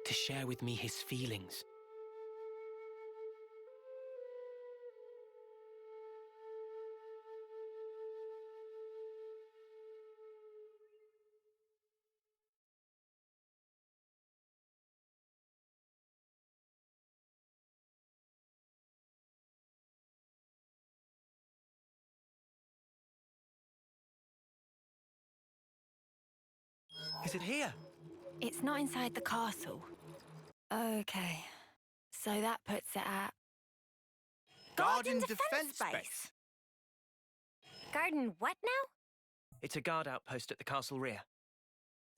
To share with me his feelings. Is it here? It's not inside the castle. Okay. So that puts it at... Garden Defense Base. Garden what now? It's a guard outpost at the castle rear.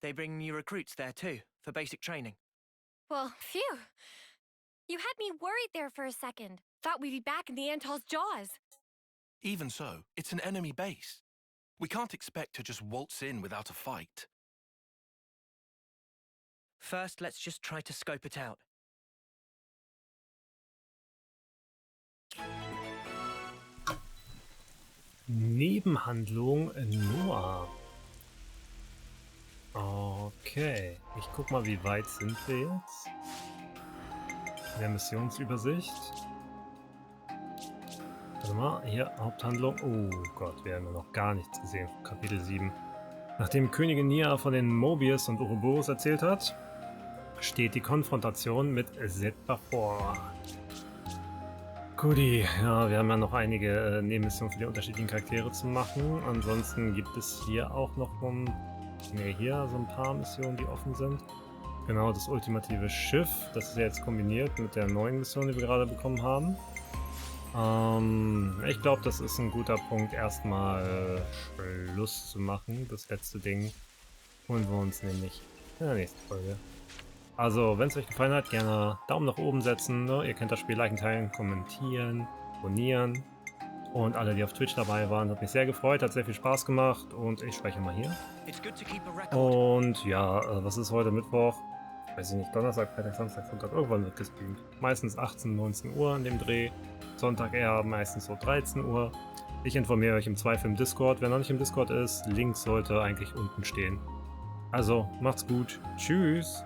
They bring new recruits there too, for basic training. Well, phew. You had me worried there for a second. Thought we'd be back in the Antol's jaws. Even so, it's an enemy base. We can't expect to just waltz in without a fight. First, let's just try to scope it out. Nebenhandlung Noah. Okay, ich guck mal, wie weit sind wir jetzt? In der Missionsübersicht. Warte mal, hier Haupthandlung. Oh Gott, wir haben ja noch gar nichts gesehen von Kapitel 7. Nachdem Königin Nia von den Mobius und Ouroboros erzählt hat, steht die Konfrontation mit Zed bevor. Guti, ja, wir haben ja noch einige Nebenmissionen für die unterschiedlichen Charaktere zu machen. Ansonsten gibt es hier auch noch hier so ein paar Missionen, die offen sind. Genau, das ultimative Schiff, das ist ja jetzt kombiniert mit der neuen Mission, die wir gerade bekommen haben. Ich glaube, das ist ein guter Punkt, erstmal Schluss zu machen. Das letzte Ding holen wir uns nämlich in der nächsten Folge. Also, wenn es euch gefallen hat, gerne Daumen nach oben setzen. Ne? Ihr könnt das Spiel liken, teilen, kommentieren, abonnieren. Und alle, die auf Twitch dabei waren, hat mich sehr gefreut, hat sehr viel Spaß gemacht. Und ich spreche mal hier. Und ja, was ist heute Mittwoch? Weiß ich nicht, Donnerstag, Freitag, Samstag, Sonntag, irgendwann wird gestreamt. Meistens 18, 19 Uhr in dem Dreh. Sonntag eher meistens so 13 Uhr. Ich informiere euch im Zweifel im Discord. Wer noch nicht im Discord ist, Link sollte eigentlich unten stehen. Also, macht's gut. Tschüss.